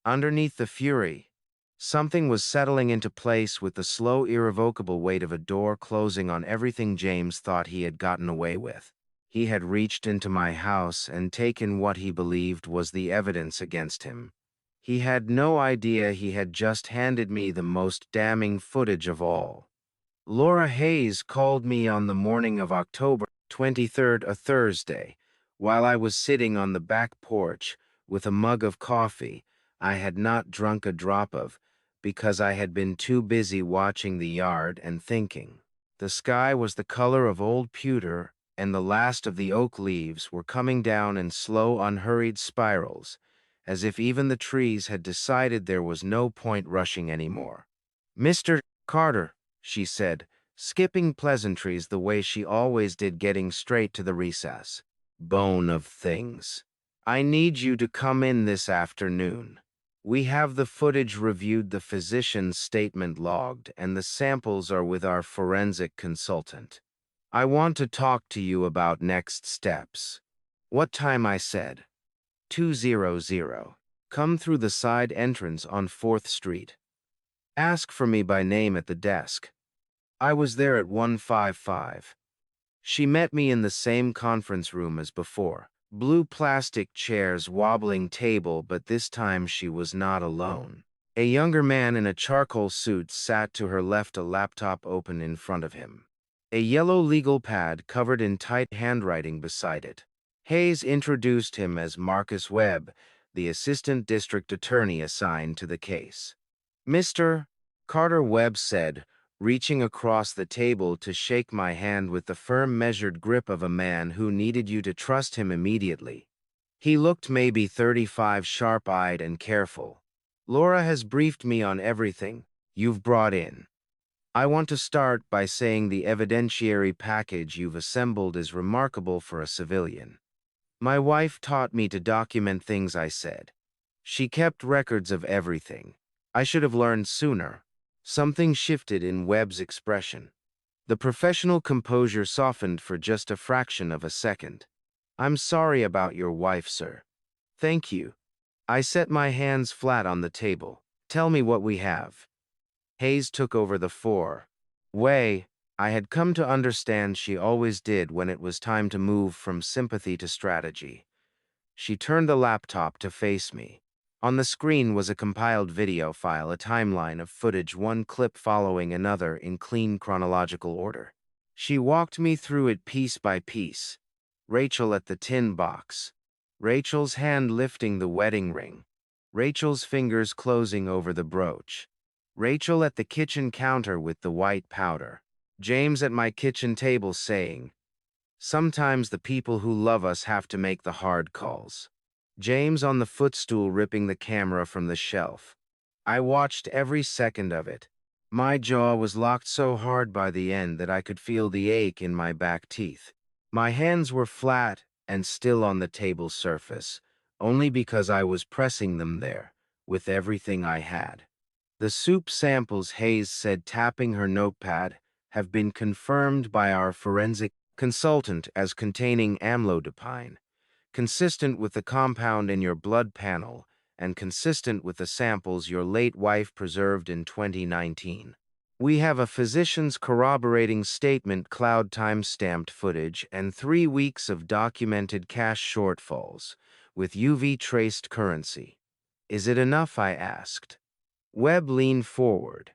underneath the fury, something was settling into place with the slow, irrevocable weight of a door closing on everything James thought he had gotten away with. He had reached into my house and taken what he believed was the evidence against him. He had no idea he had just handed me the most damning footage of all. Laura Hayes called me on the morning of October 23rd, a Thursday, while I was sitting on the back porch with a mug of coffee I had not drunk a drop of because I had been too busy watching the yard and thinking. The sky was the color of old pewter, and the last of the oak leaves were coming down in slow, unhurried spirals, as if even the trees had decided there was no point rushing anymore. Mr. Carter, she said, skipping pleasantries the way she always did, getting straight to the recess. Bone of things. I need you to come in this afternoon. We have the footage reviewed, the physician's statement logged, and the samples are with our forensic consultant. I want to talk to you about next steps. What time? I said. 200. Come through the side entrance on 4th Street. Ask for me by name at the desk. I was there at 155. She met me in the same conference room as before. Blue plastic chairs, wobbling table, but this time she was not alone. A younger man in a charcoal suit sat to her left, a laptop open in front of him. A yellow legal pad covered in tight handwriting beside it. Hayes introduced him as Marcus Webb, the assistant district attorney assigned to the case. Mr. Carter, Webb said, reaching across the table to shake my hand with the firm, measured grip of a man who needed you to trust him immediately. He looked maybe 35, sharp-eyed and careful. Laura has briefed me on everything you've brought in. I want to start by saying the evidentiary package you've assembled is remarkable for a civilian. My wife taught me to document things, I said. She kept records of everything. I should have learned sooner. Something shifted in Webb's expression. The professional composure softened for just a fraction of a second. I'm sorry about your wife, sir. Thank you. I set my hands flat on the table. Tell me what we have. Hayes took over the way I had come to understand she always did when it was time to move from sympathy to strategy. She turned the laptop to face me. On the screen was a compiled video file, a timeline of footage, one clip following another in clean chronological order. She walked me through it piece by piece. Rachel at the tin box. Rachel's hand lifting the wedding ring. Rachel's fingers closing over the brooch. Rachel at the kitchen counter with the white powder. James at my kitchen table saying, "Sometimes the people who love us have to make the hard calls." James on the footstool ripping the camera from the shelf. I watched every second of it. My jaw was locked so hard by the end that I could feel the ache in my back teeth. My hands were flat and still on the table surface, only because I was pressing them there, with everything I had. The soup samples, Hayes said, tapping her notepad, have been confirmed by our forensic consultant as containing amlodipine, consistent with the compound in your blood panel and consistent with the samples your late wife preserved in 2019. We have a physician's corroborating statement, cloud time-stamped footage, and 3 weeks of documented cash shortfalls, with UV-traced currency. Is it enough? I asked. Webb leaned forward.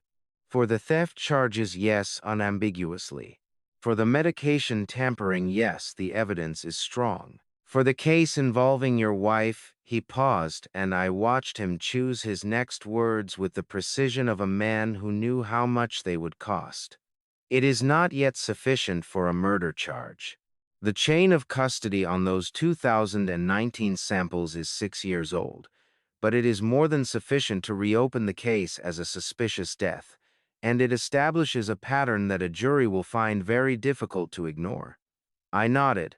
For the theft charges, yes, unambiguously. For the medication tampering, yes, the evidence is strong. For the case involving your wife, he paused, and I watched him choose his next words with the precision of a man who knew how much they would cost. It is not yet sufficient for a murder charge. The chain of custody on those 2019 samples is 6 years old, but it is more than sufficient to reopen the case as a suspicious death, and it establishes a pattern that a jury will find very difficult to ignore. I nodded.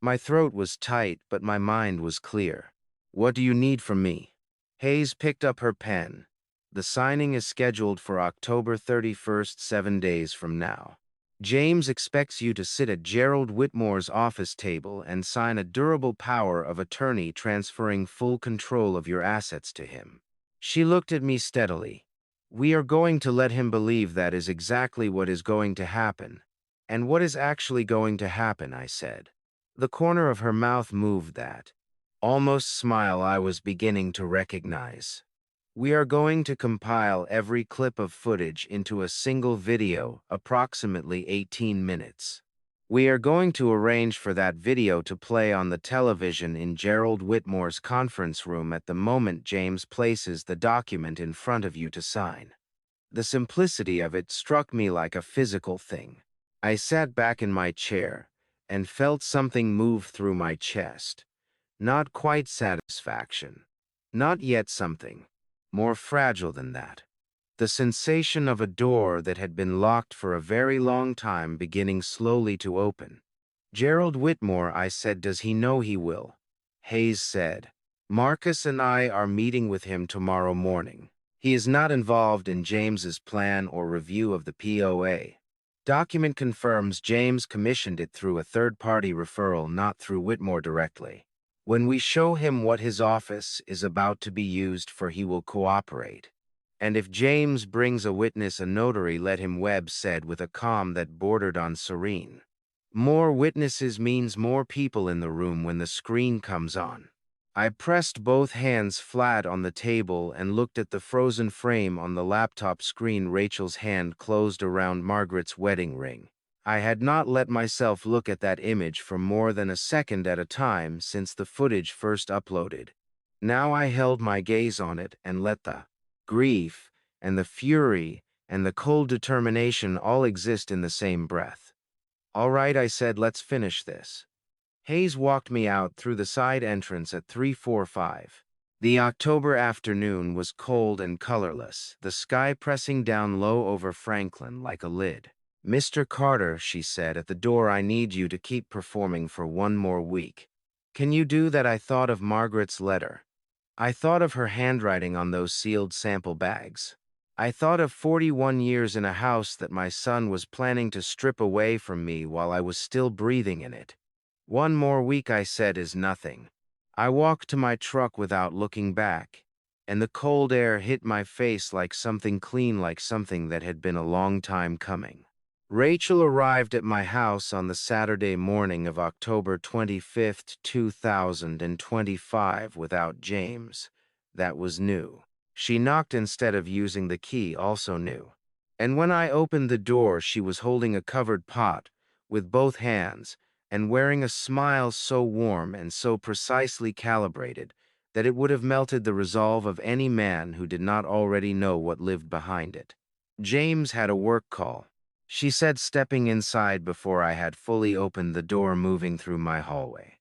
My throat was tight, but my mind was clear. What do you need from me? Hayes picked up her pen. The signing is scheduled for October 31st, 7 days from now. James expects you to sit at Gerald Whitmore's office table and sign a durable power of attorney transferring full control of your assets to him. She looked at me steadily. We are going to let him believe that is exactly what is going to happen. And what is actually going to happen, I said. The corner of her mouth moved, that almost smile I was beginning to recognize. We are going to compile every clip of footage into a single video, approximately 18 minutes. We are going to arrange for that video to play on the television in Gerald Whitmore's conference room at the moment James places the document in front of you to sign. The simplicity of it struck me like a physical thing. I sat back in my chair and felt something move through my chest. Not quite satisfaction. Not yet, something more fragile than that. The sensation of a door that had been locked for a very long time beginning slowly to open. "Gerald Whitmore," I said. "Does he know he will?" Hayes said, "Marcus and I are meeting with him tomorrow morning. He is not involved in James's plan or review of the POA. Document confirms James commissioned it through a third-party referral, not through Whitmore directly. When we show him what his office is about to be used for, he will cooperate. And if James brings a witness, a notary, let him," Webb said with a calm that bordered on serene. "More witnesses means more people in the room when the screen comes on." I pressed both hands flat on the table and looked at the frozen frame on the laptop screen. Rachel's hand closed around Margaret's wedding ring. I had not let myself look at that image for more than a second at a time since the footage first uploaded. Now I held my gaze on it and let the grief and the fury and the cold determination all exist in the same breath. "All right," I said, "let's finish this." Hayes walked me out through the side entrance at 345. The October afternoon was cold and colorless, the sky pressing down low over Franklin like a lid. "Mr. Carter," she said at the door, "I need you to keep performing for one more week. Can you do that?" I thought of Margaret's letter. I thought of her handwriting on those sealed sample bags. I thought of 41 years in a house that my son was planning to strip away from me while I was still breathing in it. "One more week," I said, "is nothing." I walked to my truck without looking back, and the cold air hit my face like something clean, like something that had been a long time coming. Rachel arrived at my house on the Saturday morning of October 25th, 2025 without James. That was new. She knocked instead of using the key, also new. And when I opened the door, she was holding a covered pot with both hands and wearing a smile so warm and so precisely calibrated that it would have melted the resolve of any man who did not already know what lived behind it. "James had a work call," she said, stepping inside before I had fully opened the door, moving through my hallway.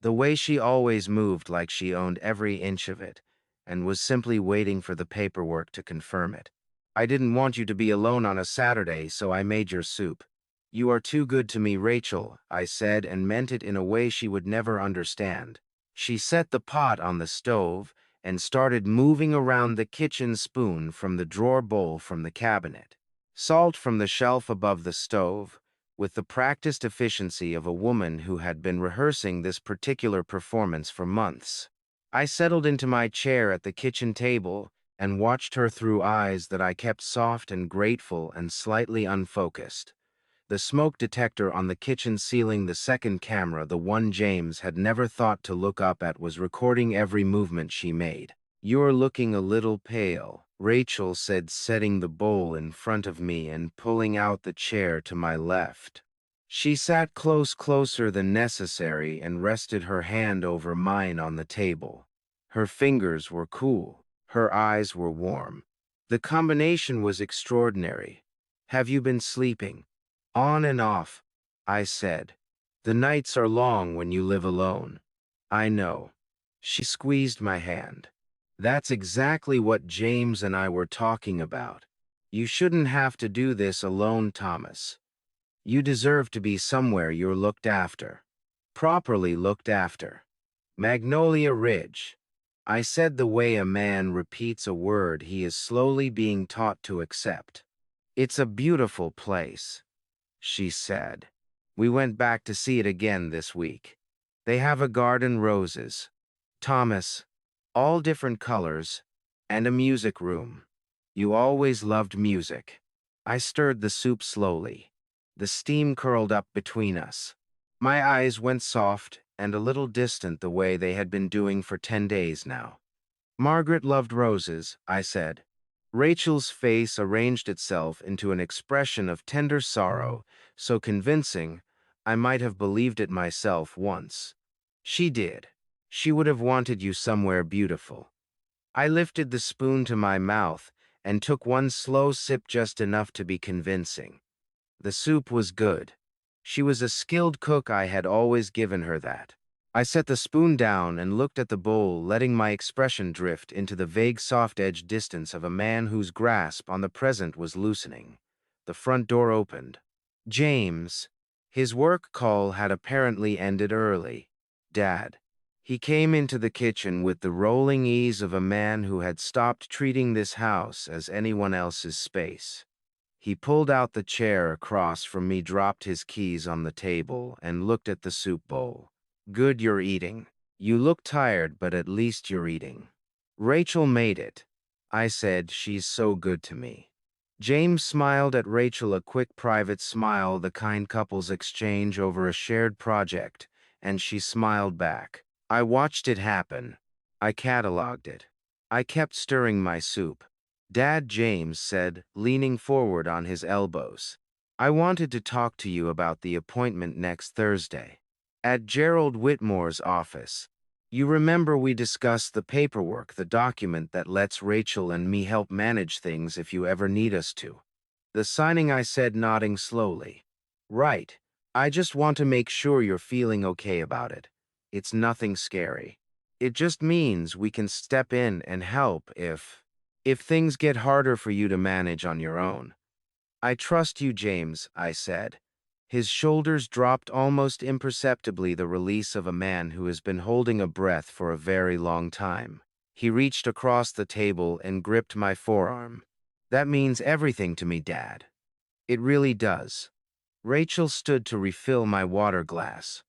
The way she always moved, like she owned every inch of it, and was simply waiting for the paperwork to confirm it. "I didn't want you to be alone on a Saturday, so I made your soup." "You are too good to me, Rachel," I said, and meant it in a way she would never understand. She set the pot on the stove and started moving around the kitchen, spoon from the drawer, bowl from the cabinet, salt from the shelf above the stove, with the practiced efficiency of a woman who had been rehearsing this particular performance for months. I settled into my chair at the kitchen table and watched her through eyes that I kept soft and grateful and slightly unfocused. The smoke detector on the kitchen ceiling, the second camera, the one James had never thought to look up at, was recording every movement she made. "You're looking a little pale," Rachel said, setting the bowl in front of me and pulling out the chair to my left. She sat closer than necessary and rested her hand over mine on the table. Her fingers were cool. Her eyes were warm. The combination was extraordinary. "Have you been sleeping?" "On and off," I said. "The nights are long when you live alone." "I know." She squeezed my hand. "That's exactly what James and I were talking about. You shouldn't have to do this alone, Thomas. You deserve to be somewhere you're looked after. Properly looked after." "Magnolia Ridge," I said, the way a man repeats a word he is slowly being taught to accept. "It's a beautiful place," she said. "We went back to see it again this week. They have a garden, roses, Thomas, all different colors, and a music room. You always loved music." I stirred the soup slowly. The steam curled up between us. My eyes went soft and a little distant, the way they had been doing for 10 days now. "Margaret loved roses," I said. Rachel's face arranged itself into an expression of tender sorrow, so convincing I might have believed it myself once. "She did. She would have wanted you somewhere beautiful." I lifted the spoon to my mouth and took one slow sip, just enough to be convincing. The soup was good. She was a skilled cook. I had always given her that. I set the spoon down and looked at the bowl, letting my expression drift into the vague soft-edged distance of a man whose grasp on the present was loosening. The front door opened. James. His work call had apparently ended early. Dad. He came into the kitchen with the rolling ease of a man who had stopped treating this house as anyone else's space. He pulled out the chair across from me, dropped his keys on the table, and looked at the soup bowl. Good, you're eating. You look tired, but at least you're eating. Rachel made it. I said, she's so good to me. James smiled at Rachel, a quick private smile the kind couples exchange over a shared project, and she smiled back. I watched it happen. I cataloged it. I kept stirring my soup. Dad, James said, leaning forward on his elbows. I wanted to talk to you about the appointment next Thursday. At Gerald Whitmore's office. You remember we discussed the paperwork, the document that lets Rachel and me help manage things if you ever need us to. The signing, I said, nodding slowly. Right. I just want to make sure you're feeling okay about it. It's nothing scary. It just means we can step in and help if things get harder for you to manage on your own. I trust you, James, I said. His shoulders dropped almost imperceptibly, the release of a man who has been holding a breath for a very long time. He reached across the table and gripped my forearm. That means everything to me, Dad. It really does. Rachel stood to refill my water glass.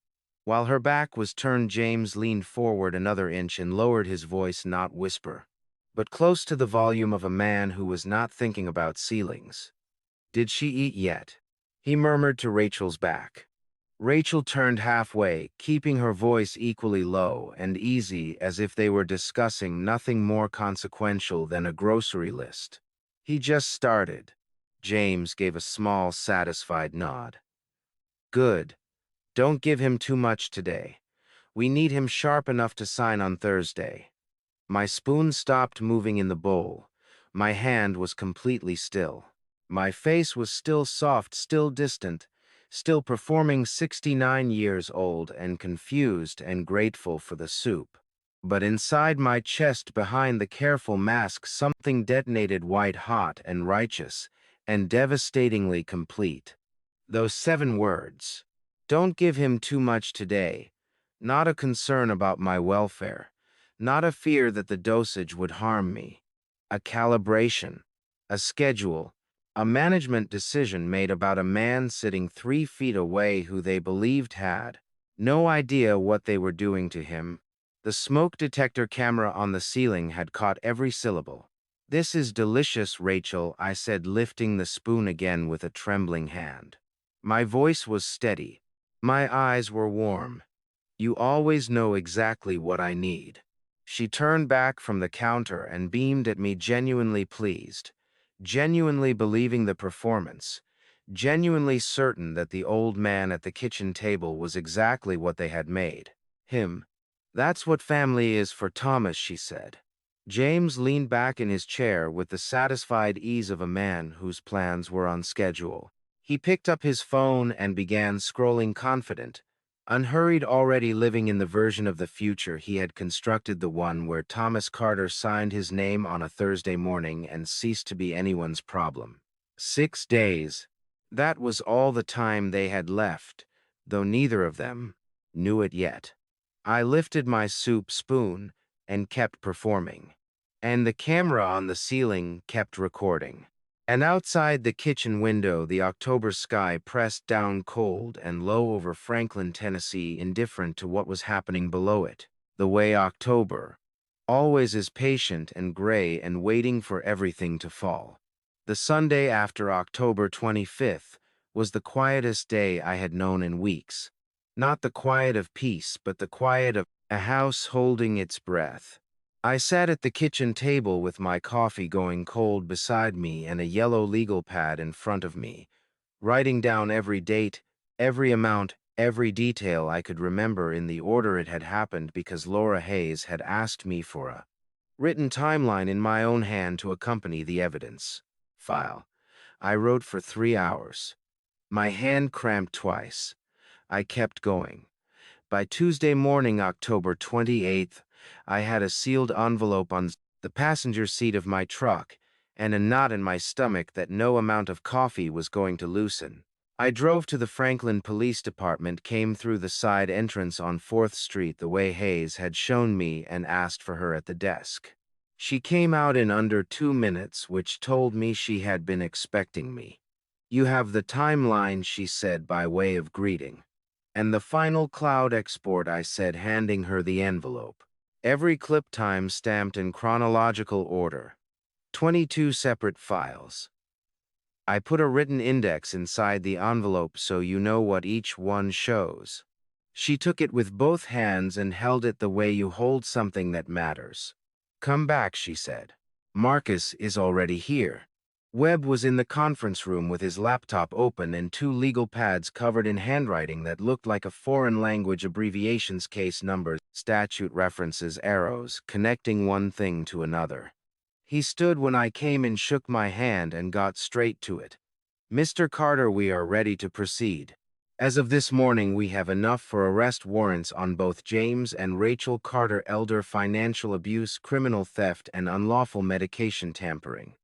While her back was turned, James leaned forward another inch and lowered his voice, not whisper, but close to the volume of a man who was not thinking about ceilings. Did she eat yet? He murmured to Rachel's back. Rachel turned halfway, keeping her voice equally low and easy, as if they were discussing nothing more consequential than a grocery list. He just started. James gave a small, satisfied nod. Good. Don't give him too much today. We need him sharp enough to sign on Thursday. My spoon stopped moving in the bowl. My hand was completely still. My face was still soft, still distant, still performing 69 years old and confused and grateful for the soup. But inside my chest, behind the careful mask, something detonated, white hot and righteous and devastatingly complete. Those 7 words. Don't give him too much today. Not a concern about my welfare. Not a fear that the dosage would harm me. A calibration. A schedule. A management decision made about a man sitting 3 feet away who they believed had no idea what they were doing to him. The smoke detector camera on the ceiling had caught every syllable. This is delicious, Rachel, I said, lifting the spoon again with a trembling hand. My voice was steady. My eyes were warm. You always know exactly what I need. She turned back from the counter and beamed at me, genuinely pleased, genuinely believing the performance, genuinely certain that the old man at the kitchen table was exactly what they had made him. That's what family is for Thomas, she said. James leaned back in his chair with the satisfied ease of a man whose plans were on schedule. He picked up his phone and began scrolling, confident, unhurried, already living in the version of the future he had constructed, the one where Thomas Carter signed his name on a Thursday morning and ceased to be anyone's problem. 6 days. That was all the time they had left, though neither of them knew it yet. I lifted my soup spoon and kept performing. And the camera on the ceiling kept recording. And outside the kitchen window, the October sky pressed down cold and low over Franklin, Tennessee, indifferent to what was happening below it. The way October always is, patient and gray and waiting for everything to fall. The Sunday after October 25th was the quietest day I had known in weeks. Not the quiet of peace, but the quiet of a house holding its breath. I sat at the kitchen table with my coffee going cold beside me and a yellow legal pad in front of me, writing down every date, every amount, every detail I could remember in the order it had happened, because Laura Hayes had asked me for a written timeline in my own hand to accompany the evidence file. I wrote for 3 hours. My hand cramped twice. I kept going. By Tuesday morning, October 28th, I had a sealed envelope on the passenger seat of my truck and a knot in my stomach that no amount of coffee was going to loosen. I drove to the Franklin Police Department, came through the side entrance on 4th Street the way Hayes had shown me, and asked for her at the desk. She came out in under 2 minutes, which told me she had been expecting me. "You have the timeline," she said by way of greeting. "And the final cloud export," I said, handing her the envelope. Every clip time stamped in chronological order. 22 separate files. I put a written index inside the envelope so you know what each one shows. She took it with both hands and held it the way you hold something that matters. "Come back," she said. "Marcus is already here." Webb was in the conference room with his laptop open and 2 legal pads covered in handwriting that looked like a foreign language abbreviations, case numbers, statute references, arrows, connecting one thing to another. He stood when I came and shook my hand and got straight to it. "Mr. Carter, we are ready to proceed. As of this morning, we have enough for arrest warrants on both James and Rachel Carter Elder, financial abuse, criminal theft, and unlawful medication tampering.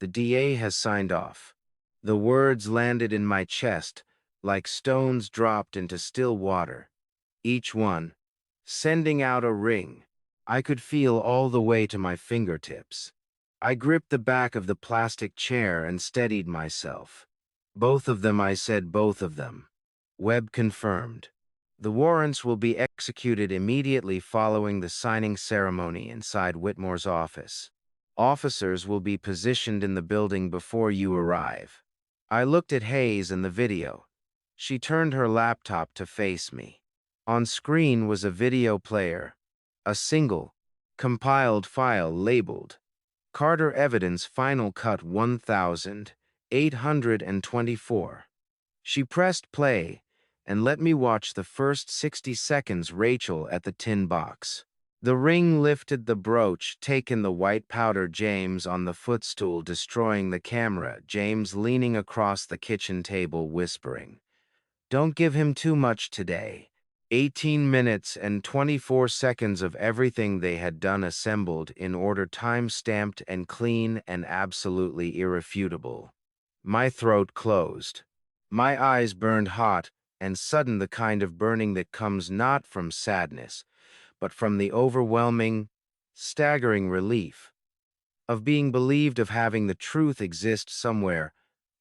The DA has signed off." The words landed in my chest like stones dropped into still water, each one sending out a ring I could feel all the way to my fingertips. I gripped the back of the plastic chair and steadied myself. "Both of them," I said, "both of them." Webb confirmed. "The warrants will be executed immediately following the signing ceremony inside Whitmore's office. Officers will be positioned in the building before you arrive." I looked at Hayes and the video. She turned her laptop to face me. On screen was a video player, a single, compiled file labeled Carter Evidence Final Cut 1824. She pressed play and let me watch the first 60 seconds. Rachel at the tin box. The ring lifted the brooch, taken the white powder. James on the footstool, destroying the camera. James leaning across the kitchen table, whispering, "Don't give him too much today." 18 minutes and 24 seconds of everything they had done assembled in order, time-stamped and clean and absolutely irrefutable. My throat closed. My eyes burned hot and sudden, the kind of burning that comes not from sadness, but from the overwhelming, staggering relief of being believed, of having the truth exist somewhere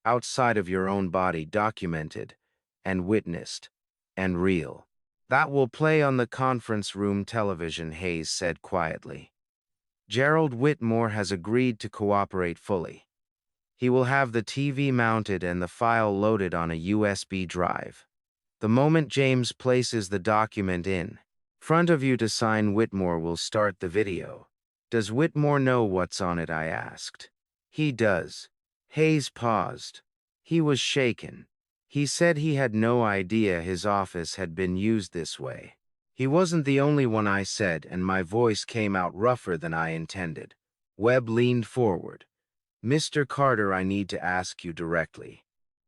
outside of your own body, documented and witnessed and real. "That will play on the conference room television," Hayes said quietly. "Gerald Whitmore has agreed to cooperate fully. He will have the TV mounted and the file loaded on a USB drive. The moment James places the document in front of you to sign, Whitmore will start the video." "Does Whitmore know what's on it?" I asked. "He does." Hayes paused. He was shaken. He said he had no idea his office had been used this way. "He wasn't the only one," I said, and my voice came out rougher than I intended. Webb leaned forward. "Mr. Carter, I need to ask you directly.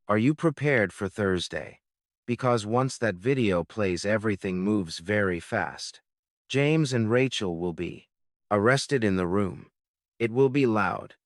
Are you prepared for Thursday? Because once that video plays, everything moves very fast. James and Rachel will be arrested in the room. It will be loud.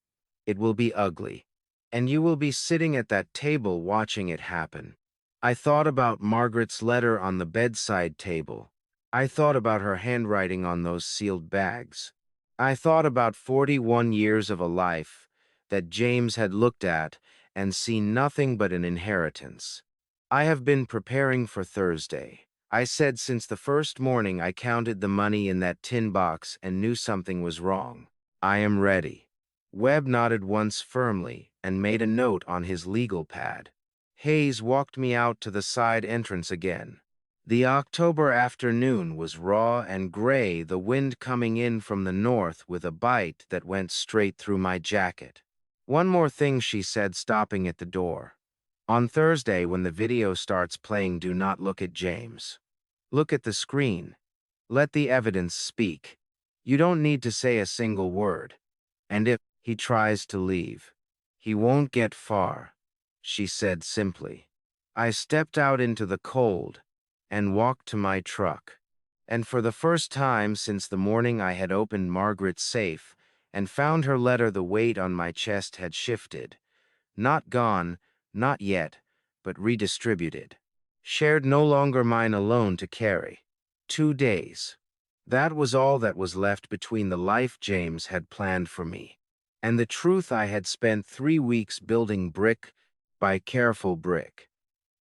It will be ugly. And you will be sitting at that table watching it happen." I thought about Margaret's letter on the bedside table. I thought about her handwriting on those sealed bags. I thought about 41 years of a life that James had looked at and seen nothing but an inheritance. "I have been preparing for Thursday," I said. "Since the first morning I counted the money in that tin box and knew something was wrong. I am ready." Webb nodded once firmly and made a note on his legal pad. Hayes walked me out to the side entrance again. The October afternoon was raw and gray, the wind coming in from the north with a bite that went straight through my jacket. "One more thing," she said, stopping at the door. "On Thursday, when the video starts playing, do not look at James. Look at the screen. Let the evidence speak. You don't need to say a single word. And if he tries to leave, he won't get far," she said simply. I stepped out into the cold, and walked to my truck. And for the first time since the morning I had opened Margaret's safe and found her letter, the weight on my chest had shifted. Not gone, not yet, but redistributed. Shared, no longer mine alone to carry. 2 days. That was all that was left between the life James had planned for me and the truth I had spent 3 weeks building brick by careful brick.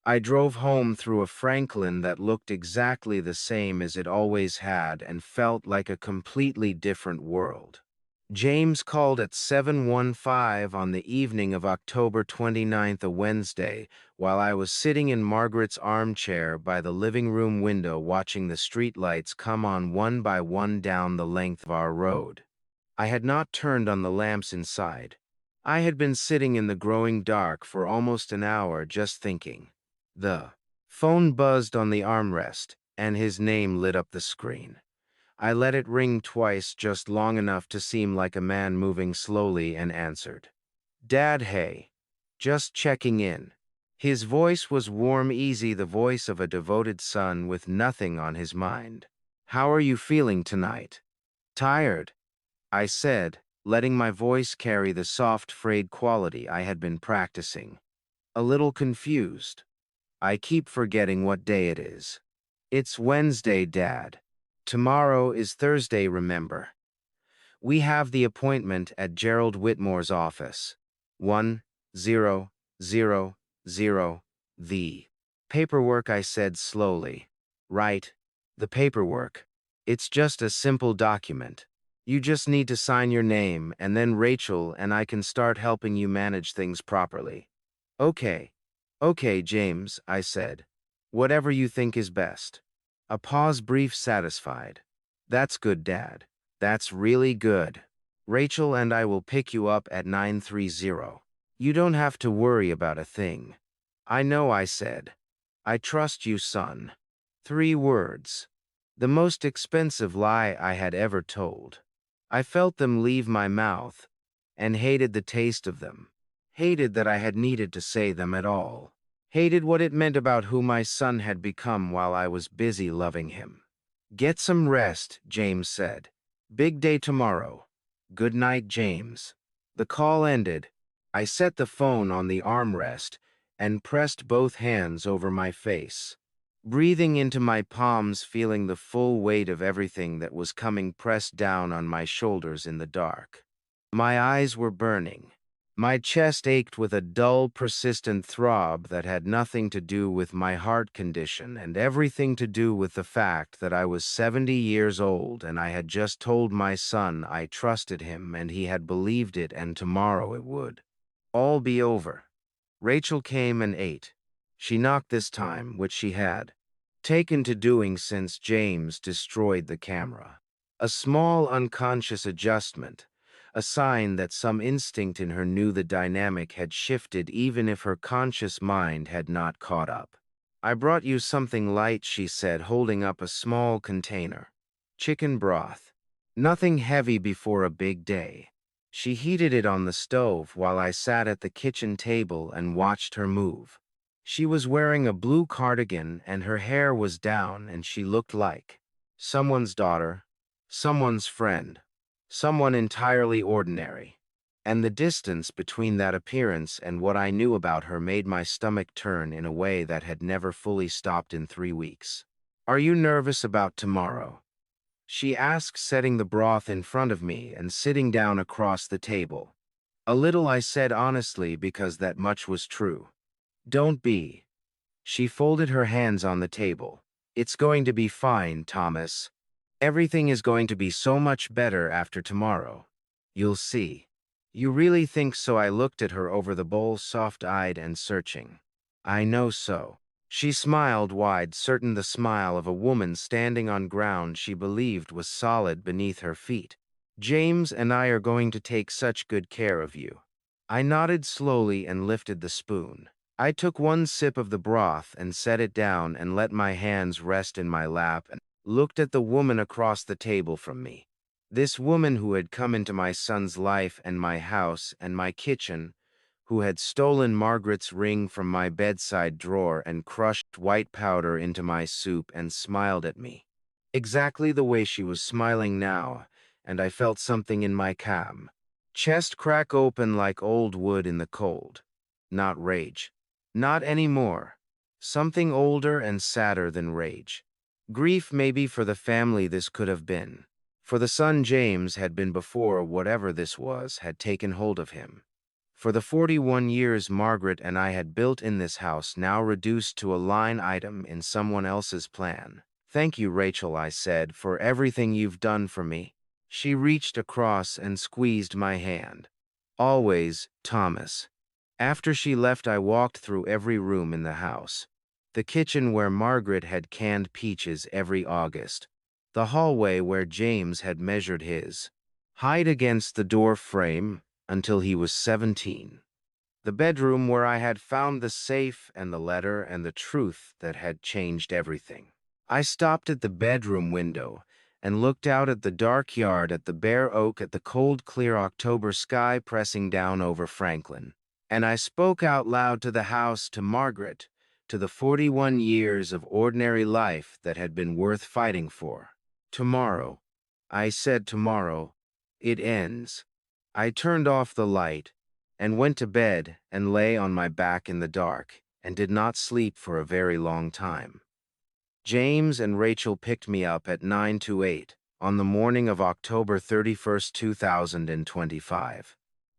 I drove home through a Franklin that looked exactly the same as it always had and felt like a completely different world. James called at 7:15 on the evening of October 29th, a Wednesday, while I was sitting in Margaret's armchair by the living room window watching the streetlights come on one by one down the length of our road. I had not turned on the lamps inside. I had been sitting in the growing dark for almost an hour just thinking. The phone buzzed on the armrest, and his name lit up the screen. I let it ring twice, just long enough to seem like a man moving slowly, and answered. Dad, hey. Just checking in. His voice was warm, easy, the voice of a devoted son with nothing on his mind. How are you feeling tonight? Tired, I said, letting my voice carry the soft, frayed quality I had been practicing. A little confused. I keep forgetting what day it is. It's Wednesday, Dad. Tomorrow is Thursday, remember? We have the appointment at Gerald Whitmore's office. 1000. The paperwork, I said slowly. Right. The paperwork. It's just a simple document. You just need to sign your name, and then Rachel and I can start helping you manage things properly. Okay. Okay, James, I said. Whatever you think is best. A pause, brief, satisfied. That's good, Dad. That's really good. Rachel and I will pick you up at 9:30. You don't have to worry about a thing. I know, I said. I trust you, son. 3 words. The most expensive lie I had ever told. I felt them leave my mouth and hated the taste of them. Hated that I had needed to say them at all. Hated what it meant about who my son had become while I was busy loving him. Get some rest, James said. Big day tomorrow. Good night, James. The call ended. I set the phone on the armrest and pressed both hands over my face, breathing into my palms, feeling the full weight of everything that was coming pressed down on my shoulders in the dark. My eyes were burning. My chest ached with a dull, persistent throb that had nothing to do with my heart condition and everything to do with the fact that I was 70 years old and I had just told my son I trusted him and he had believed it, and tomorrow it would all be over. Rachel came and ate. She knocked this time, which she had taken to doing since James destroyed the camera. A small unconscious adjustment. A sign that some instinct in her knew the dynamic had shifted even if her conscious mind had not caught up. I brought you something light, she said, holding up a small container. Chicken broth. Nothing heavy before a big day. She heated it on the stove while I sat at the kitchen table and watched her move. She was wearing a blue cardigan and her hair was down, and she looked like someone's daughter, someone's friend. Someone entirely ordinary. And the distance between that appearance and what I knew about her made my stomach turn in a way that had never fully stopped in 3 weeks. Are you nervous about tomorrow? She asked, setting the broth in front of me and sitting down across the table. A little, I said honestly, because that much was true. Don't be. She folded her hands on the table. It's going to be fine, Thomas. Everything is going to be so much better after tomorrow. You'll see. You really think so? I looked at her over the bowl, soft-eyed and searching. I know so. She smiled wide, certain, the smile of a woman standing on ground she believed was solid beneath her feet. James and I are going to take such good care of you. I nodded slowly and lifted the spoon. I took one sip of the broth and set it down and let my hands rest in my lap and looked at the woman across the table from me. This woman who had come into my son's life and my house and my kitchen who had stolen Margaret's ring from my bedside drawer and crushed white powder into my soup and smiled at me. Exactly the way she was smiling now, and I felt something in my calm. Chest crack open like old wood in the cold. Not rage. Not anymore. Something older and sadder than rage. Grief maybe for the family this could have been. For the son James had been before whatever this was had taken hold of him. For the 41 years Margaret and I had built in this house now reduced to a line item in someone else's plan. "Thank you, Rachel," I said, "for everything you've done for me." She reached across and squeezed my hand. "Always, Thomas." After she left, I walked through every room in the house. The kitchen where Margaret had canned peaches every August. The hallway where James had measured his height against the door frame until he was 17. The bedroom where I had found the safe and the letter and the truth that had changed everything. I stopped at the bedroom window and looked out at the dark yard, at the bare oak, at the cold, clear October sky pressing down over Franklin. And I spoke out loud to the house, to Margaret, to the 41 years of ordinary life that had been worth fighting for. Tomorrow, I said, tomorrow, it ends. I turned off the light and went to bed and lay on my back in the dark and did not sleep for a very long time. James and Rachel picked me up at 9 to 8 on the morning of October 31st, 2025.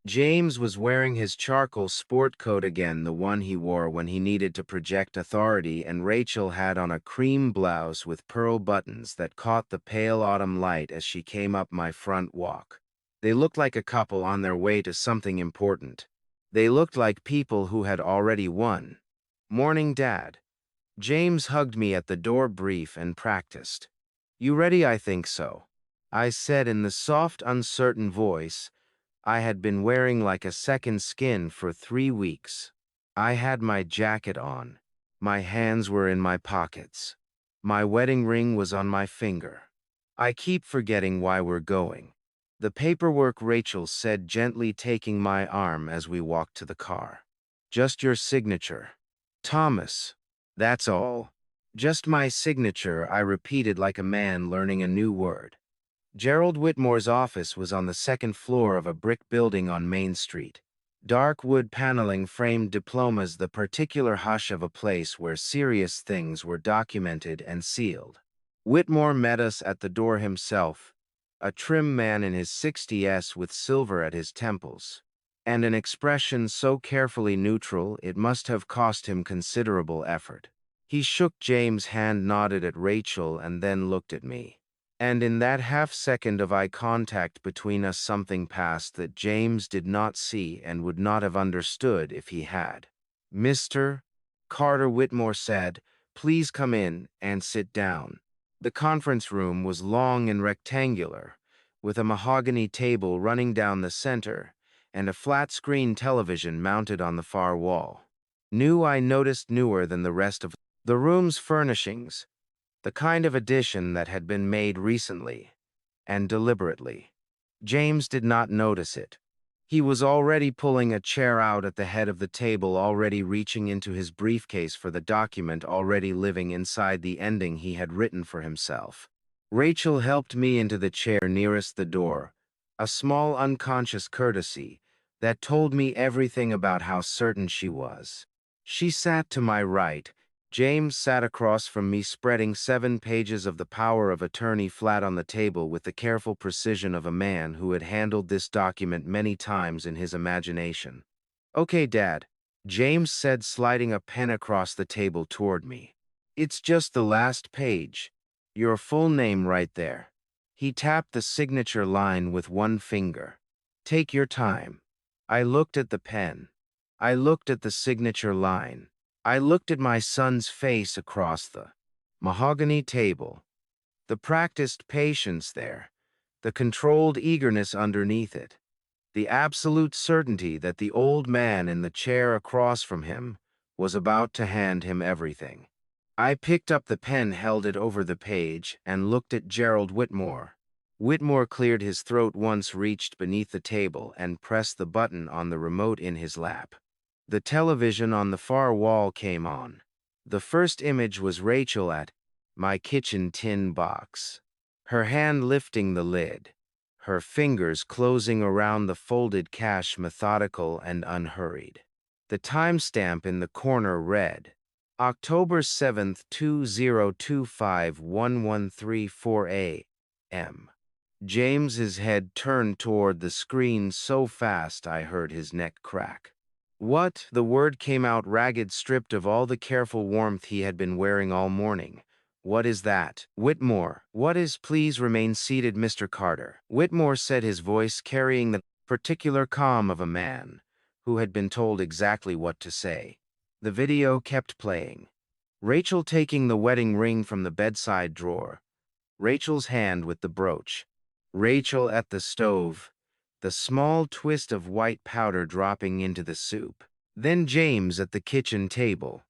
James was wearing his charcoal sport coat again, the one he wore when he needed to project authority, and Rachel had on a cream blouse with pearl buttons that caught the pale autumn light as she came up my front walk. They looked like a couple on their way to something important. They looked like people who had already won. "Morning, Dad." James hugged me at the door, brief and practiced. "You ready?" "I think so," I said in the soft, uncertain voice I had been wearing like a second skin for 3 weeks. I had my jacket on. My hands were in my pockets. My wedding ring was on my finger. "I keep forgetting why we're going." "The paperwork," Rachel said gently, taking my arm as we walked to the car. "Just your signature." "Thomas." "That's all. Just my signature," I repeated like a man learning a new word. Gerald Whitmore's office was on the second floor of a brick building on Main Street. Dark wood paneling framed diplomas, the particular hush of a place where serious things were documented and sealed. Whitmore met us at the door himself, a trim man in his 60s with silver at his temples, and an expression so carefully neutral it must have cost him considerable effort. He shook James' hand, nodded at Rachel, and then looked at me. And in that half-second of eye contact between us, something passed that James did not see and would not have understood if he had. "Mr. Carter," Whitmore said, "please come in and sit down." The conference room was long and rectangular, with a mahogany table running down the center and a flat-screen television mounted on the far wall. New, I noticed, newer than the rest of the room's furnishings, the kind of addition that had been made recently and deliberately. James did not notice it. He was already pulling a chair out at the head of the table, already reaching into his briefcase for the document, already living inside the ending he had written for himself. Rachel helped me into the chair nearest the door, a small unconscious courtesy that told me everything about how certain she was. She sat to my right. James sat across from me, spreading 7 pages of the power of attorney flat on the table with the careful precision of a man who had handled this document many times in his imagination. "Okay, Dad," James said, sliding a pen across the table toward me. "It's just the last page. Your full name right there." He tapped the signature line with one finger. "Take your time." I looked at the pen. I looked at the signature line. I looked at my son's face across the mahogany table, the practiced patience there, the controlled eagerness underneath it, the absolute certainty that the old man in the chair across from him was about to hand him everything. I picked up the pen, held it over the page, and looked at Gerald Whitmore. Whitmore cleared his throat once, reached beneath the table, and pressed the button on the remote in his lap. The television on the far wall came on. The first image was Rachel at my kitchen tin box, her hand lifting the lid, her fingers closing around the folded cash, methodical and unhurried. The timestamp in the corner read, October 7th, 2025, 1134 a.m. James's head turned toward the screen so fast I heard his neck crack. What? The word came out ragged, stripped of all the careful warmth he had been wearing all morning. What is that? Whitmore. What is? Please remain seated, Mr. Carter. Whitmore said, his voice carrying the particular calm of a man who had been told exactly what to say. The video kept playing. Rachel taking the wedding ring from the bedside drawer. Rachel's hand with the brooch. Rachel at the stove, the small twist of white powder dropping into the soup. Then James at the kitchen table.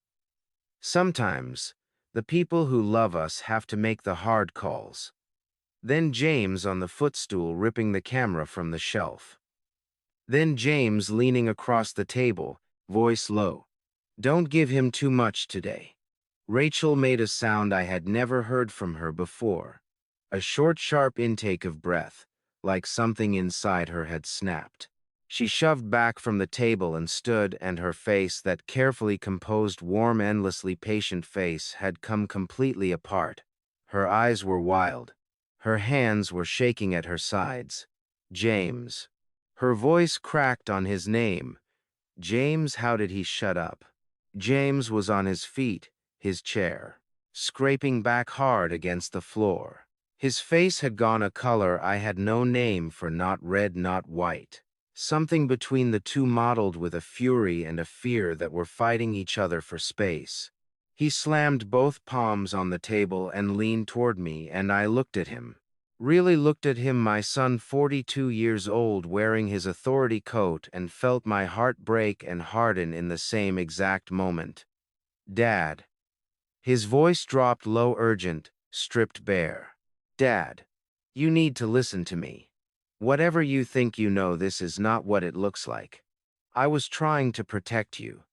Sometimes, the people who love us have to make the hard calls. Then James on the footstool ripping the camera from the shelf. Then James leaning across the table, voice low. Don't give him too much today. Rachel made a sound I had never heard from her before. A short, sharp intake of breath, like something inside her had snapped. She shoved back from the table and stood, and her face, that carefully composed, warm, endlessly patient face, had come completely apart. Her eyes were wild. Her hands were shaking at her sides. James. Her voice cracked on his name. James, how did he shut up? James was on his feet, his chair, scraping back hard against the floor. His face had gone a color I had no name for, not red, not white. Something between the two, mottled with a fury and a fear that were fighting each other for space. He slammed both palms on the table and leaned toward me, and I looked at him. Really looked at him, my son, 42 years old, wearing his authority coat, and felt my heart break and harden in the same exact moment. Dad. His voice dropped low, urgent, stripped bare. Dad, you need to listen to me. Whatever you think you know, this is not what it looks like. I was trying to protect you.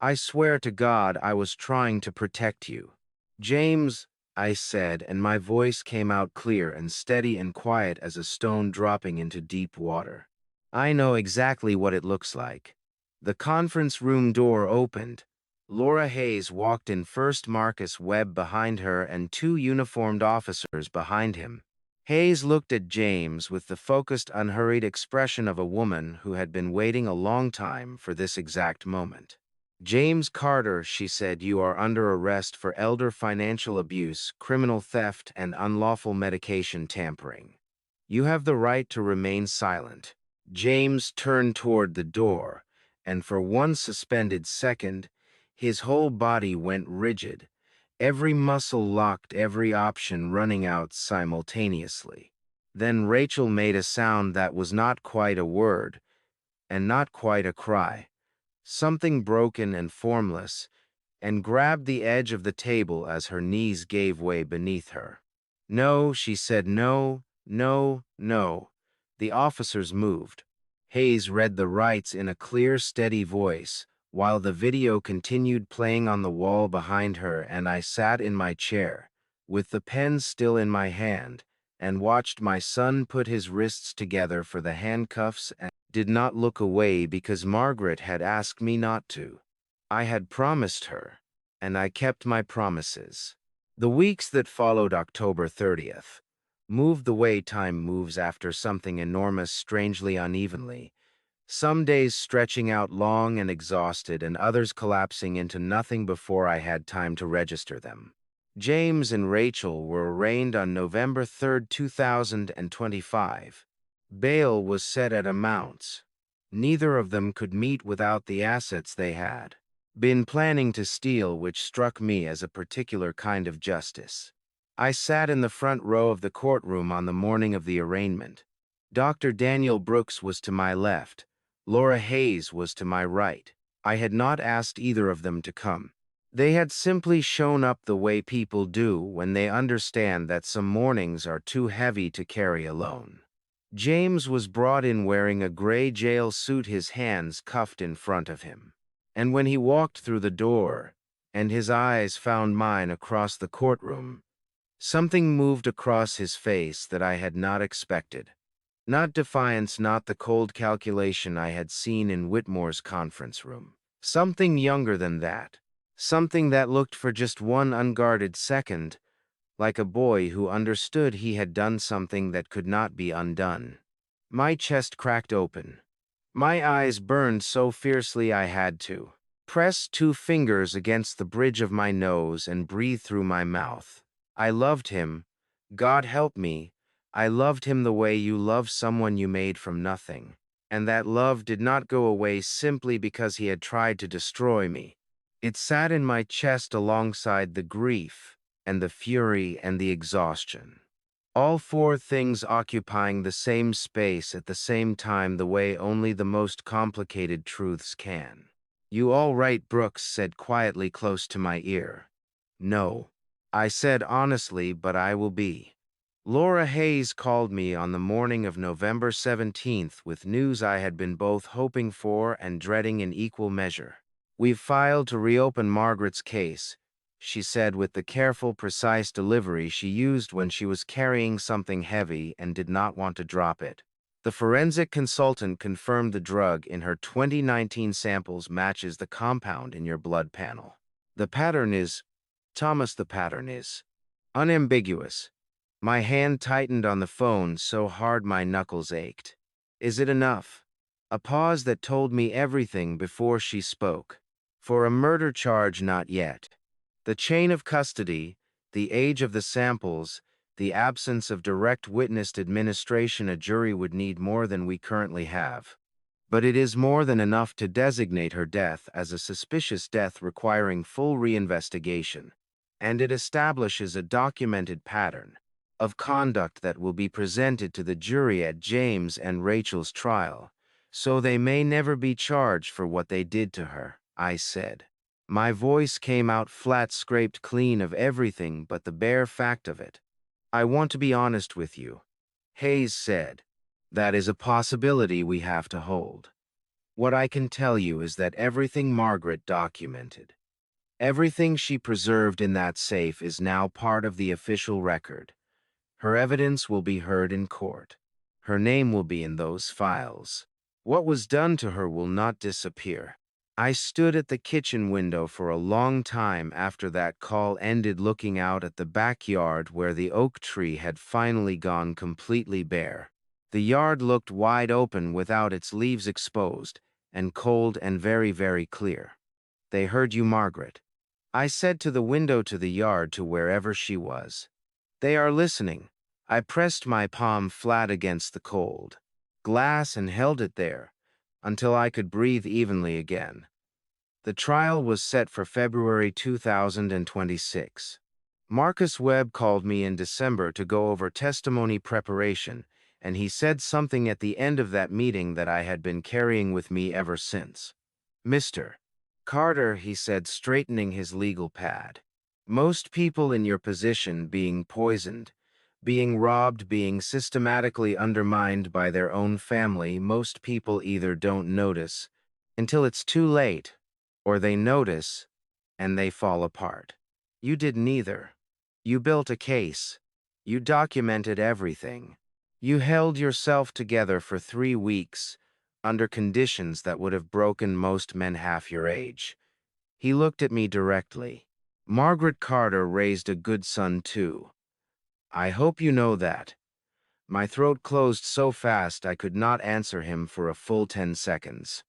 I swear to God, I was trying to protect you. James, I said, and my voice came out clear and steady and quiet as a stone dropping into deep water. I know exactly what it looks like. The conference room door opened. Laura Hayes walked in first, Marcus Webb behind her, and two uniformed officers behind him. Hayes looked at James with the focused, unhurried expression of a woman who had been waiting a long time for this exact moment. James Carter, she said, you are under arrest for elder financial abuse, criminal theft, and unlawful medication tampering. You have the right to remain silent. James turned toward the door, and for one suspended second, his whole body went rigid, every muscle locked, every option running out simultaneously. Then Rachel made a sound that was not quite a word, and not quite a cry, something broken and formless, and grabbed the edge of the table as her knees gave way beneath her. No, she said, no, no, no. The officers moved. Hayes read the rights in a clear, steady voice, while the video continued playing on the wall behind her, and I sat in my chair, with the pen still in my hand, and watched my son put his wrists together for the handcuffs, and did not look away because Margaret had asked me not to. I had promised her, and I kept my promises. The weeks that followed October 30th moved the way time moves after something enormous, strangely unevenly, some days stretching out long and exhausted, and others collapsing into nothing before I had time to register them. James and Rachel were arraigned on November 3rd, 2025. Bail was set at amounts. Neither of them could meet without the assets they had been planning to steal, which struck me as a particular kind of justice. I sat in the front row of the courtroom on the morning of the arraignment. Dr. Daniel Brooks was to my left. Laura Hayes was to my right. I had not asked either of them to come. They had simply shown up the way people do when they understand that some mornings are too heavy to carry alone. James was brought in wearing a gray jail suit, his hands cuffed in front of him. And when he walked through the door, and his eyes found mine across the courtroom, something moved across his face that I had not expected. Not defiance, not the cold calculation I had seen in Whitmore's conference room. Something younger than that. Something that looked for just one unguarded second like a boy who understood he had done something that could not be undone. My chest cracked open. My eyes burned so fiercely I had to press 2 fingers against the bridge of my nose and breathe through my mouth. I loved him. God help me. I loved him the way you love someone you made from nothing. And that love did not go away simply because he had tried to destroy me. It sat in my chest alongside the grief and the fury and the exhaustion. All 4 things occupying the same space at the same time, the way only the most complicated truths can. "You all right?" Brooks said quietly close to my ear. "No," I said honestly, "but I will be." Laura Hayes called me on the morning of November 17th with news I had been both hoping for and dreading in equal measure. "We've filed to reopen Margaret's case," she said with the careful, precise delivery she used when she was carrying something heavy and did not want to drop it. "The forensic consultant confirmed the drug in her 2019 samples matches the compound in your blood panel. The pattern is, Thomas, the pattern is unambiguous." My hand tightened on the phone so hard my knuckles ached. "Is it enough?" A pause that told me everything before she spoke. "For a murder charge, not yet. The chain of custody, the age of the samples, the absence of direct witnessed administration, a jury would need more than we currently have. But it is more than enough to designate her death as a suspicious death requiring full reinvestigation. And it establishes a documented pattern of conduct that will be presented to the jury at James and Rachel's trial, so they may never be charged for what they did to her," I said. My voice came out flat, scraped clean of everything but the bare fact of it. "I want to be honest with you," Hayes said. "That is a possibility we have to hold. What I can tell you is that everything Margaret documented, everything she preserved in that safe is now part of the official record. Her evidence will be heard in court. Her name will be in those files. What was done to her will not disappear." I stood at the kitchen window for a long time after that call ended, looking out at the backyard where the oak tree had finally gone completely bare. The yard looked wide open without its leaves exposed, and cold and very, very clear. "They heard you, Margaret," I said to the window, to the yard, to wherever she was. "They are listening." I pressed my palm flat against the cold glass and held it there until I could breathe evenly again. The trial was set for February 2026. Marcus Webb called me in December to go over testimony preparation, and he said something at the end of that meeting that I had been carrying with me ever since. "Mr. Carter," he said, straightening his legal pad, "most people in your position being poisoned, being robbed, being systematically undermined by their own family, most people either don't notice until it's too late, or they notice and they fall apart. You did neither. You built a case. You documented everything. You held yourself together for 3 weeks under conditions that would have broken most men half your age." He looked at me directly. "Margaret Carter raised a good son too. I hope you know that." My throat closed so fast I could not answer him for a full 10 seconds.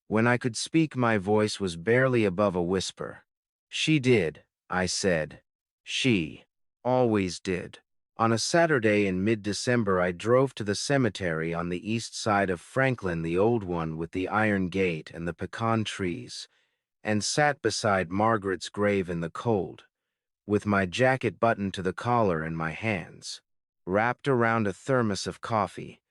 When I could speak, my voice was barely above a whisper. "She did," I said. "She always did." On a Saturday in mid-December, I drove to the cemetery on the east side of Franklin, the old one with the iron gate and the pecan trees, and sat beside Margaret's grave in the cold, with my jacket buttoned to the collar and my hands wrapped around a thermos of coffee,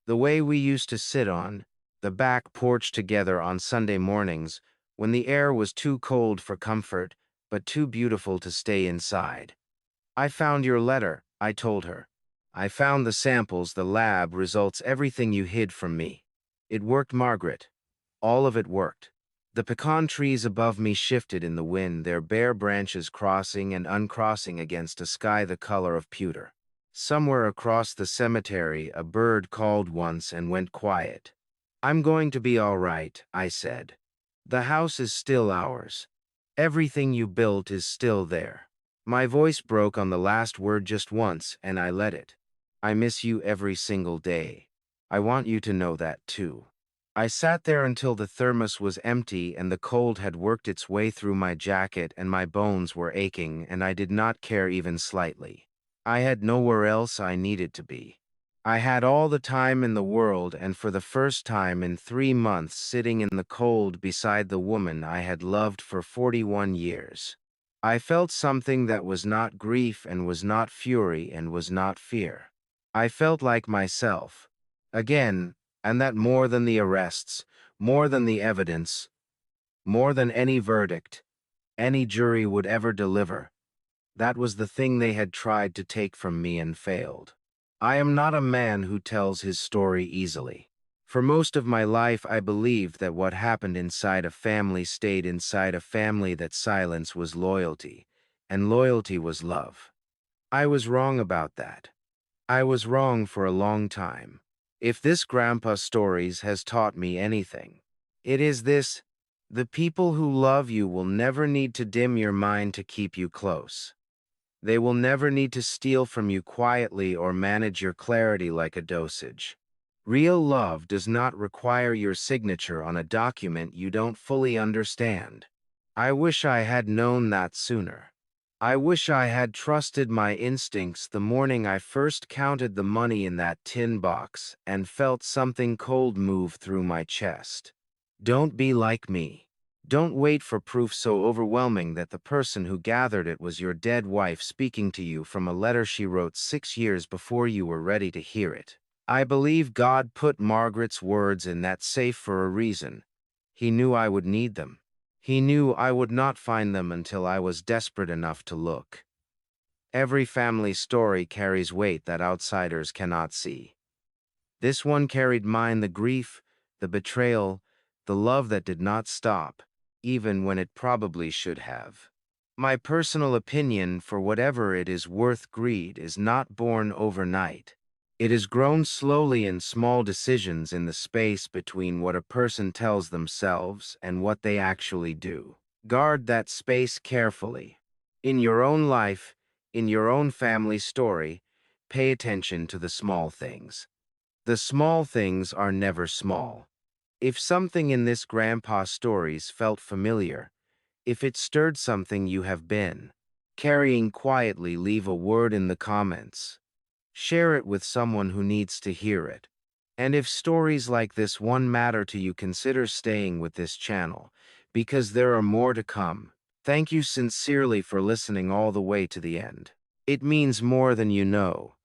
the way we used to sit on the back porch together on Sunday mornings when the air was too cold for comfort but too beautiful to stay inside. I found your letter, I told her. I found the samples, the lab results, everything you hid from me. It worked, Margaret. All of it worked. The pecan trees above me shifted in the wind, their bare branches crossing and uncrossing against a sky the color of pewter. Somewhere across the cemetery, a bird called once and went quiet. I'm going to be all right, I said. The house is still ours. Everything you built is still there. My voice broke on the last word just once, and I let it. I miss you every single day. I want you to know that too. I sat there until the thermos was empty and the cold had worked its way through my jacket and my bones were aching, and I did not care even slightly. I had nowhere else I needed to be. I had all the time in the world, and for the first time in 3 months sitting in the cold beside the woman I had loved for 41 years. I felt something that was not grief and was not fury and was not fear. I felt like myself. Again, and that more than the arrests, more than the evidence, more than any verdict, any jury would ever deliver, that was the thing they had tried to take from me and failed. I am not a man who tells his story easily. For most of my life, I believed that what happened inside a family stayed inside a family, that silence was loyalty, and loyalty was love. I was wrong about that. I was wrong for a long time. If this Grandpa Stories has taught me anything, it is this: the people who love you will never need to dim your mind to keep you close. They will never need to steal from you quietly or manage your clarity like a dosage. Real love does not require your signature on a document you don't fully understand. I wish I had known that sooner. I wish I had trusted my instincts the morning I first counted the money in that tin box and felt something cold move through my chest. Don't be like me. Don't wait for proof so overwhelming that the person who gathered it was your dead wife speaking to you from a letter she wrote 6 years before you were ready to hear it. I believe God put Margaret's words in that safe for a reason. He knew I would need them. He knew I would not find them until I was desperate enough to look. Every family story carries weight that outsiders cannot see. This one carried mine: the grief, the betrayal, the love that did not stop, even when it probably should have. My personal opinion, for whatever it is worth, greed is not born overnight. It is grown slowly in small decisions in the space between what a person tells themselves and what they actually do. Guard that space carefully. In your own life, in your own family story, pay attention to the small things. The small things are never small. If something in this Grandpa Stories felt familiar, if it stirred something you have been carrying quietly, leave a word in the comments. Share it with someone who needs to hear it. And if stories like this one matter to you, consider staying with this channel, because there are more to come. Thank you sincerely for listening all the way to the end. It means more than you know.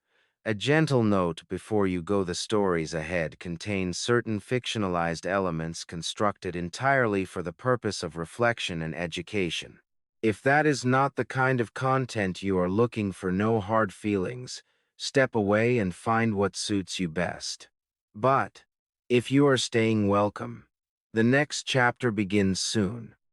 A gentle note before you go: the stories ahead contain certain fictionalized elements constructed entirely for the purpose of reflection and education. If that is not the kind of content you are looking for, no hard feelings. Step away and find what suits you best. But if you are staying, welcome. The next chapter begins soon.